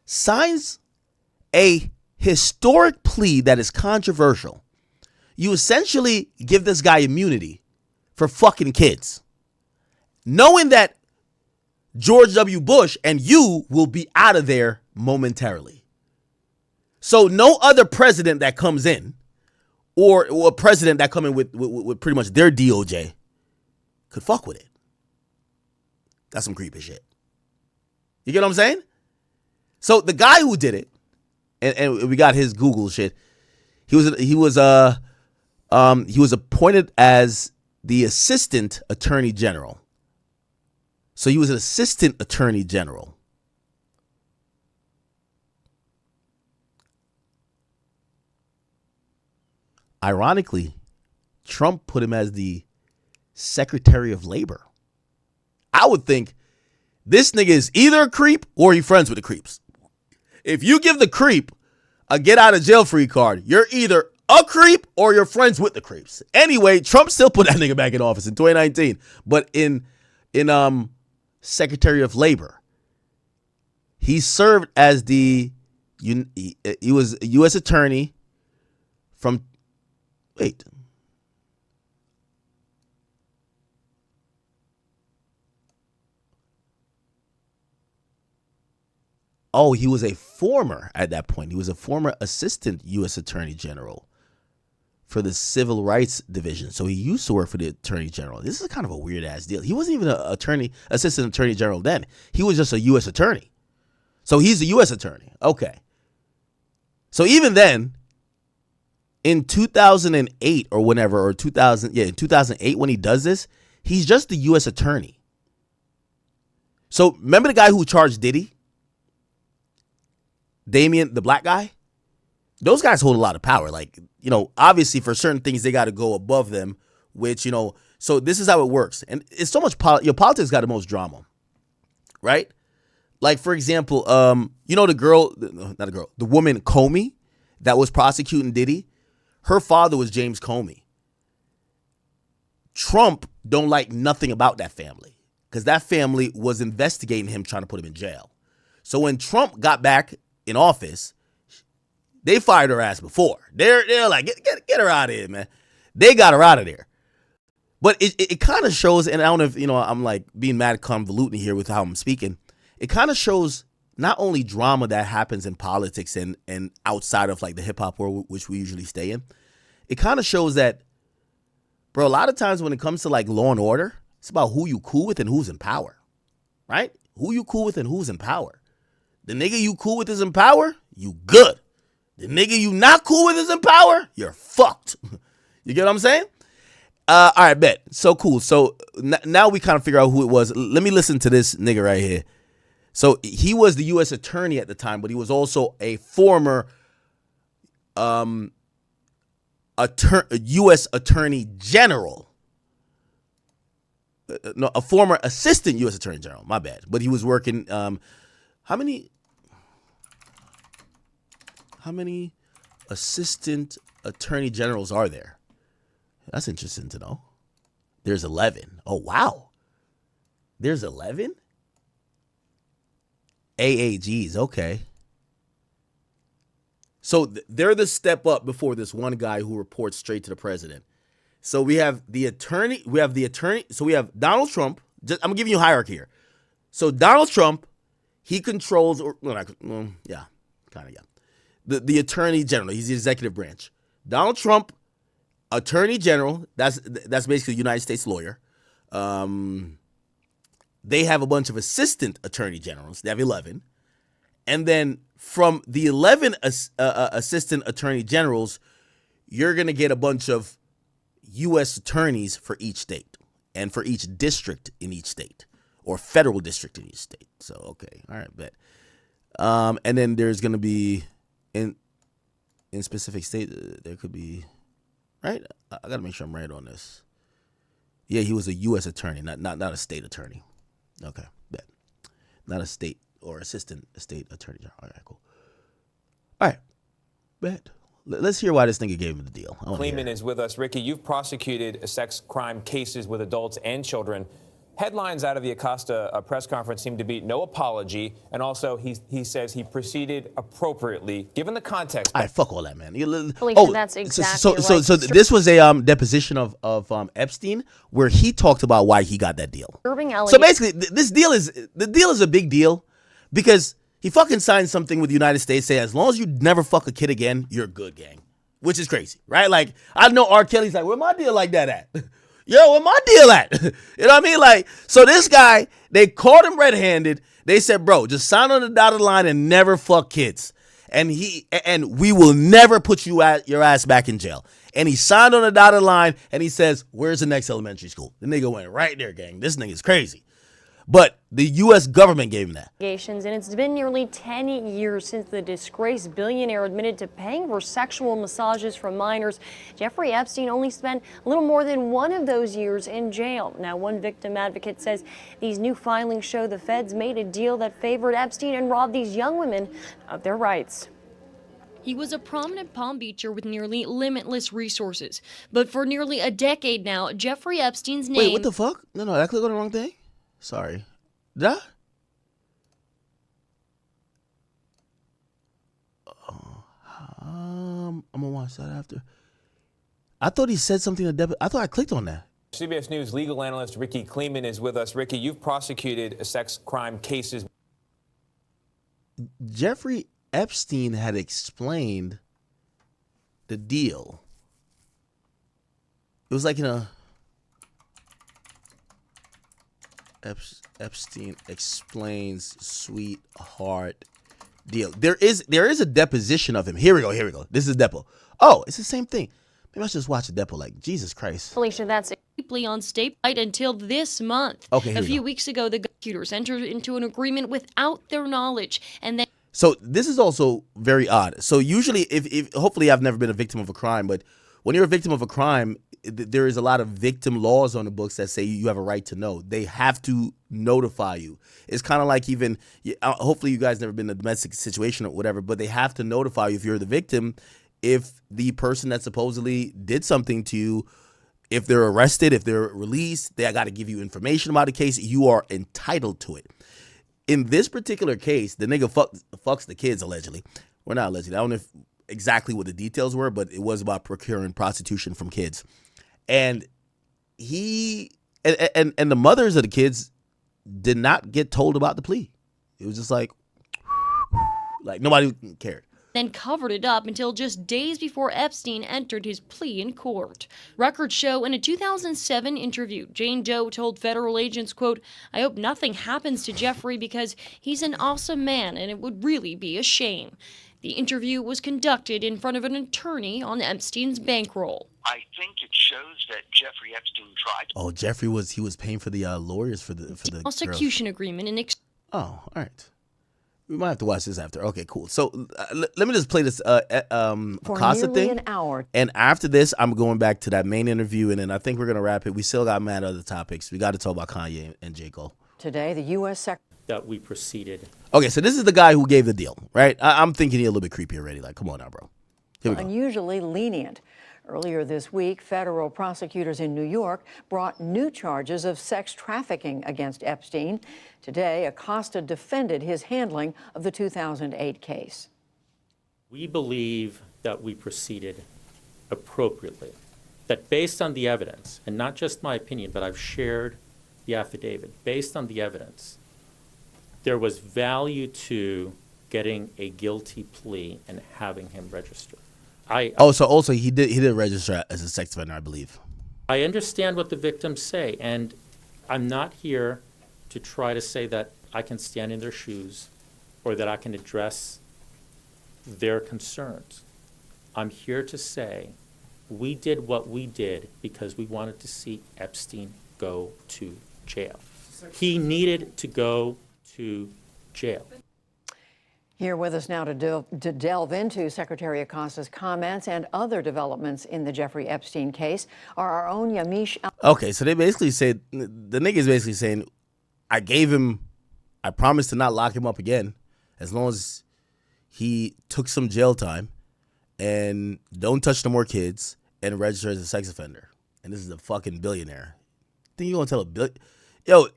signs a historic plea that is controversial. You essentially give this guy immunity for fucking kids, knowing that George W. Bush and you will be out of there momentarily. So no other president that comes in or a president that come in with pretty much their DOJ could fuck with it. That's some creepy shit. You get what I'm saying? So the guy who did it, and we got his Google shit. He was appointed as the assistant attorney general. So he was an assistant attorney general. Ironically, Trump put him as the Secretary of Labor. I would think this nigga is either a creep or he friends with the creeps. If you give the creep a get out of jail free card, you're either a creep or you're friends with the creeps. Anyway, Trump still put that nigga back in office in 2019, but in Secretary of Labor, he served as he was a U.S. attorney from Oh, he was a former, at that point, he was a former assistant U.S. Attorney General for the Civil Rights Division. So he used to work for the Attorney General. This is kind of a weird ass deal. He wasn't even an assistant attorney general then. He was just a U.S. attorney. So he's a U.S. attorney. Okay. So even then, in 2008 or whenever, or 2008 when he does this, he's just the U.S. attorney. So remember the guy who charged Diddy? Damien, the black guy? Those guys hold a lot of power. Like, you know, obviously for certain things, they got to go above them, which, you know, so this is how it works. And it's so much, politics got the most drama, right? Like, for example, the woman Comey that was prosecuting Diddy, Her father was James Comey. Trump don't like nothing about that family because that family was investigating him, trying to put him in jail. So when Trump got back in office, they fired her ass before. They're like, get her out of here, man. They got her out of there. But it kind of shows, and I don't know if, I'm like being mad convoluting here with how I'm speaking. It kind of shows not only drama that happens in politics and outside of like the hip hop world, which we usually stay in. It kind of shows that, bro, a lot of times when it comes to like law and order, it's about who you cool with and who's in power, right? Who you cool with and who's in power. The nigga you cool with is in power, you good. The nigga you not cool with is in power, you're fucked. You get what I'm saying? All right, bet. So cool. So now we kind of figure out who it was. Let me listen to this nigga right here. So he was the U.S. attorney at the time, but he was also a former U.S. attorney general. No, a former assistant U.S. attorney general. My bad. But he was working. How many assistant attorney generals are there? That's interesting to know. There's 11. Oh, wow. There's 11? AAGs, okay. So they're the step up before this one guy who reports straight to the president. So we have the attorney, so we have Donald Trump. I'm going to give you a hierarchy here. So Donald Trump, he controls, the attorney general. He's the executive branch. Donald Trump, attorney general, that's basically a United States lawyer. They have a bunch of assistant attorney generals. They have 11. And then from the 11 assistant attorney generals, you're going to get a bunch of U.S. attorneys for each state and for each district in each state or federal district in each state. So, okay. All right, bet. And then there's going to be in specific state, there could be, right? I got to make sure I'm right on this. Yeah, he was a U.S. attorney, not a state attorney. Okay, bet. Not a state or assistant state attorney general. All right, cool. All right, bet. Let's hear why this nigga gave him the deal. Kleeman is with us. Ricky, you've prosecuted sex crime cases with adults and children. Headlines out of the Acosta press conference seem to be no apology, and also he says he proceeded appropriately, given the context. All right, fuck all that, man. That's exactly so this was a deposition of Epstein where he talked about why he got that deal. So basically, the deal is a big deal because he fucking signed something with the United States saying as long as you never fuck a kid again, you're good, gang. Which is crazy, right? Like, I know R. Kelly's like, where my deal like that at? Yo, where my deal at? You know what I mean? Like, so this guy, they caught him red-handed. They said, bro, just sign on the dotted line and never fuck kids. And we will never put your ass back in jail. And he signed on the dotted line and he says, where's the next elementary school? The nigga went right there, gang. This nigga's crazy. But the U.S. government gave him that. And it's been nearly 10 years since the disgraced billionaire admitted to paying for sexual massages from minors. Jeffrey Epstein only spent a little more than one of those years in jail. Now, one victim advocate says these new filings show the feds made a deal that favored Epstein and robbed these young women of their rights. He was a prominent Palm Beacher with nearly limitless resources. But for nearly a decade now, Jeffrey Epstein's name... Wait, what the fuck? No, I clicked on the wrong thing? Sorry. Did I? I'm gonna watch that after. I thought he said something to I thought I clicked on that. CBS News legal analyst Ricky Kleeman is with us. Ricky, you've prosecuted sex crime cases. Jeffrey Epstein had explained the deal. It was like in a Epstein explains sweetheart deal. There is a deposition of him. Here we go. This is depo. Oh, it's the same thing. Maybe I should just watch the depo. Like, Jesus Christ. Felicia, that's deeply on state right until this month. Okay, a few weeks ago, the prosecutors entered into an agreement without their knowledge, and then. So this is also very odd. So usually, if hopefully I've never been a victim of a crime, but when you're a victim of a crime, there is a lot of victim laws on the books that say you have a right to know. They have to notify you. It's kind of like even, hopefully you guys never been in a domestic situation or whatever, but they have to notify you if you're the victim. if the person that supposedly did something to you, if they're arrested, if they're released, they got to give you information about the case. You are entitled to it. In this particular case, the nigga fucks the kids, allegedly. Well, not allegedly. I don't know exactly what the details were, but it was about procuring prostitution from kids. And he and the mothers of the kids did not get told about the plea. It was just like nobody cared. Then covered it up until just days before Epstein entered his plea in court. Records show in a 2007 interview, Jane Doe told federal agents, quote, "I hope nothing happens to Jeffrey because he's an awesome man and it would really be a shame." The interview was conducted in front of an attorney on Epstein's bankroll. I think it shows that Jeffrey Epstein tried. Oh, Jeffrey was paying for the lawyers for the prosecution girls. Agreement in Oh, all right. We might have to watch this after. Okay, cool. So let me just play this Acosta thing. An hour. And after this, I'm going back to that main interview, and then I think we're going to wrap it. We still got mad other topics. We got to talk about Kanye and J. Cole. Today, the U.S. Secretary that we proceeded. Okay, so this is the guy who gave the deal, right? I'm thinking he's a little bit creepy already. Like, come on now, bro. Here we go. Unusually lenient. Earlier this week, federal prosecutors in New York brought new charges of sex trafficking against Epstein. Today, Acosta defended his handling of the 2008 case. We believe that we proceeded appropriately, that based on the evidence, and not just my opinion, but I've shared the affidavit, based on the evidence, there was value to getting a guilty plea and having him register. So also he did register as a sex offender, I believe. I understand what the victims say, and I'm not here to try to say that I can stand in their shoes or that I can address their concerns. I'm here to say we did what we did because we wanted to see Epstein go to jail. He needed to go to jail. Here with us now to delve into Secretary Acosta's comments and other developments in the Jeffrey Epstein case are our own Yamiche. Okay, so they basically said, the nigga is basically saying, I promised to not lock him up again as long as he took some jail time and don't touch no more kids and register as a sex offender. And this is a fucking billionaire. Think you gonna tell a billion? Yo,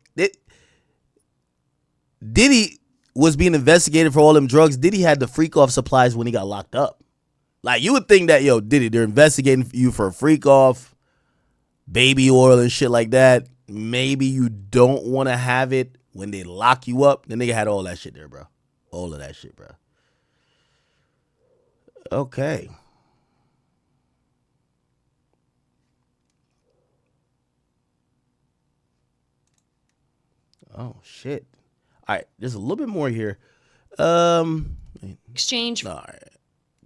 Diddy was being investigated for all them drugs. Diddy had the freak off supplies when he got locked up. Like, you would think that, yo, Diddy, they're investigating you for a freak off, baby oil and shit like that. Maybe you don't want to have it when they lock you up. The nigga had all that shit there, bro. All of that shit, bro. Okay. Oh, shit. All right, there's a little bit more here. Exchange. All right,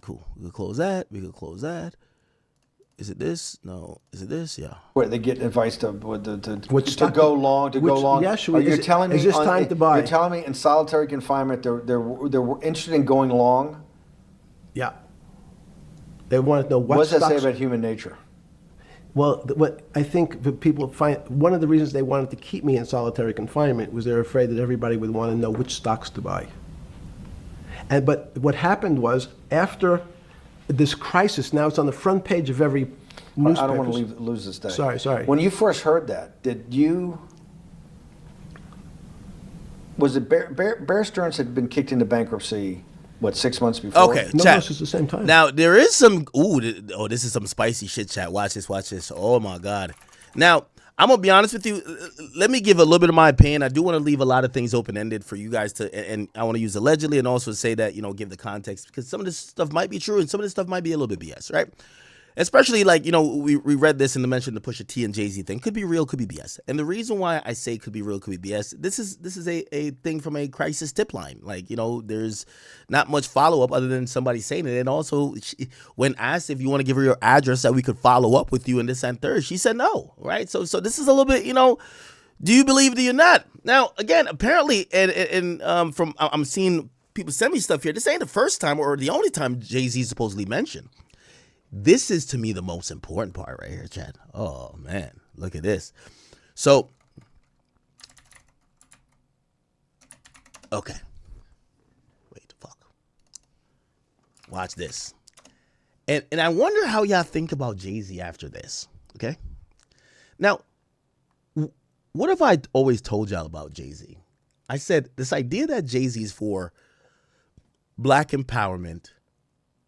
cool. We could close that. Is it this? No. Is it this? Yeah. Where they get advice to go long. Yes, You're telling me is this time to buy? You're telling me in solitary confinement they're interested in going long. Yeah. They want to know what does that say stocks- about human nature? Well, what I think the people find, one of the reasons they wanted to keep me in solitary confinement was they're afraid that everybody would want to know which stocks to buy. But what happened was, after this crisis, now it's on the front page of every newspaper. I don't want to lose this day. Sorry. When you first heard that, was it Bear Stearns had been kicked into bankruptcy? What, 6 months before? Okay, no, chat. this is the same time. Now, there is some, this is some spicy shit, chat. Watch this. Oh, my God. Now, I'm going to be honest with you. Let me give a little bit of my opinion. I do want to leave a lot of things open-ended for you guys to, and I want to use allegedly and also say that, give the context, because some of this stuff might be true and some of this stuff might be a little bit BS, right? Especially, like, we read this in the mention, the Pusha T and Jay-Z thing. Could be real, could be BS. And the reason why I say could be real, could be BS, this is a thing from a crisis tip line. Like, there's not much follow-up other than somebody saying it. And also, when asked if you want to give her your address that we could follow up with you in this and third, she said no, right? So this is a little bit, do you believe it or you're not? Now, again, apparently, and I'm seeing people send me stuff here. This ain't the first time or the only time Jay-Z supposedly mentioned. This is, to me, the most important part right here, Chad. Oh, man. Look at this. So, okay. Wait, fuck. Watch this. And I wonder how y'all think about Jay-Z after this, okay? Now, what have I always told y'all about Jay-Z? I said this idea that Jay-Z is for black empowerment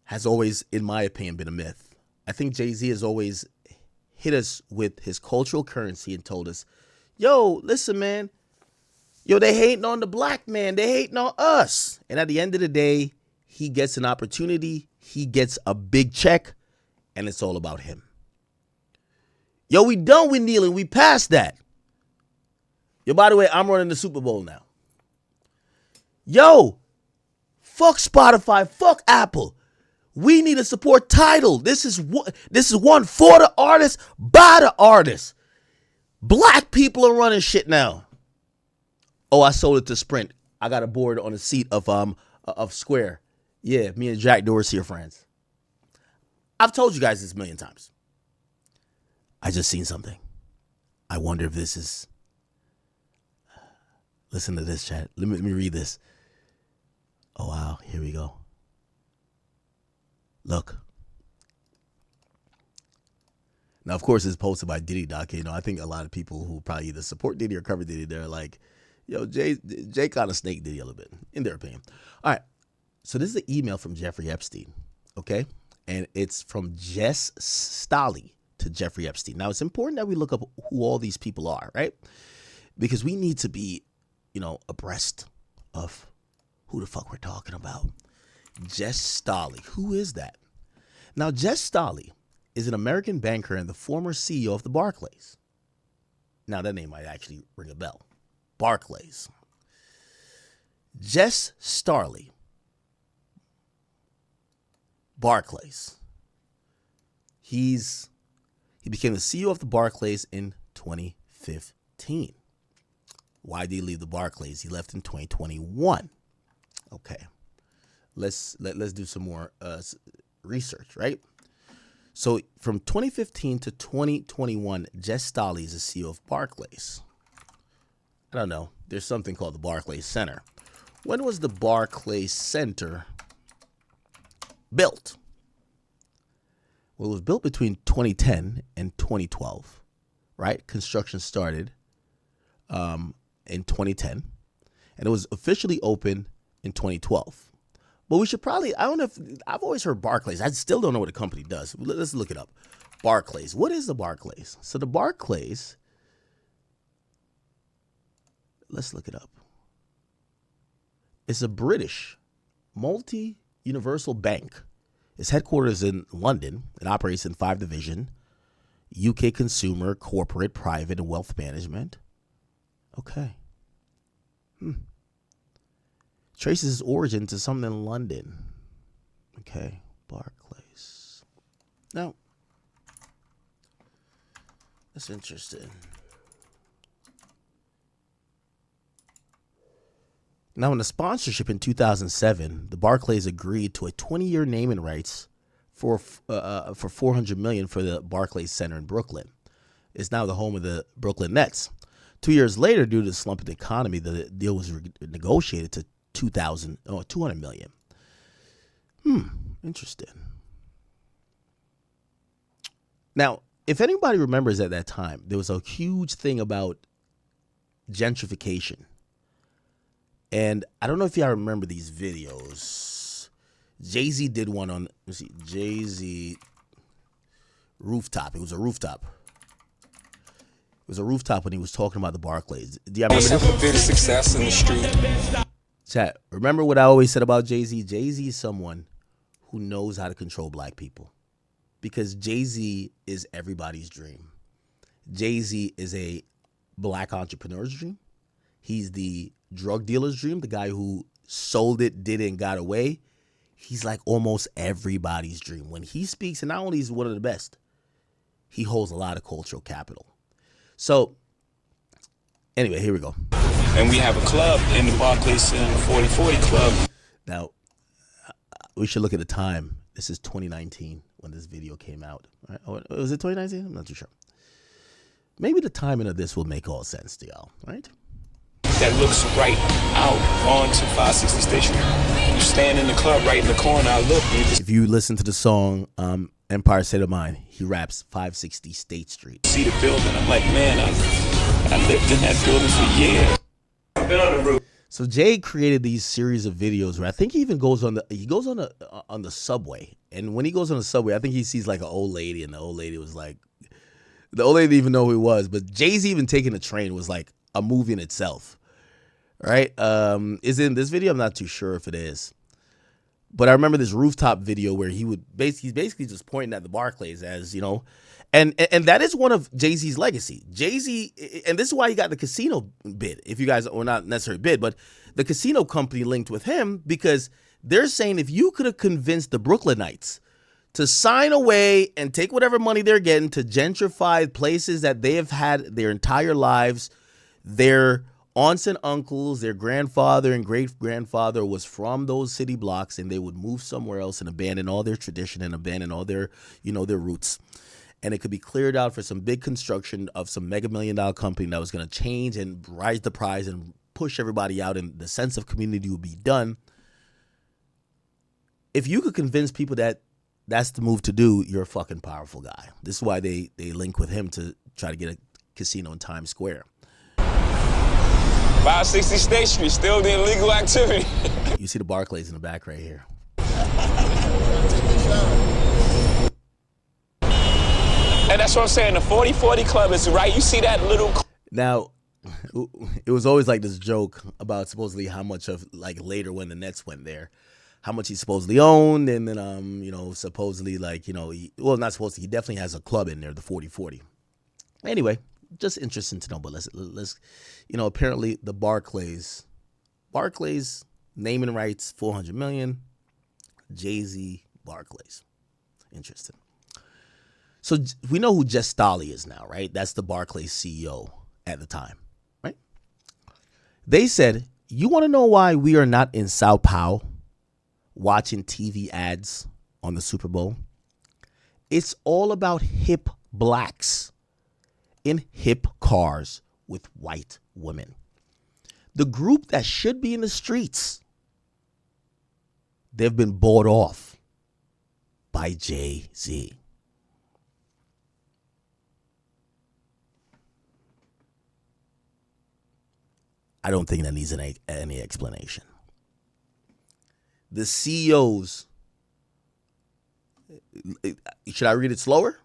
has always, in my opinion, been a myth. I think Jay-Z has always hit us with his cultural currency and told us, yo, listen, man, yo, they hating on the black man. They hating on us. And at the end of the day, he gets an opportunity. He gets a big check, and it's all about him. Yo, we done with kneeling. We passed that. Yo, by the way, I'm running the Super Bowl now. Yo, fuck Spotify, fuck Apple. We need to support Tidal. This is one for the artist, by the artist. Black people are running shit now. Oh, I sold it to Sprint. I got a board on the seat of Square. Yeah, me and Jack Dorsey are friends. I've told you guys this a million times. I just seen something. I wonder if this is. Listen to this, chat. Let me read this. Oh, wow. Here we go. Look. Now, of course, it's posted by Diddy Doc. You know, I think a lot of people who probably either support Diddy or cover Diddy, they're like, yo, Jay kind of snaked Diddy a little bit, in their opinion. All right. So this is an email from Jeffrey Epstein, okay? And it's from Jess Stolle to Jeffrey Epstein. Now, it's important that we look up who all these people are, right? Because we need to be, you know, abreast of who the fuck we're talking about. Jess Stolle. Who is that? Now, Jess Stolle is an American banker and the former CEO of the Barclays. Now, that name might actually ring a bell. Barclays. Jess Stolle. Barclays. He became the CEO of the Barclays in 2015. Why did he leave the Barclays? He left in 2021. Okay. Let's do some more research, right? So from 2015 to 2021, Jess Stolle is the CEO of Barclays. I don't know. There's something called the Barclays Center. When was the Barclays Center built? Well, it was built between 2010 and 2012, right? Construction started in 2010, and it was officially open in 2012. But we should probably, I don't know if, I've always heard Barclays. I still don't know what the company does. Let's look it up. Barclays. What is the Barclays? So the Barclays, let's look it up. It's a British multi-universal bank. Its headquarters in London. It operates in 5 divisions: UK consumer, corporate, private, and wealth management. Okay. Traces its origin to something in London. Okay, Barclays. Now, that's interesting. Now, in the sponsorship in 2007, the Barclays agreed to a 20-year naming rights for $400 million for the Barclays Center in Brooklyn. It's now the home of the Brooklyn Nets. 2 years later, due to the slump of the economy, the deal was negotiated to $200 million. Interesting. Now, if anybody remembers at that time, there was a huge thing about gentrification. And I don't know if y'all remember these videos. Jay-Z did one on, let's see, Jay-Z rooftop. It was a rooftop. It was a rooftop when he was talking about the Barclays. Do y'all remember this? Have a bit of success in the street. Chat, remember what I always said about Jay-Z? Jay-Z is someone who knows how to control black people. Because Jay-Z is everybody's dream. Jay-Z is a black entrepreneur's dream. He's the drug dealer's dream, the guy who sold it, did it, and got away. He's like almost everybody's dream. When he speaks, and not only is he one of the best, he holds a lot of cultural capital. So, anyway, here we go. And we have a club in the Barclays Center, the 4040 Club. Now, we should look at the time. This is 2019 when this video came out. Right? Oh, was it 2019? I'm not too sure. Maybe the timing of this will make all sense to y'all, right? that looks right out onto 560 Station. You stand in the club right in the corner, I look. If you listen to the song Empire State of Mind, he raps 560 State Street. See the building, I'm like, man, I lived in that building for years. I've been on the roof. So Jay created these series of videos where I think he even goes on the subway, and when he goes on the subway, I think he sees like an old lady, and the old lady was like, the old lady didn't even know who he was, but Jay-Z even taking the train was like a movie in itself, right? Is it in this video? I'm not too sure if it is, but I remember this rooftop video where he's basically just pointing at the Barclays as, you know, and that is one of Jay-Z's legacy. Jay-Z, and this is why he got the casino bid, if you guys, or not necessarily bid, but the casino company linked with him, because they're saying if you could have convinced the Brooklynites to sign away and take whatever money they're getting to gentrify places that they have had their entire lives, their aunts and uncles, their grandfather and great-grandfather was from those city blocks, and they would move somewhere else and abandon all their tradition and abandon all their, you know, their roots. And it could be cleared out for some big construction of some mega $1 million company that was going to change and rise the prize and push everybody out, and the sense of community would be done. If you could convince people that that's the move to do, you're a fucking powerful guy. This is why they link with him to try to get a casino in Times Square. 560 State Street, still the illegal activity. You see the Barclays in the back right here. And that's what I'm saying. The 4040 Club is right. You see that little. Now, it was always like this joke about supposedly how much of, like, later when the Nets went there, how much he supposedly owned, and then you know, supposedly, like, you know, not supposedly, he definitely has a club in there, the 4040. Anyway, just interesting to know. But let's you know, apparently the Barclays naming rights, $400 million, Jay-Z Barclays. Interesting. So we know who Jess Stolley is now, right? That's the Barclays CEO at the time, right? They said, you want to know why we are not in Sao Paulo watching TV ads on the Super Bowl? It's all about hip blacks in hip cars with white women. The group that should be in the streets, they've been bought off by Jay-Z. I don't think that needs any explanation. The CEOs, should I read it slower?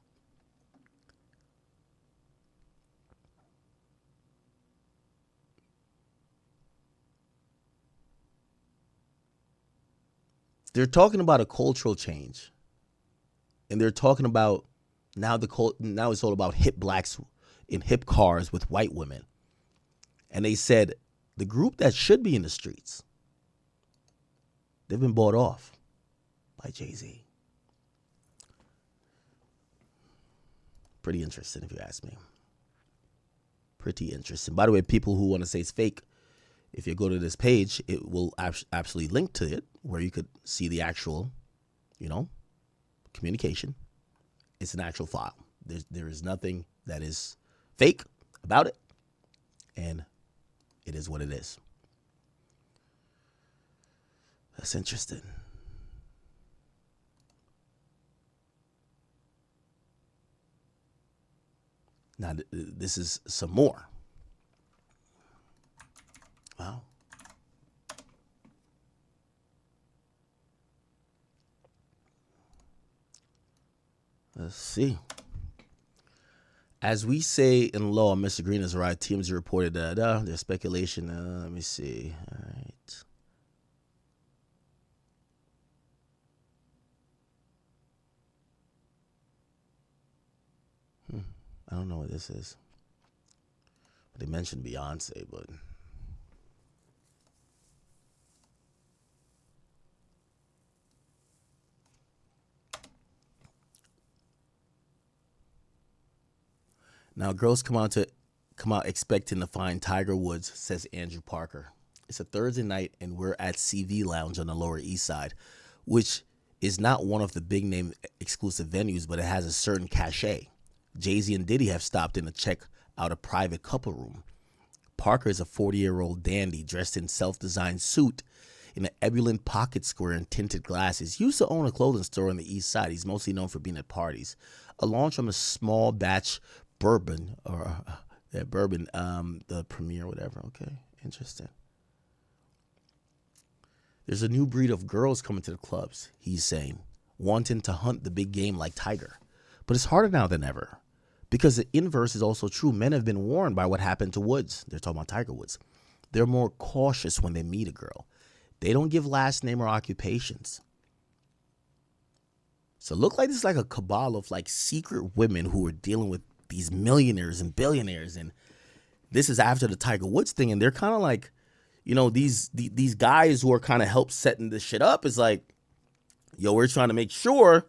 They're talking about a cultural change. And they're talking about now it's all about hip blacks in hip cars with white women. And they said the group that should be in the streets, they've been bought off by Jay-Z. Pretty interesting, if you ask me. Pretty interesting. By the way, people who want to say it's fake, if you go to this page, it will absolutely link to it where you could see the actual, you know, communication. It's an actual file. There is nothing that is fake about it. And it is what it is. That's interesting. Now, this is some more. Wow. Let's see. As we say in law, Mr. Green has arrived. TMZ reported that there's speculation. Let me see. All right. I don't know what this is. They mentioned Beyonce, but now girls come out expecting to find Tiger Woods, says Andrew Parker. It's a Thursday night and we're at CV Lounge on the Lower East Side, which is not one of the big name exclusive venues, but it has a certain cachet. Jay-Z and Diddy have stopped in to check out a private couple room. Parker is a 40-year-old dandy dressed in self-designed suit in an ebullient pocket square and tinted glasses. He used to own a clothing store on the east side. He's mostly known for being at parties. A launch from a small batch bourbon, the premiere, whatever. Okay, interesting. There's a new breed of girls coming to the clubs, he's saying, wanting to hunt the big game like Tiger. But it's harder now than ever, because the inverse is also true. Men have been warned by what happened to Woods. They're talking about Tiger Woods. They're more cautious when they meet a girl. They don't give last name or occupations. So it looked like this is like a cabal of like secret women who are dealing with these millionaires and billionaires. And this is after the Tiger Woods thing. And they're kind of like, you know, these guys who are kind of help setting this shit up is like, yo, we're trying to make sure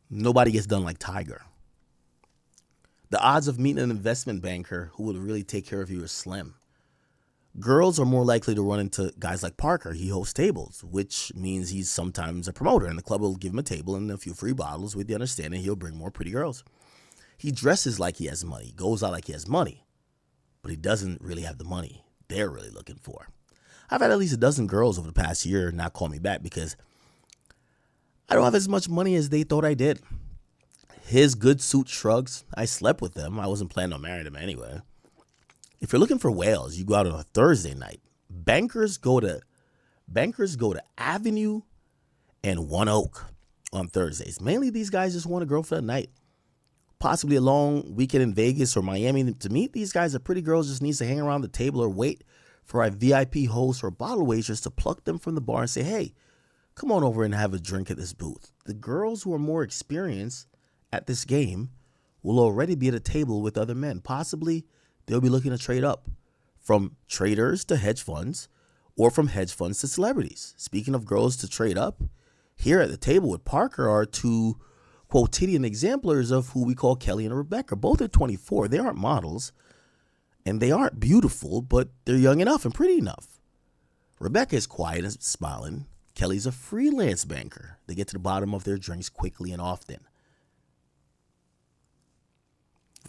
nobody gets done like Tiger. The odds of meeting an investment banker who will really take care of you is slim. Girls are more likely to run into guys like Parker. He hosts tables, which means he's sometimes a promoter, and the club will give him a table and a few free bottles with the understanding he'll bring more pretty girls. He dresses like he has money, goes out like he has money, but he doesn't really have the money they're really looking for. I've had at least a dozen girls over the past year not call me back because I don't have as much money as they thought I did. His good suit shrugs. I slept with them. I wasn't planning on marrying them anyway. If you're looking for whales, you go out on a Thursday night. Bankers go to Avenue and One Oak on Thursdays. Mainly these guys just want a girl for the night. Possibly a long weekend in Vegas or Miami. To meet these guys, a pretty girl just needs to hang around the table or wait for a VIP host or bottle waitress to pluck them from the bar and say, hey, come on over and have a drink at this booth. The girls who are more experienced at this game will already be at a table with other men. Possibly they'll be looking to trade up from traders to hedge funds or from hedge funds to celebrities. Speaking of girls to trade up, here at the table with Parker are two quotidian exemplars of who we call Kelly and Rebecca. Both are 24. They aren't models and they aren't beautiful, but they're young enough and pretty enough. Rebecca is quiet and smiling. Kelly's a freelance banker. They get to the bottom of their drinks quickly and often.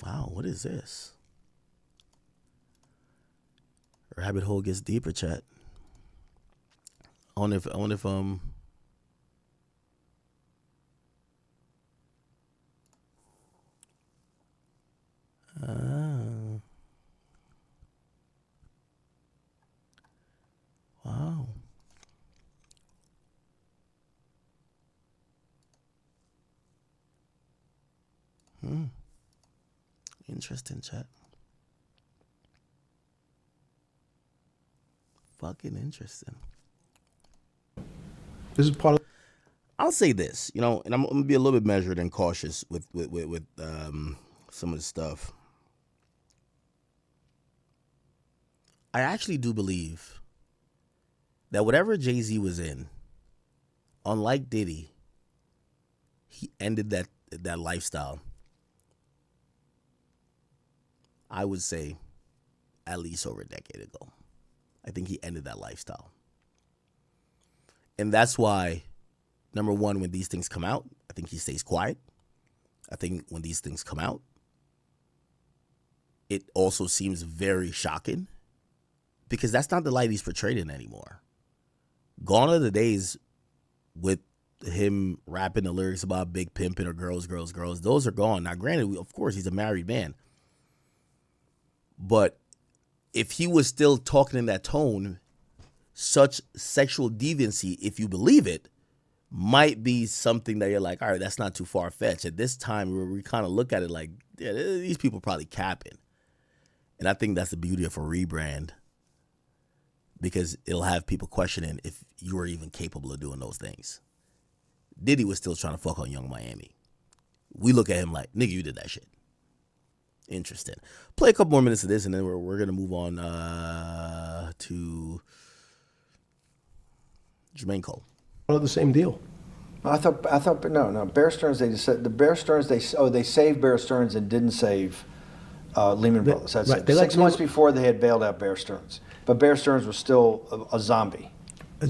Wow, what is this? Rabbit hole gets deeper, chat. I wonder if wow. Interesting, chat. Fucking interesting. This is part of. I'll say this, you know, and I'm gonna be a little bit measured and cautious with some of the stuff. I actually do believe that whatever Jay-Z was in, unlike Diddy, he ended that lifestyle. I would say at least over a decade ago. I think he ended that lifestyle. And that's why, number one, when these things come out, I think he stays quiet. I think when these things come out, it also seems very shocking because that's not the light he's portrayed in anymore. Gone are the days with him rapping the lyrics about big pimping or girls. Those are gone. Now, granted, of course, he's a married man. But if he was still talking in that tone, such sexual deviancy, if you believe it, might be something that you're like, all right, that's not too far-fetched. At this time, we kind of look at it like, yeah, these people probably capping. And I think that's the beauty of a rebrand because it'll have people questioning if you were even capable of doing those things. Diddy was still trying to fuck on Young Miami. We look at him like, nigga, you did that shit. Interesting. Play a couple more minutes of this, and then we're gonna move on to Jermaine Cole. Part of the same deal. I thought no. Bear Stearns. They just said the Bear Stearns. They saved Bear Stearns and didn't save Lehman Brothers. That's right. it. 6 months before they had bailed out Bear Stearns, but Bear Stearns was still a zombie. A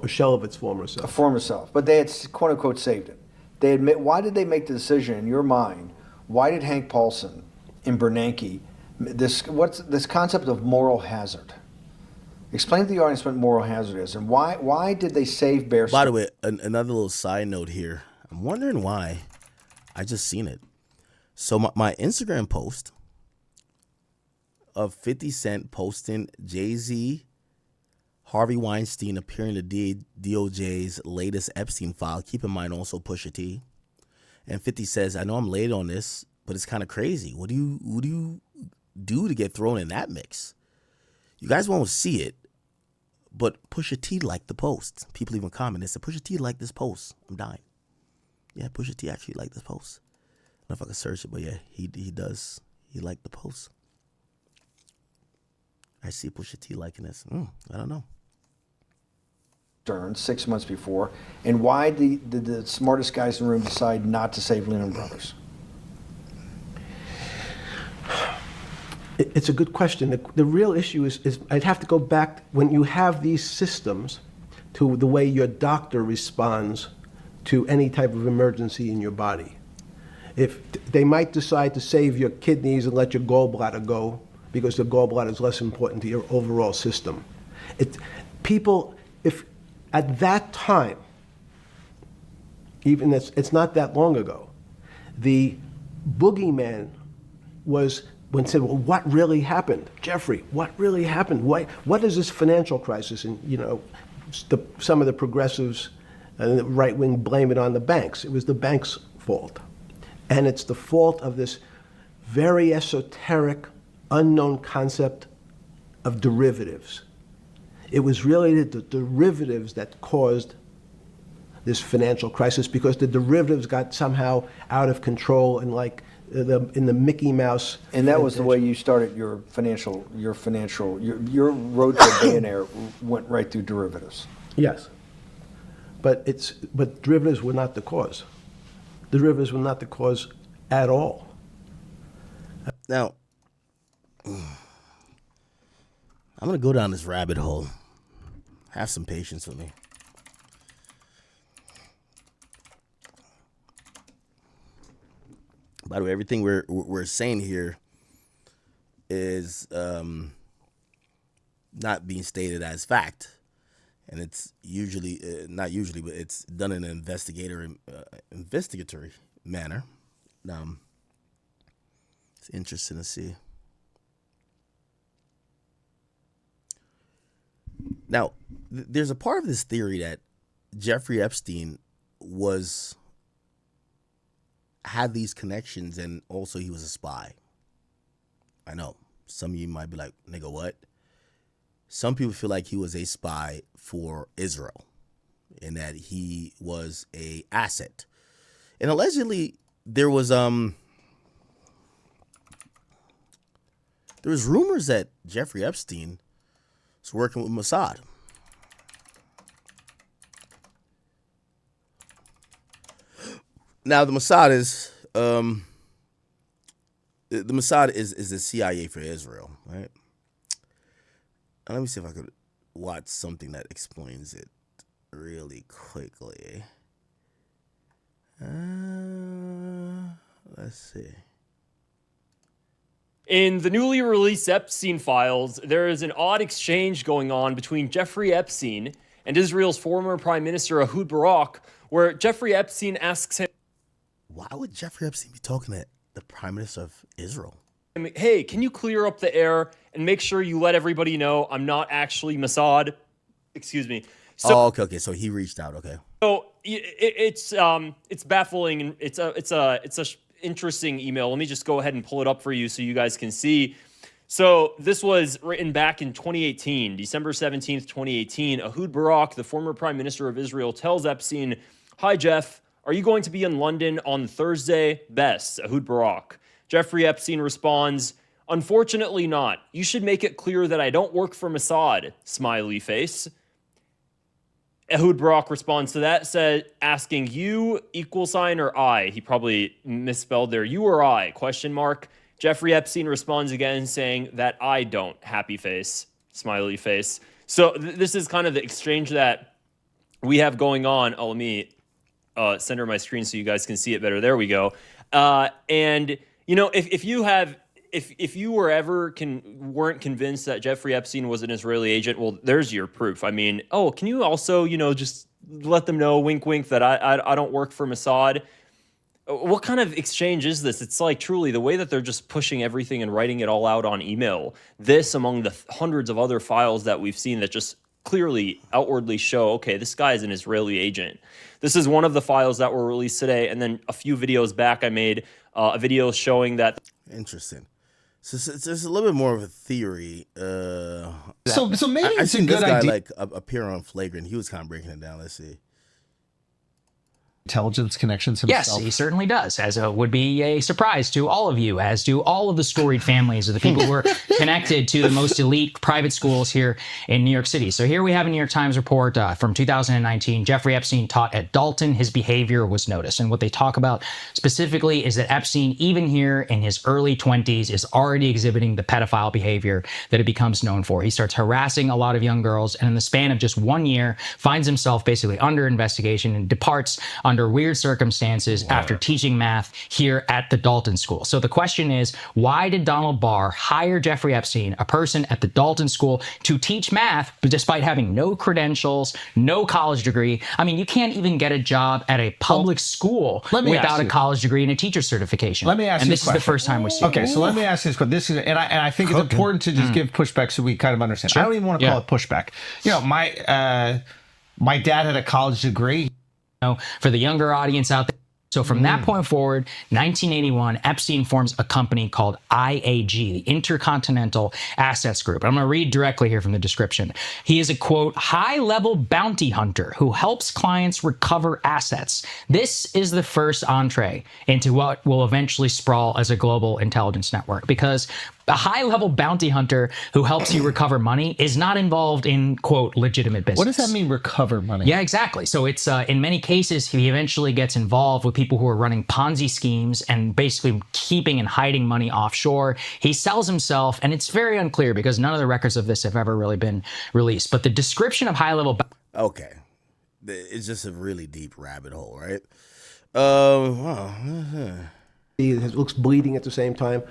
shell of its former self. A former self, but they had quote unquote saved it. They admit. Why did they make the decision in your mind? Why did Hank Paulson and Bernanke What's this concept of moral hazard? Explain to the audience what moral hazard is, and why did they save Bear Stearns? By the way, another little side note here. I'm wondering why. I just seen it. So my Instagram post of 50 Cent posting Jay-Z, Harvey Weinstein appearing to DOJ's latest Epstein file. Keep in mind also Pusha T. And 50 says, I know I'm late on this, but it's kind of crazy. What do you do to get thrown in that mix? You guys won't see it, but Pusha T liked the post. People even comment. They said, Pusha T liked this post. I'm dying. Yeah, Pusha T actually liked this post. I don't know if I can search it, but yeah, he does. He liked the post. I see Pusha T liking this. I don't know. 6 months before, and why did the smartest guys in the room decide not to save Lehman Brothers? It's a good question. The real issue is I'd have to go back when you have these systems to the way your doctor responds to any type of emergency in your body. If they might decide to save your kidneys and let your gallbladder go because the gallbladder is less important to your overall system. If at that time, even it's not that long ago, the boogeyman was when said, well, what really happened? Jeffrey, what really happened? What is this financial crisis? And, some of the progressives and the right wing blame it on the banks. It was the banks' fault. And it's the fault of this very esoteric, unknown concept of derivatives. It was really the derivatives that caused this financial crisis because the derivatives got somehow out of control and in the Mickey Mouse. And that was the way you started your road to a billionaire went right through derivatives. Yes. But derivatives were not the cause. Derivatives were not the cause at all. Now, I'm going to go down this rabbit hole. Have some patience with me. By the way, everything we're saying here is not being stated as fact. And it's usually, not usually, but it's done in an investigatory manner. It's interesting to see. Now, there's a part of this theory that Jeffrey Epstein had these connections and also he was a spy. I know. Some of you might be like, nigga, what? Some people feel like he was a spy for Israel and that he was a asset. And allegedly there was rumors that Jeffrey Epstein was working with Mossad. Now the Mossad is the CIA for Israel, right? Let me see if I could watch something that explains it really quickly. Let's see. In the newly released Epstein files, there is an odd exchange going on between Jeffrey Epstein and Israel's former Prime Minister Ehud Barak, where Jeffrey Epstein asks him, why would Jeffrey Epstein be talking to the Prime Minister of Israel? Hey, can you clear up the air and make sure you let everybody know I'm not actually Mossad? Excuse me. So, okay. So he reached out. Okay. So it's baffling and it's a interesting email. Let me just go ahead and pull it up for you so you guys can see. So this was written back in 2018, December 17th, 2018. Ehud Barak, the former Prime Minister of Israel, tells Epstein, "Hi Jeff, are you going to be in London on Thursday?" Best, Ehud Barak. Jeffrey Epstein responds, "Unfortunately not. You should make it clear that I don't work for Mossad." Smiley face. Ehud Barak responds to that, asking you, $, or I? He probably misspelled there. You or I? ? Jeffrey Epstein responds again saying that I don't. Happy face. Smiley face. So this is kind of the exchange that we have going on. Oh, let me center my screen so you guys can see it better. There we go. And, if you have if you were ever weren't convinced that Jeffrey Epstein was an Israeli agent, well, there's your proof. I mean, oh, can you also, just let them know, wink, wink, that I don't work for Mossad? What kind of exchange is this? It's like truly the way that they're just pushing everything and writing it all out on email. This among the hundreds of other files that we've seen that just clearly outwardly show, okay, this guy is an Israeli agent. This is one of the files that were released today. And then a few videos back, I made a video showing that. Interesting. So it's a little bit more of a theory. So maybe I it's a seen good this guy idea. appear on Flagrant. He was kind of breaking it down. Let's see. Intelligence connections Yes, himself. he certainly does, as would be a surprise to all of you, as do all of the storied families of the people who are connected to the most elite private schools here in New York City. So here we have a New York Times report from 2019. Jeffrey Epstein taught at Dalton. His behavior was noticed. And what they talk about specifically is that Epstein, even here in his early 20s, is already exhibiting the pedophile behavior that he becomes known for. He starts harassing a lot of young girls, and in the span of just 1 year, finds himself basically under investigation and departs under weird circumstances after teaching math here at the Dalton School. So the question is, why did Donald Barr hire Jeffrey Epstein, a person at the Dalton School, to teach math, but despite having no credentials, no college degree? I mean, you can't even get a job at a public school without a college degree and a teacher certification. Let me ask and you this is the first time we see it. Okay, so let me ask you this question. This is, and I think it's important to just give pushback so we kind of understand. Sure. I don't even want to call it pushback. My dad had a college degree. For the younger audience out there. So from that point forward, 1981, Epstein forms a company called IAG, the Intercontinental Assets Group. I'm going to read directly here from the description. He is a, quote, high-level bounty hunter who helps clients recover assets. This is the first entree into what will eventually sprawl as a global intelligence network, because a high-level bounty hunter who helps you recover money is not involved in, quote, legitimate business. What does that mean, recover money? Yeah, exactly. So it's in many cases, he eventually gets involved with people who are running Ponzi schemes and basically keeping and hiding money offshore. He sells himself, and it's very unclear because none of the records of this have ever really been released. But the description of high-level... Okay. It's just a really deep rabbit hole, right? It looks bleeding at the same time.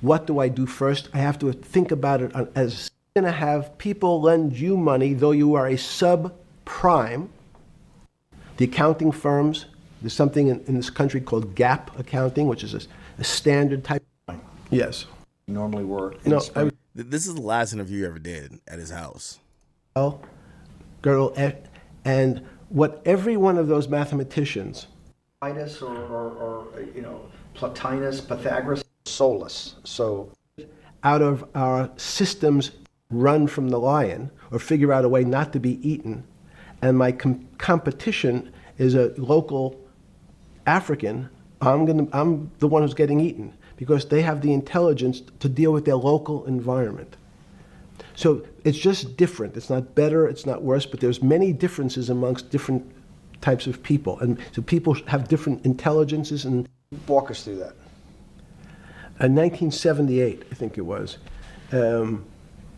What do I do first? I have to think about it as going to have people lend you money, though you are a subprime. The accounting firms, there's something in this country called GAAP accounting, which is a standard type. Yes. Normally we're This is the last interview you ever did at his house. Girl, and what every one of those mathematicians, Plotinus or Plotinus, Pythagoras, soulless. So out of our systems run from the lion or figure out a way not to be eaten, and my competition is a local African, I'm the one who's getting eaten because they have the intelligence to deal with their local environment. So it's just different. It's not better, it's not worse, but there's many differences amongst different types of people. And so people have different intelligences. And walk us through that. In 1978, I think it was,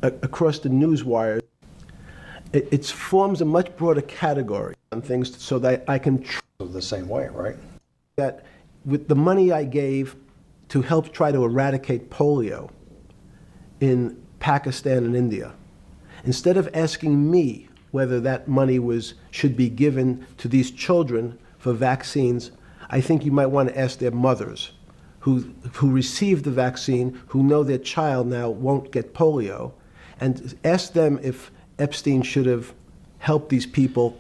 across the news wires, it forms a much broader category on things so that I can... The same way, right? That with the money I gave to help try to eradicate polio in Pakistan and India, instead of asking me whether that money should be given to these children for vaccines, I think you might want to ask their mothers who received the vaccine, who know their child now won't get polio, and ask them if Epstein should have helped these people.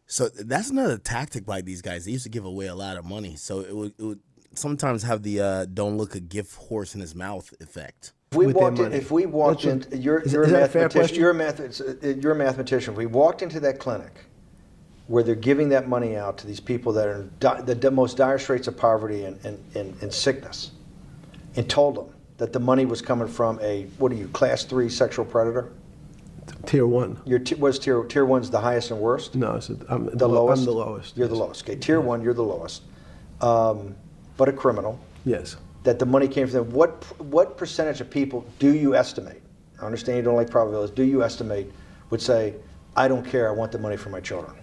So that's another tactic by these guys. They used to give away a lot of money. So it would sometimes have the don't look a gift horse in his mouth effect. If we walked in, you're a mathematician. If we walked into that clinic where they're giving that money out to these people that are in the most dire straits of poverty and sickness, and told them that the money was coming from class 3 sexual predator? Tier 1. Was tier 1's the highest and worst? No, I'm the lowest. I'm the lowest. You're the lowest. Okay, tier 1, you're the lowest. But a criminal. Yes. That the money came from them. What percentage of people do you estimate? I understand you don't like probabilities. Do you estimate would say, I don't care, I want the money for my children?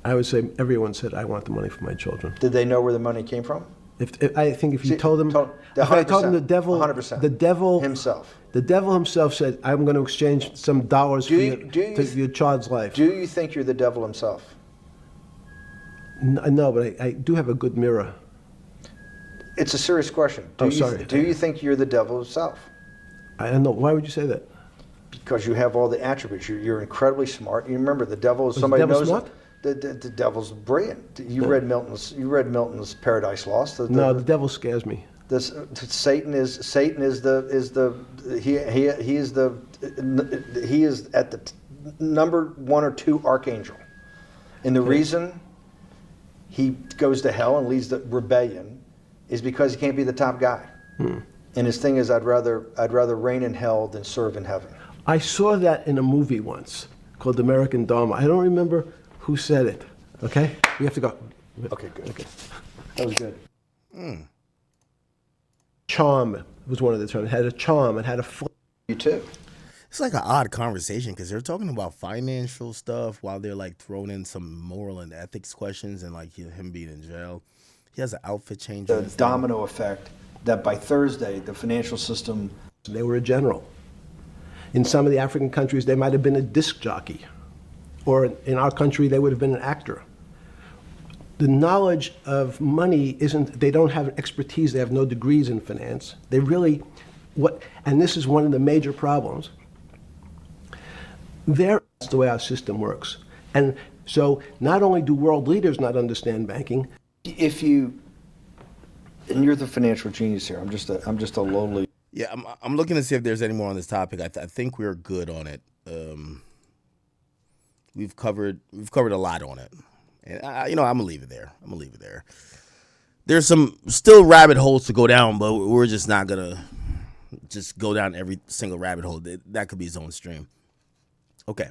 I would say everyone said, I want the money for my children. Did they know where the money came from? I think if you told him, if I told him the devil, 100%. the devil himself. The devil himself said, "I'm going to exchange some dollars for your child's life." Do you think you're the devil himself? No, but I do have a good mirror. It's a serious question. Do you think you're the devil himself? I don't know. Why would you say that? Because you have all the attributes. You're incredibly smart. You remember the devil is somebody knows. The devil's brilliant. You read Milton's Paradise Lost. No, the devil scares me. Satan is at the number 1 or 2 archangel, and the reason he goes to hell and leads the rebellion is because he can't be the top guy. And his thing is, I'd rather reign in hell than serve in heaven. I saw that in a movie once called American Dharma. I don't remember who said it. Okay, we have to go. Okay, good. Okay, that was good. Charm was one of the terms. It had a charm. It had a. You too. It's like an odd conversation because they're talking about financial stuff while they're like throwing in some moral and ethics questions and like him being in jail. He has an outfit change. The domino effect that by Thursday the financial system. They were a general. In some of the African countries, they might have been a disc jockey, or in our country, they would have been an actor. The knowledge of money isn't. They don't have expertise. They have no degrees in finance. They really, and this is one of the major problems. That's the way our system works. And so not only do world leaders not understand banking. And you're the financial genius here. I'm just a lowly. Yeah, I'm looking to see if there's any more on this topic. I think we're good on it. We've covered a lot on it. And I'm gonna leave it there. There's some still rabbit holes to go down, but we're just not gonna just go down every single rabbit hole. That could be its own stream. Okay.